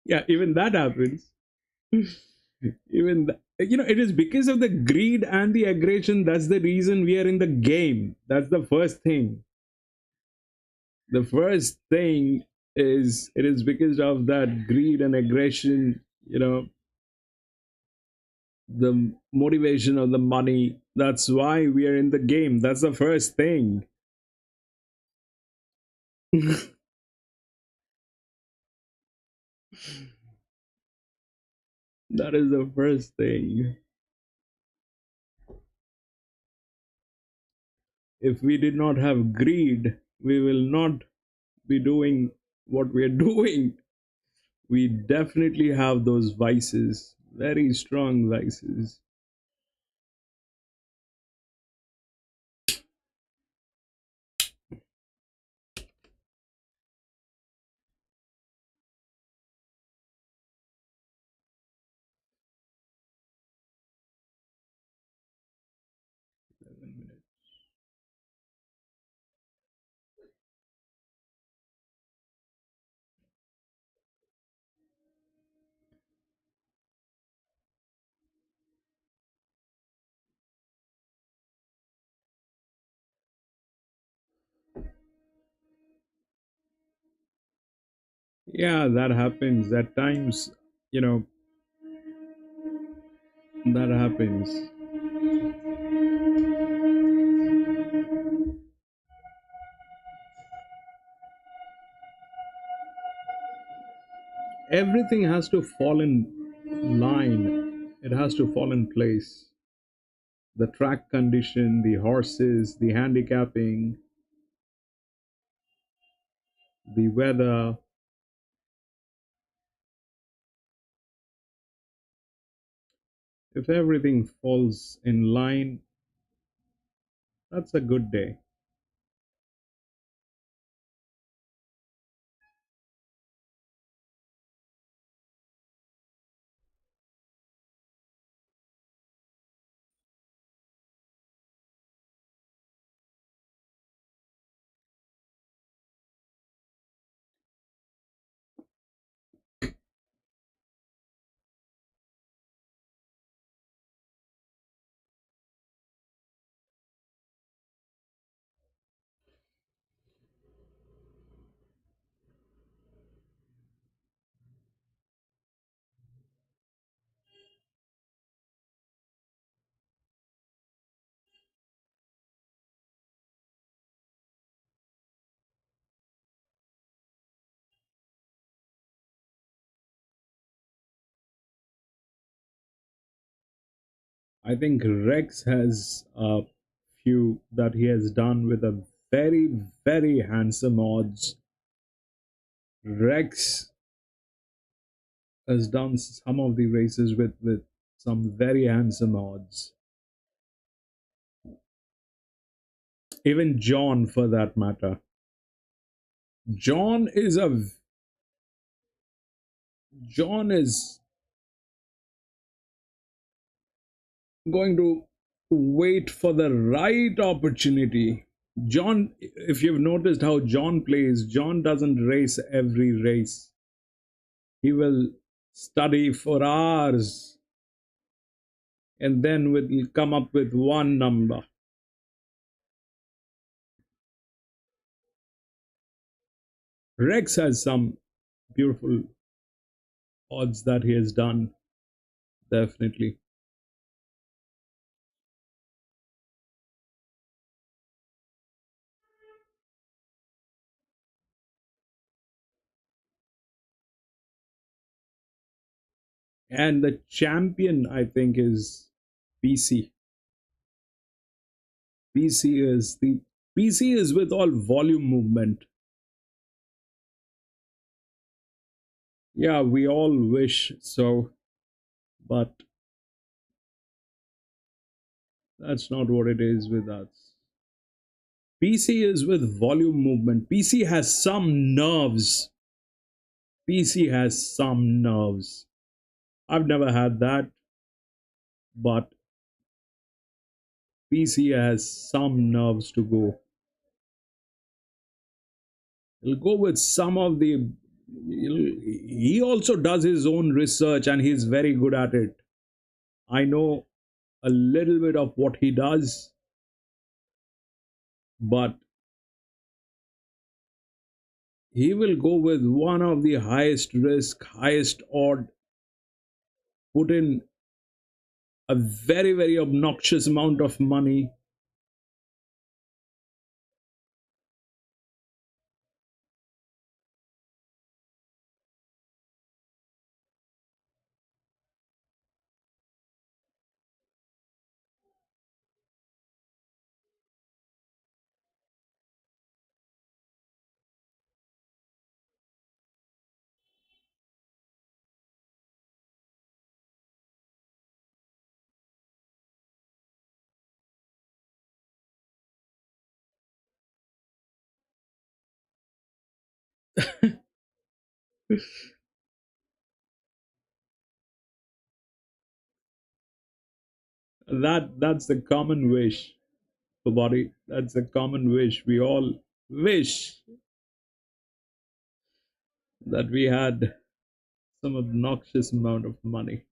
Yeah, even that happens. Even it is because of the greed and the aggression. That's the reason we are in the game. That's the first thing. The first thing is, it is because of that greed and aggression, the motivation of the money. That's why we are in the game. That's the first thing. That is the first thing. If we did not have greed, we will not be doing what we are doing. We definitely have those vices, very strong vices. Yeah, that happens at times. You know, that happens. Everything has to fall in line, it has to fall in place. The track condition, the horses, the handicapping, the weather. If everything falls in line, that's a good day. I think Rex has a few that he has done with a very, very handsome odds. Rex has done some of the races with some very handsome odds. Even John, for that matter. John is a John is going to wait for the right opportunity. John, if you've noticed how John plays, John doesn't race every race. He will study for hours and then will come up with one number. Rex has some beautiful odds that he has done, definitely. And the champion, I think, is PC. PC is the PC is with all volume movement. Yeah, we all wish so, but that's not what it is with us. PC is with volume movement. PC has some nerves. PC has some nerves. I've never had that, but PC has some nerves to go. He'll go with some of the. He also does his own research and he's very good at it. I know a little bit of what he does, but he will go with one of the highest risk, highest odd, put in a very, very obnoxious amount of money. That's the common wish for body. That's a common wish. We all wish that we had some obnoxious amount of money.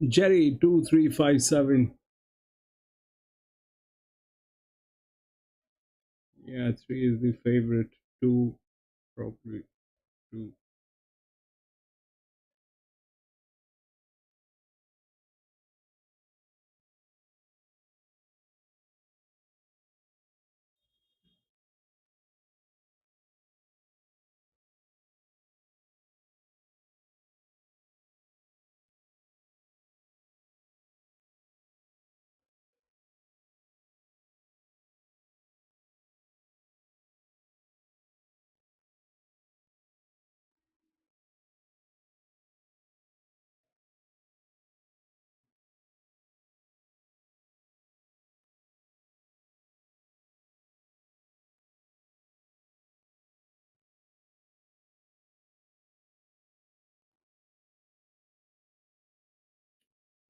Jerry 2357. Yeah, 3 is the favorite. 2 probably 2.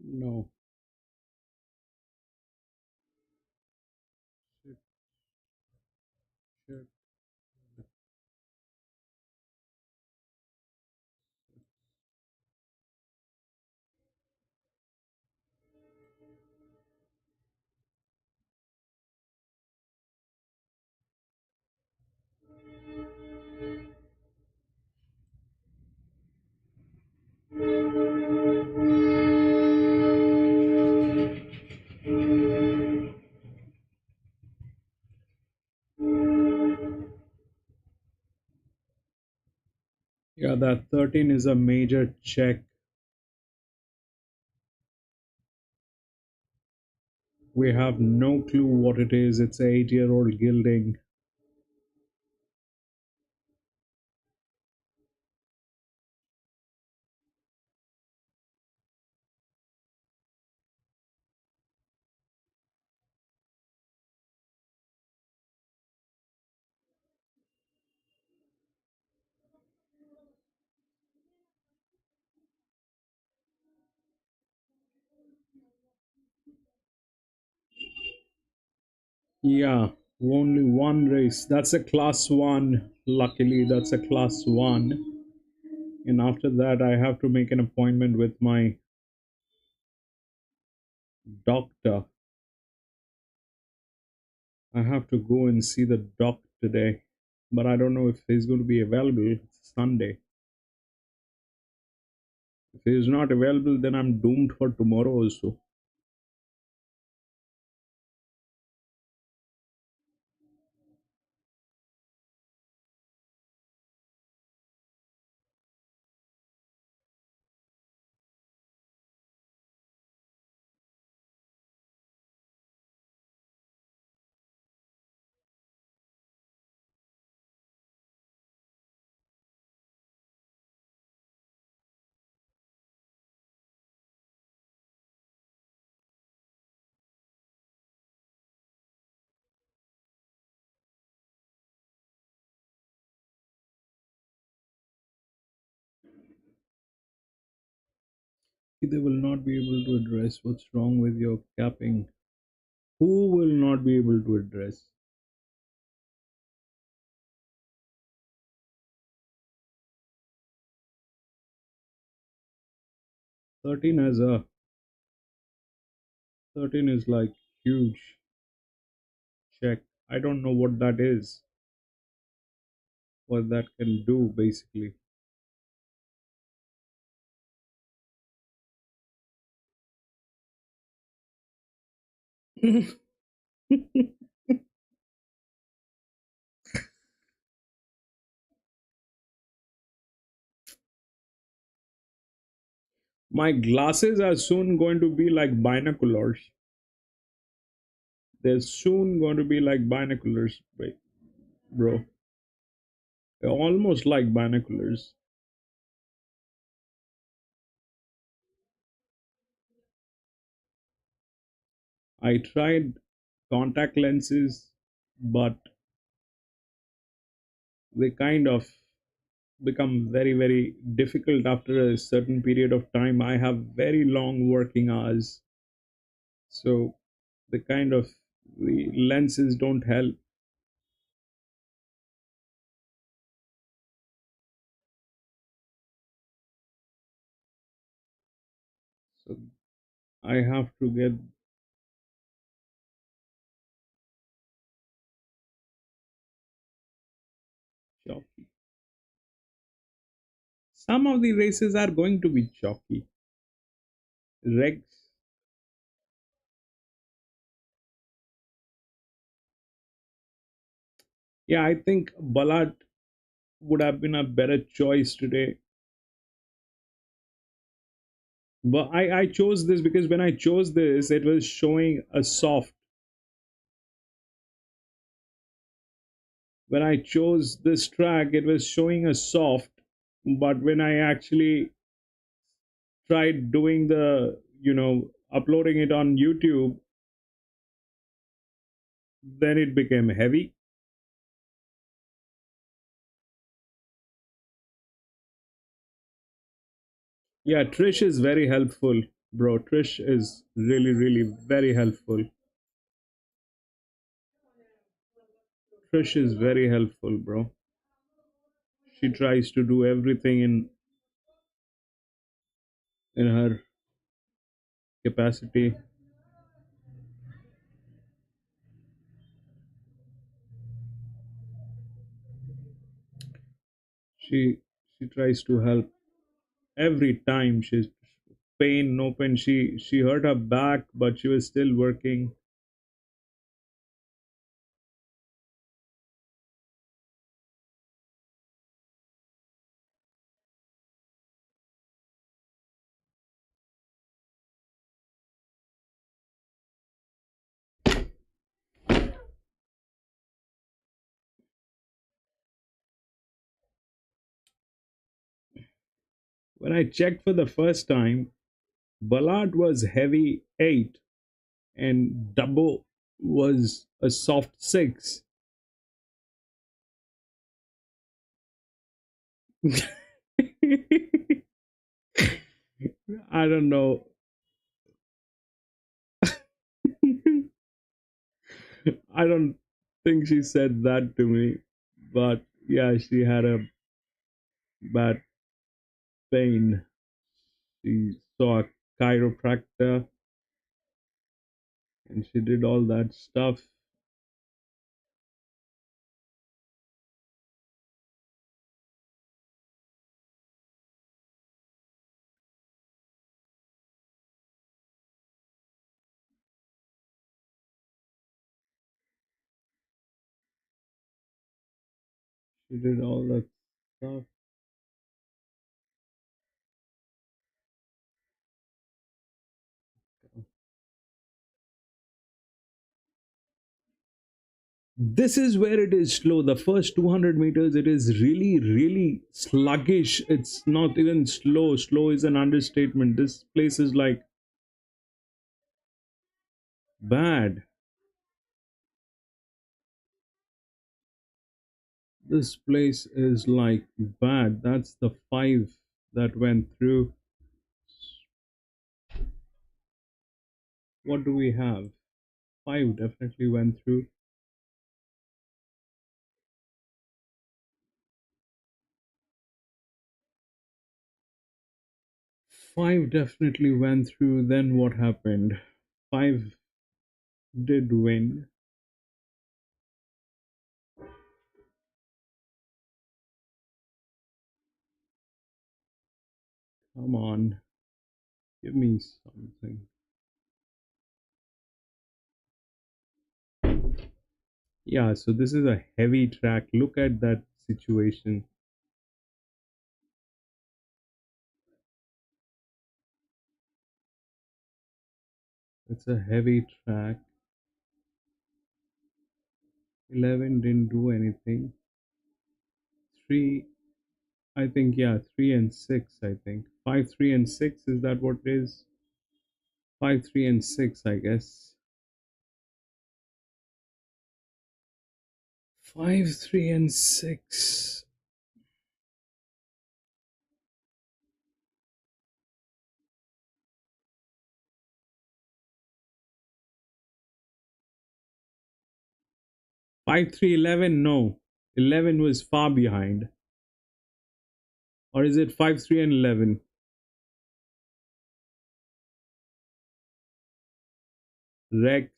No. 6. Check. Yeah, that 13 is a major check. We have no clue what it is. It's a 8-year-old gilding. Yeah, Only one race. That's a class one. Luckily, that's a class one. And after that, I have to make an appointment with my doctor. I have to go and see the doc today. But I don't know if he's going to be available. It's Sunday. If he's not available, then I'm doomed for tomorrow also. They will not be able to address what's wrong with your capping. Who will not be able to address? Thirteen has a 13 is like huge check. I don't know what that is. What that can do basically. My glasses are soon going to be like binoculars. They're soon going to be like binoculars, wait, bro. They're almost like binoculars. I tried contact lenses, but they kind of become very, very difficult after a certain period of time. I have very long working hours, so the lenses don't help. So I have to get chalky. Some of the races are going to be chalky. Regs. Yeah, I think Ballarat would have been a better choice today. But I chose this because when I chose this, it was showing a soft. When I chose this track, it was showing a soft. But when I actually tried doing uploading it on YouTube, then it became heavy. Yeah, Trish is very helpful, bro. Trish is really, really very helpful. Trish is very helpful, bro. She tries to do everything in her capacity. She she tries to help every time. She's pain, no pain. She hurt her back, but she was still working. When I checked for the first time, Ballard was heavy 8 and Dubbo was a soft 6. I don't know. I don't think she said that to me, but yeah, she had a bad pain. She saw a chiropractor and she did all that stuff. She did all that stuff. This is where it is slow. The first 200 meters, it is really, really sluggish. It's not even slow. Slow is an understatement. This place is like bad. This place is like bad. That's the 5 that went through. What do we have? 5 definitely went through. Five definitely went through. Then what happened? 5 did win. Come on. Give me something. Yeah, so this is a heavy track. Look at that situation. It's a heavy track. 11 didn't do anything. 3, I think, yeah, 3 and 6, I think. 5, 3 and 6, is that what it is? 5, 3 and 6, I guess. 5, 3 and 6. Five, 3, 11, no. 11 was far behind. Or is it 5, 3 and 11? Rex.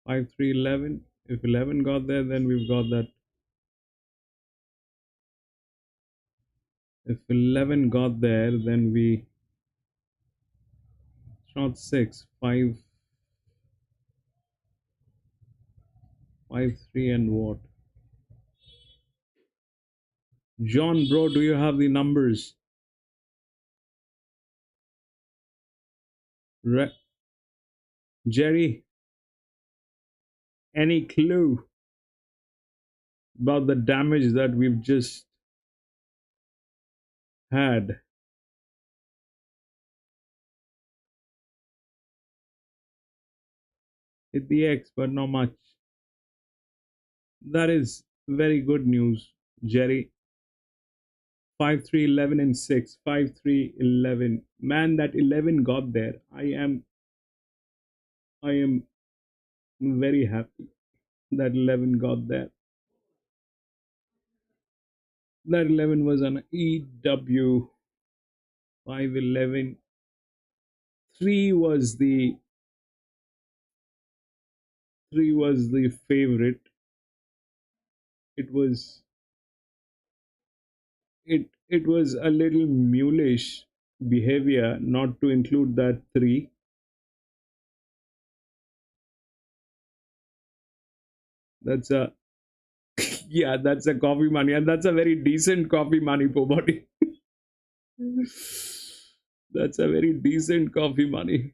5, 3, 11. If 11 got there, then we've got that. If 11 got there, then we. It's not 6. 5, 5, 3, and what? John, bro, do you have the numbers? Jerry, any clue about the damage that we've just had? Hit the X, but not much. That is very good news, Jerry. 5, 3, 11, and 6. 5, 3, 11. Man, that 11 got there. I am very happy that 11 got there. That 11 was an EW. 5, 11. 3 was the favorite. It was a little mulish behavior not to include that 3. That's a yeah, that's a coffee money, and that's a very decent coffee money, Pobody. That's a very decent coffee money.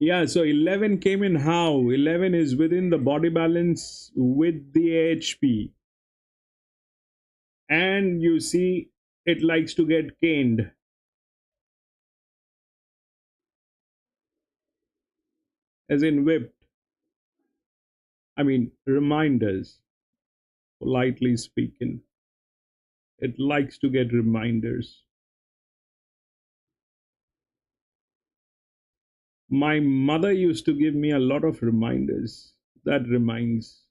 Yeah, so 11 came in how? 11 is within the body balance with the AHP. And you see, it likes to get caned. as in whipped. I mean, reminders, politely speaking. It likes to get reminders. My mother used to give me a lot of reminders. That reminds.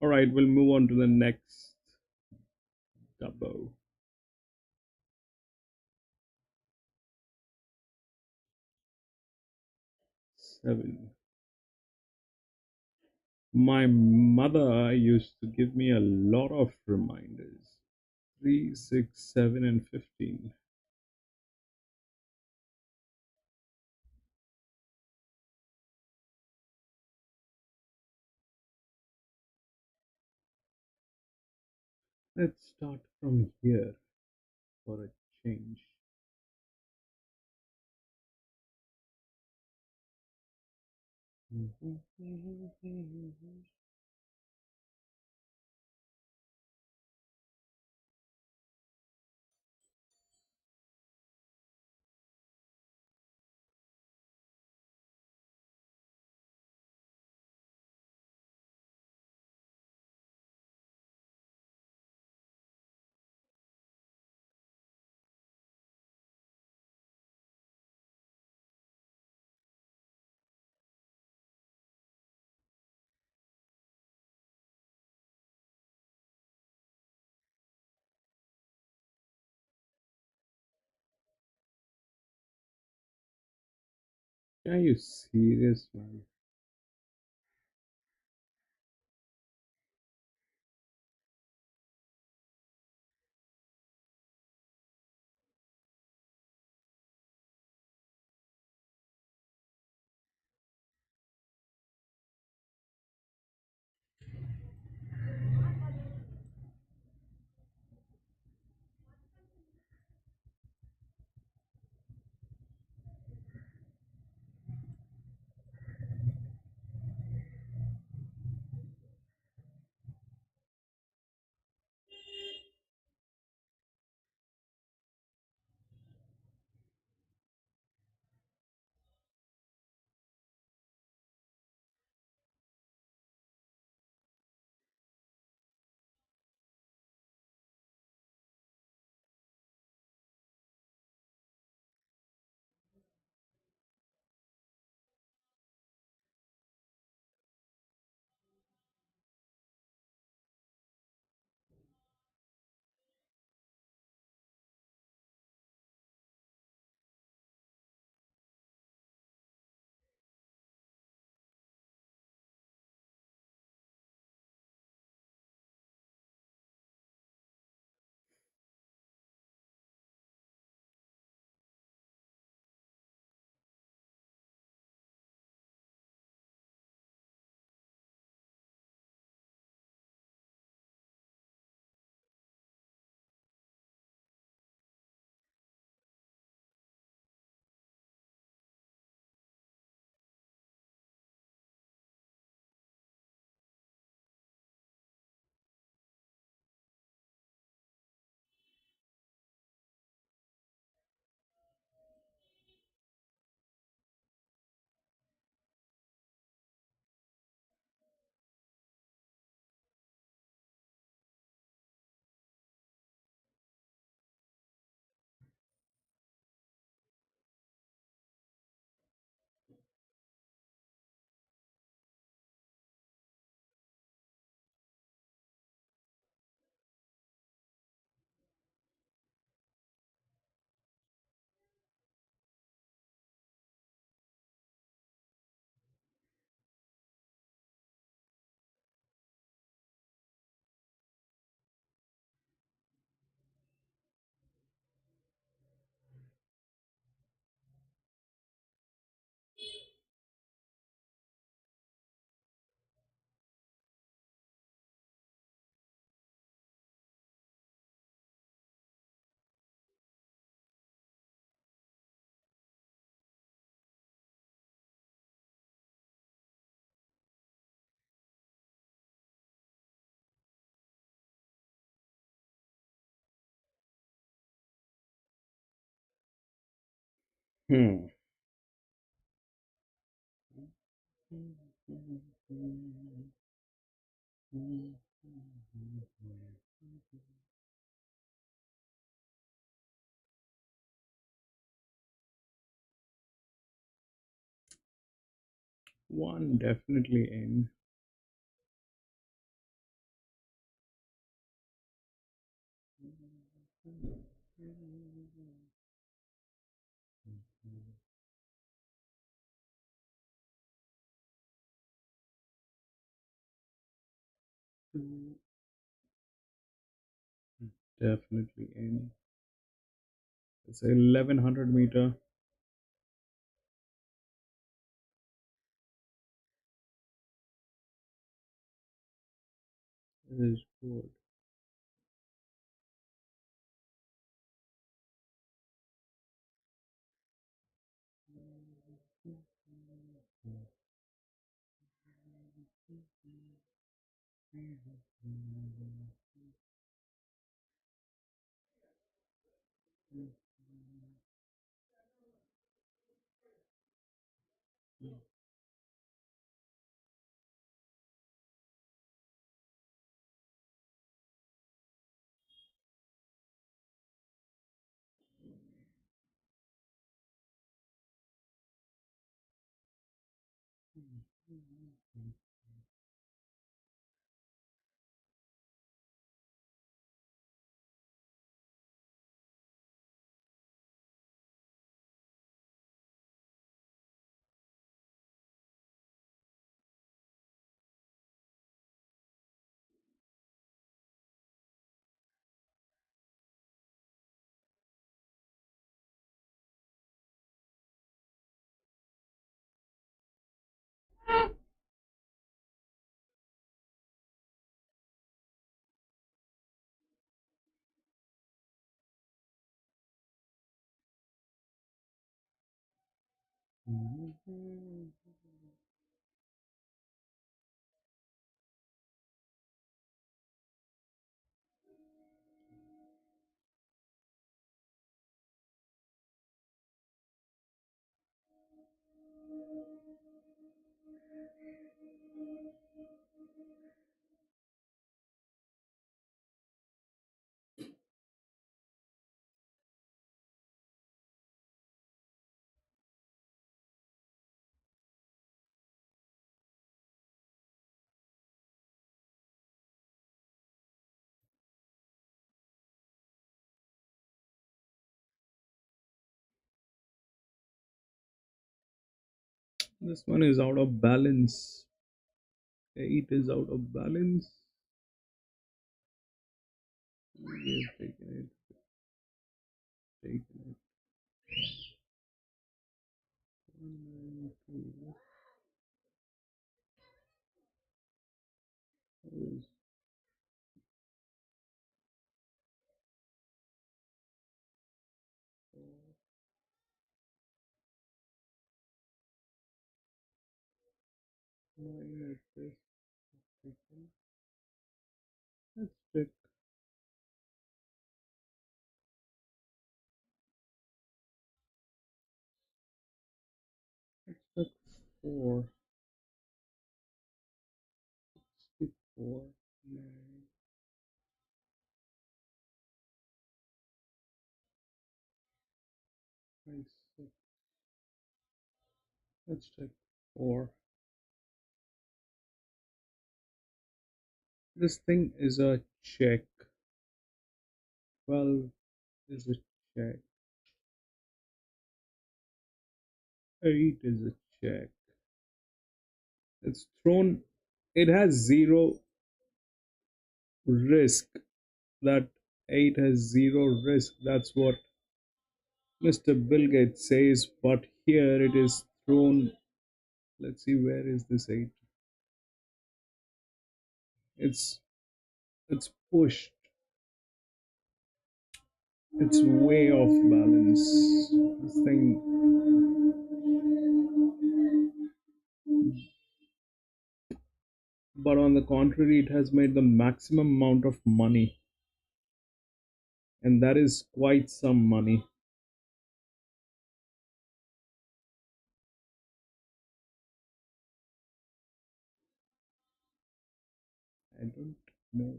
All right, we'll move on to the next Dubbo. Seven. My mother used to give me a lot of reminders. 3, 6, 7, and 15. Let's start from here for a change. Are you serious, man? Hmm. One definitely in. Two, definitely in. It's 1100 meter. It is good. This one is out of balance. 8 is out of balance. We have taken it. One, two, is minus this. Let's pick. Let's pick 4. 64. 9. 6. Let's check 4. This thing is a check. 12 is a check. 8 is a check. It's thrown. It has 0 risk. That 8 has 0 risk. That's what Mr. Bill Gates says. But here it is thrown. Let's see, where is this 8? It's pushed. It's way off balance. This thing. But on the contrary, it has made the maximum amount of money. And that is quite some money. I don't know.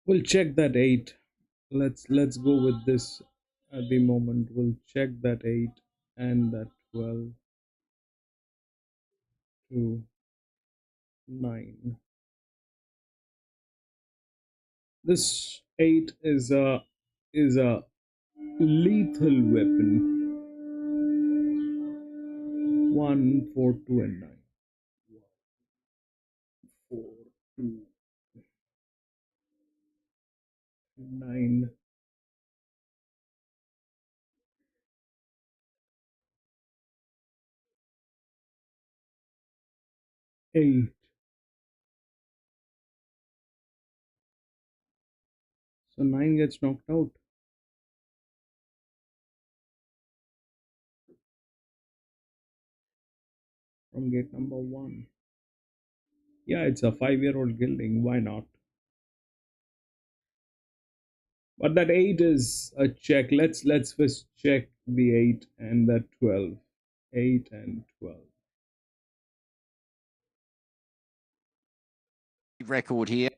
We'll check that 8. Let's go with this at the moment. We'll check that 8 and that 12 to 9. This 8 is a lethal weapon. 1, 4, 2, and 9. 4, 2, 9, 8. So 9 gets knocked out. From gate number 1. Yeah, it's a 5-year-old gelding. Why not? But that 8 is a check. Let's first check the 8 and that 12. 8 and 12. Record here.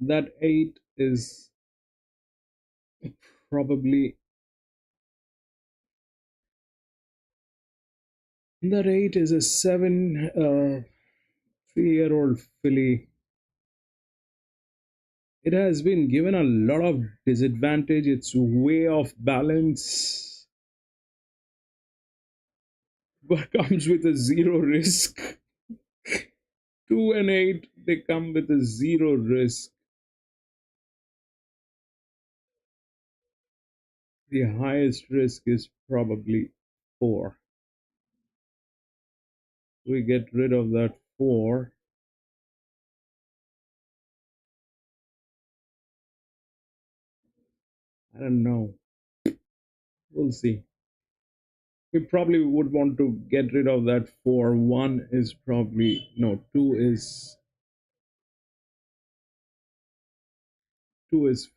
That 8 is probably, that 8 is a 3-year-old filly. It has been given a lot of disadvantage. It's way off balance, but comes with a 0 risk. 2 and 8, they come with a 0 risk. The highest risk is probably 4. We get rid of that 4. I don't know. We'll see. We probably would want to get rid of that 4. 1 is probably, no, 2 is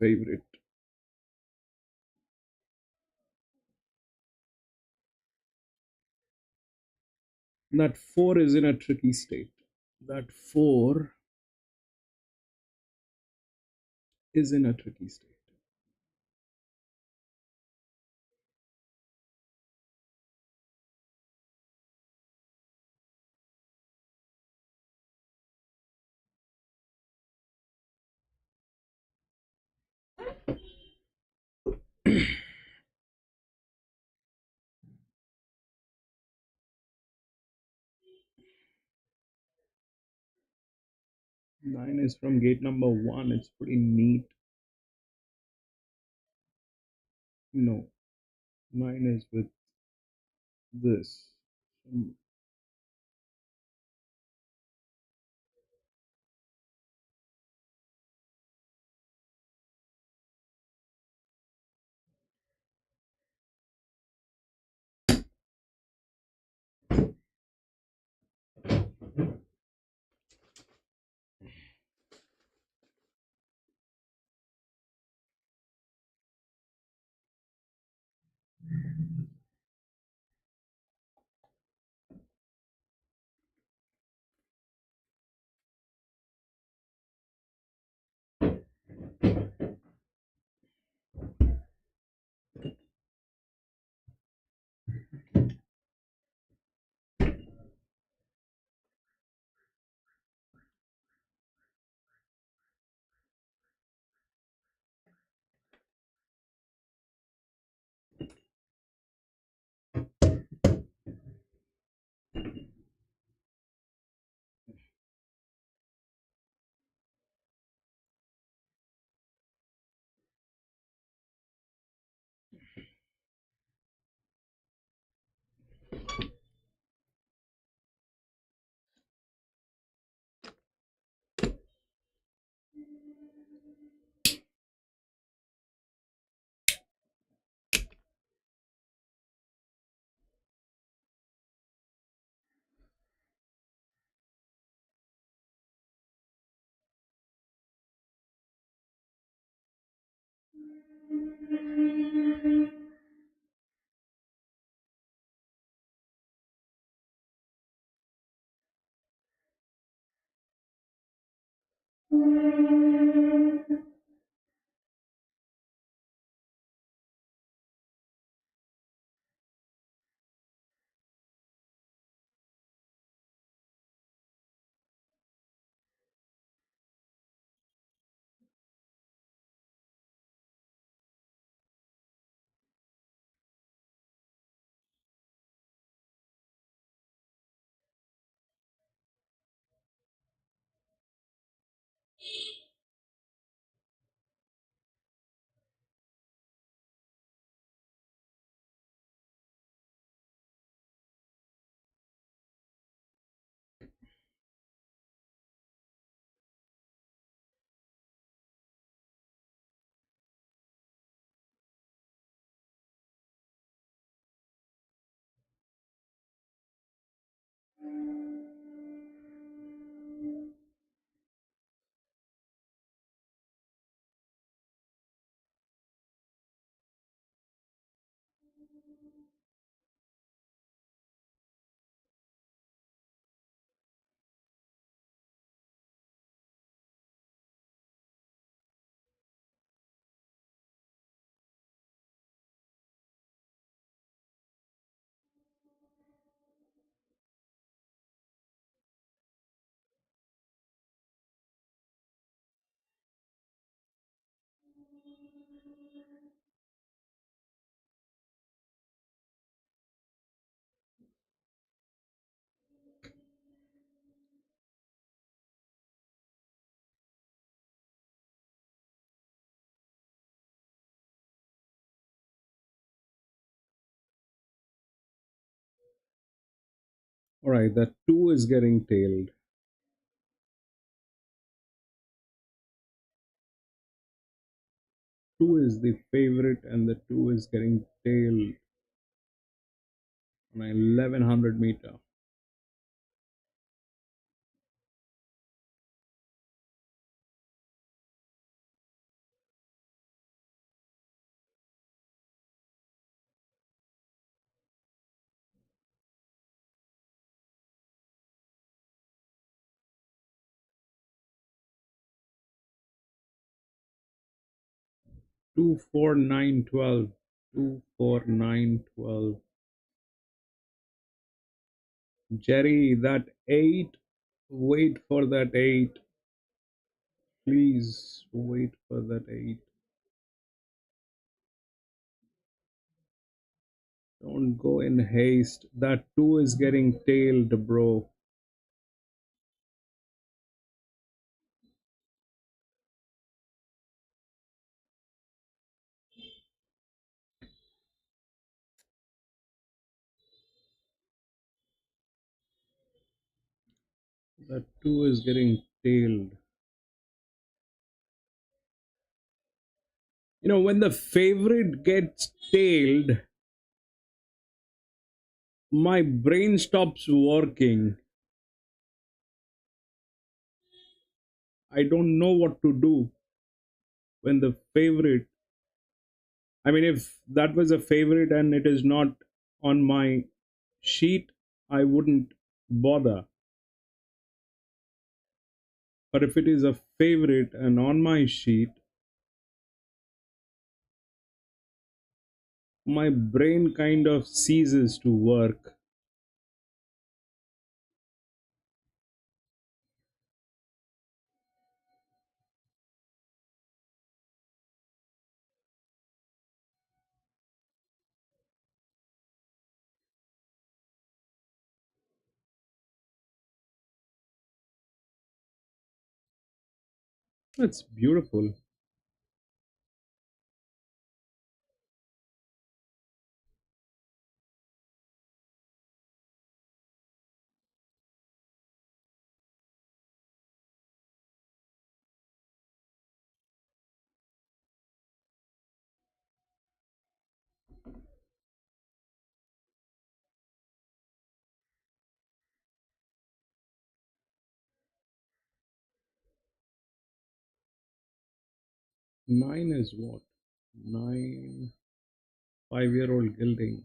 favorite. That 4 is in a tricky state. That 4 is in a tricky state. Nine is from gate number 1. It's pretty neat. No, 9 is with this. All right, that 2 is getting tailed. Two is the favorite, and the 2 is getting tailed on a 1100 meter. Two, 4, 9, 12. 2, 4, 9, 12. Jerry, that 8. Wait for that 8. Please wait for that 8. Don't go in haste. That 2 is getting tailed, bro. That 2 is getting tailed. You know, when the favorite gets tailed, my brain stops working. I don't know what to do when the favorite. I mean, if that was a favorite and it is not on my sheet, I wouldn't bother. But if it is a favorite and on my sheet, my brain kind of ceases to work. That's beautiful. Nine is what? 9, 5-year-old gelding.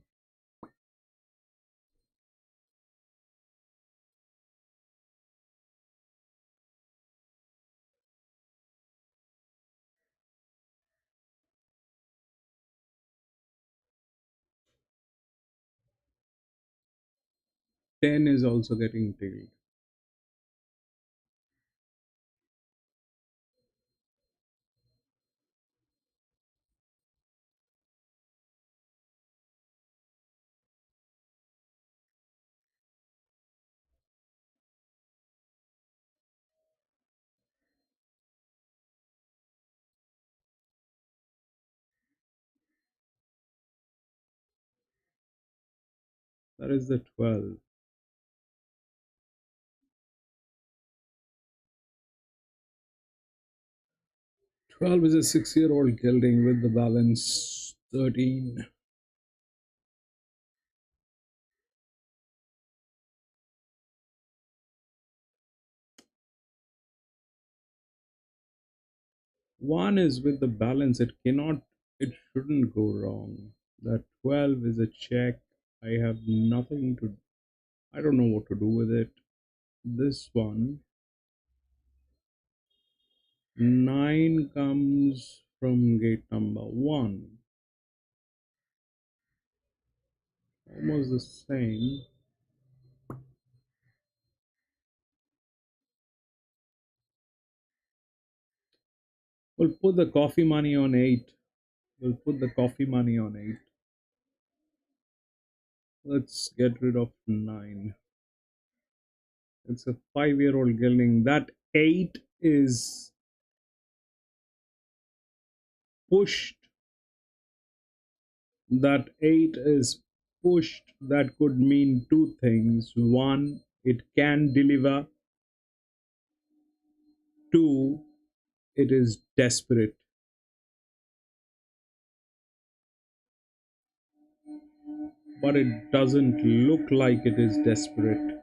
Ten is also getting tailed. That is the 12. 12 is a 6-year-old gelding with the balance 13. One is with the balance. It shouldn't go wrong. That 12 is a check. I have nothing to, I don't know what to do with it. This one, 9 comes from gate number 1. Almost the same. We'll put the coffee money on 8. We'll put the coffee money on 8. Let's get rid of 9. It's a 5-year-old gelding. That 8 is pushed. That 8 is pushed. That could mean two things. One, it can deliver. Two, it is desperate. But it doesn't look like it is desperate.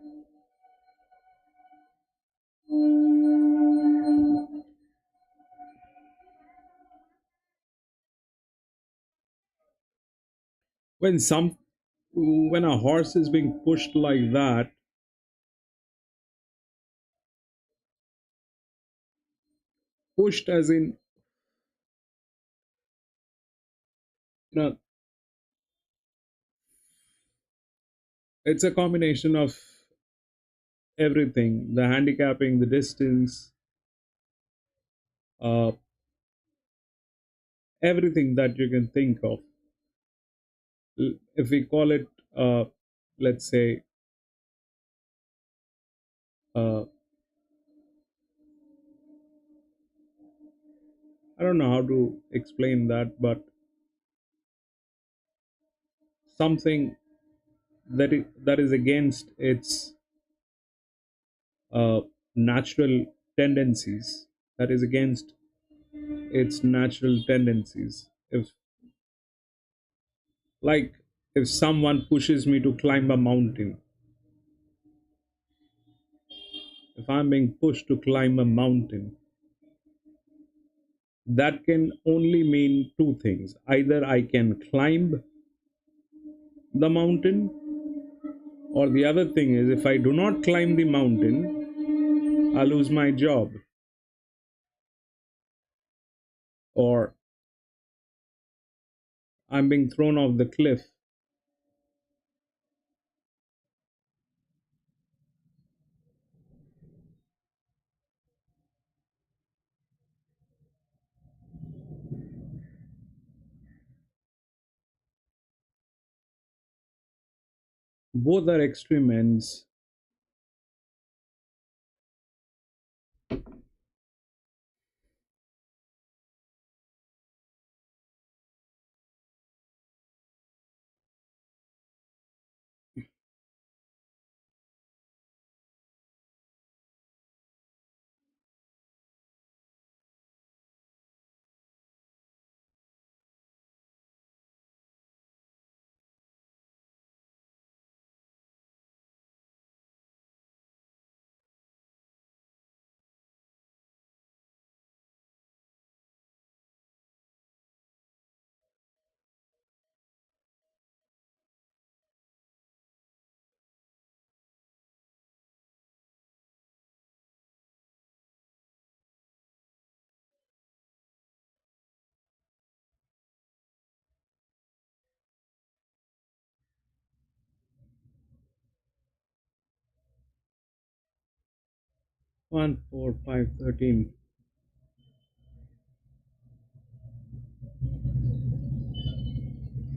When a horse is being pushed like that, pushed as in, you know, it's a combination of everything, the handicapping, the distance, uh, everything that you can think of. If we call it, let's say, uh, I don't know how to explain that, but something that is against its natural tendencies, that is against its natural tendencies. Like if someone pushes me to climb a mountain, if I'm being pushed to climb a mountain, that can only mean two things. Either I can climb the mountain, or the other thing is if I do not climb the mountain, I lose my job, or I'm being thrown off the cliff. Both are extreme ends. 1, 4, 5, 13.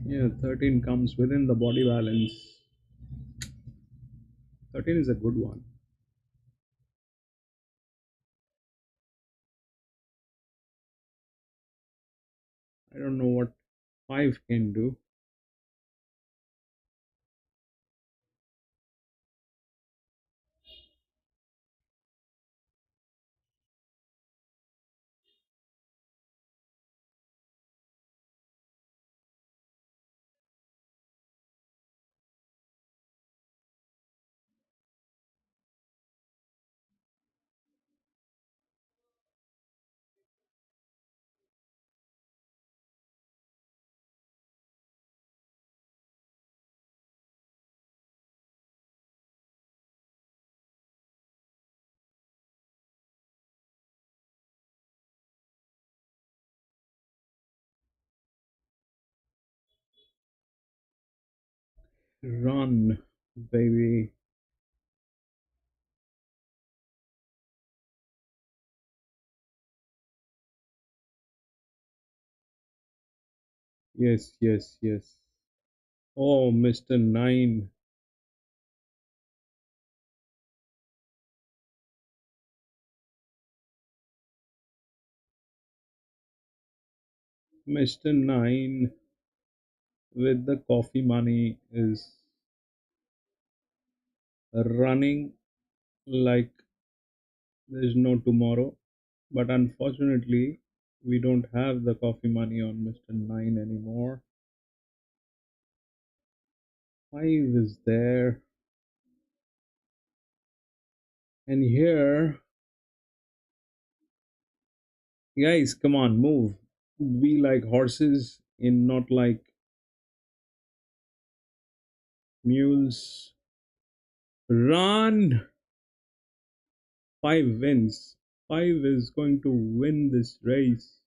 Yeah, 13 comes within the body balance. 13 is a good one. I don't know what 5 can do. Run, baby. Yes, yes, yes. Oh, Mr. 9. Mr. 9 with the coffee money is running like there's no tomorrow. But unfortunately, we don't have the coffee money on Mr. 9 anymore. 5 is there. And here, guys, come on, move. Be like horses and not like mules. Run! 5 wins. 5 is going to win this race.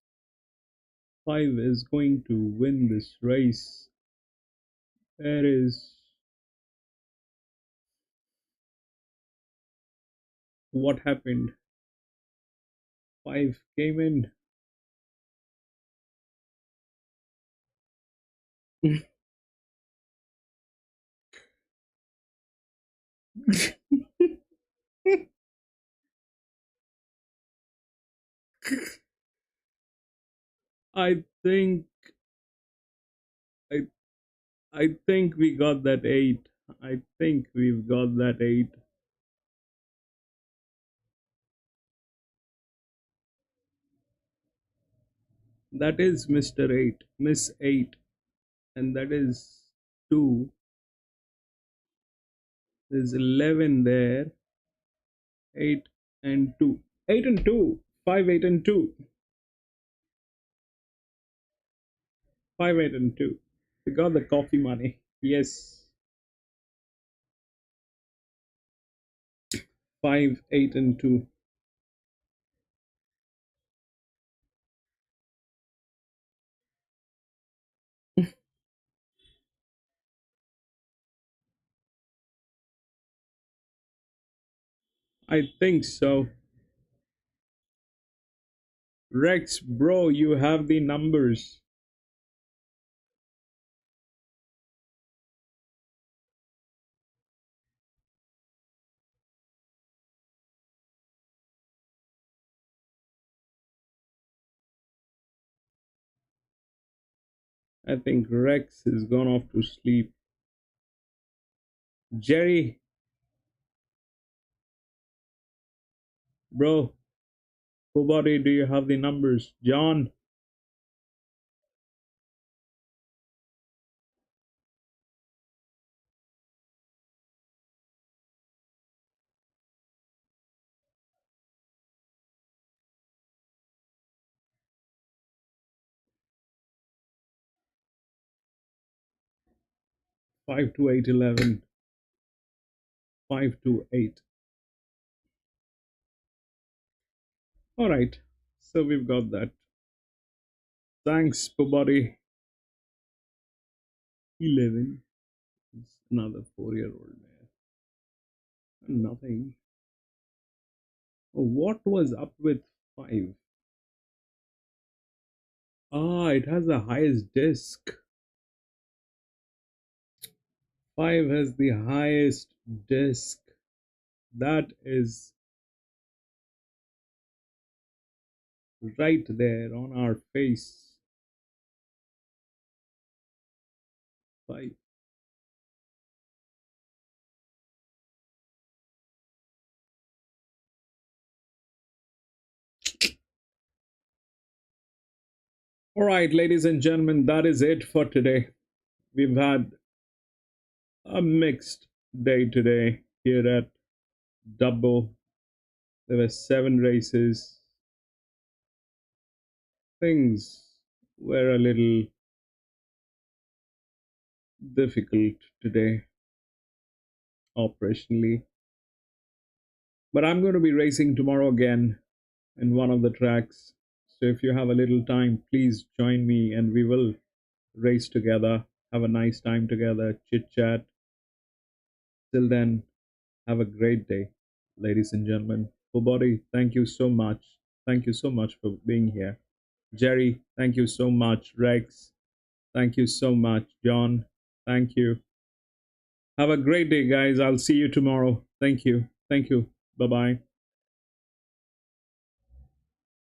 5 is going to win this race. There is what happened. 5 came in. I think I I think we got that 8. I think we've got that 8. That is Mr. 8, Miss 8, and that is 2. There's 11 there. 8 and 2. 8 and 2. 5, 8 and 2. 5, 8 and 2. We got the coffee money. Yes. 5, 8 and 2. I think so. Rex, bro, you have the numbers. I think Rex has gone off to sleep. Jerry, bro, Kobari, do you have the numbers? John, 5 to 8, 11. 5 to 8. All right, so we've got that. Thanks, Kobari. 11. It's another 4-year-old there. Nothing. What was up with 5? Ah, it has the highest disc. 5 has the highest disc. That is right there on our face. 5. All right, ladies and gentlemen, that is it for today. We've had a mixed day today here at Dubbo. There were 7 races. Things were a little difficult today operationally. But I'm going to be racing tomorrow again in one of the tracks. So if you have a little time, please join me and we will race together, have a nice time together, chit chat. Till then, have a great day, ladies and gentlemen. Body, thank you so much. Thank you so much for being here. Jerry, thank you so much. Rex, thank you so much. John, thank you. Have a great day, guys. I'll see you tomorrow. Thank you. Thank you. Bye bye.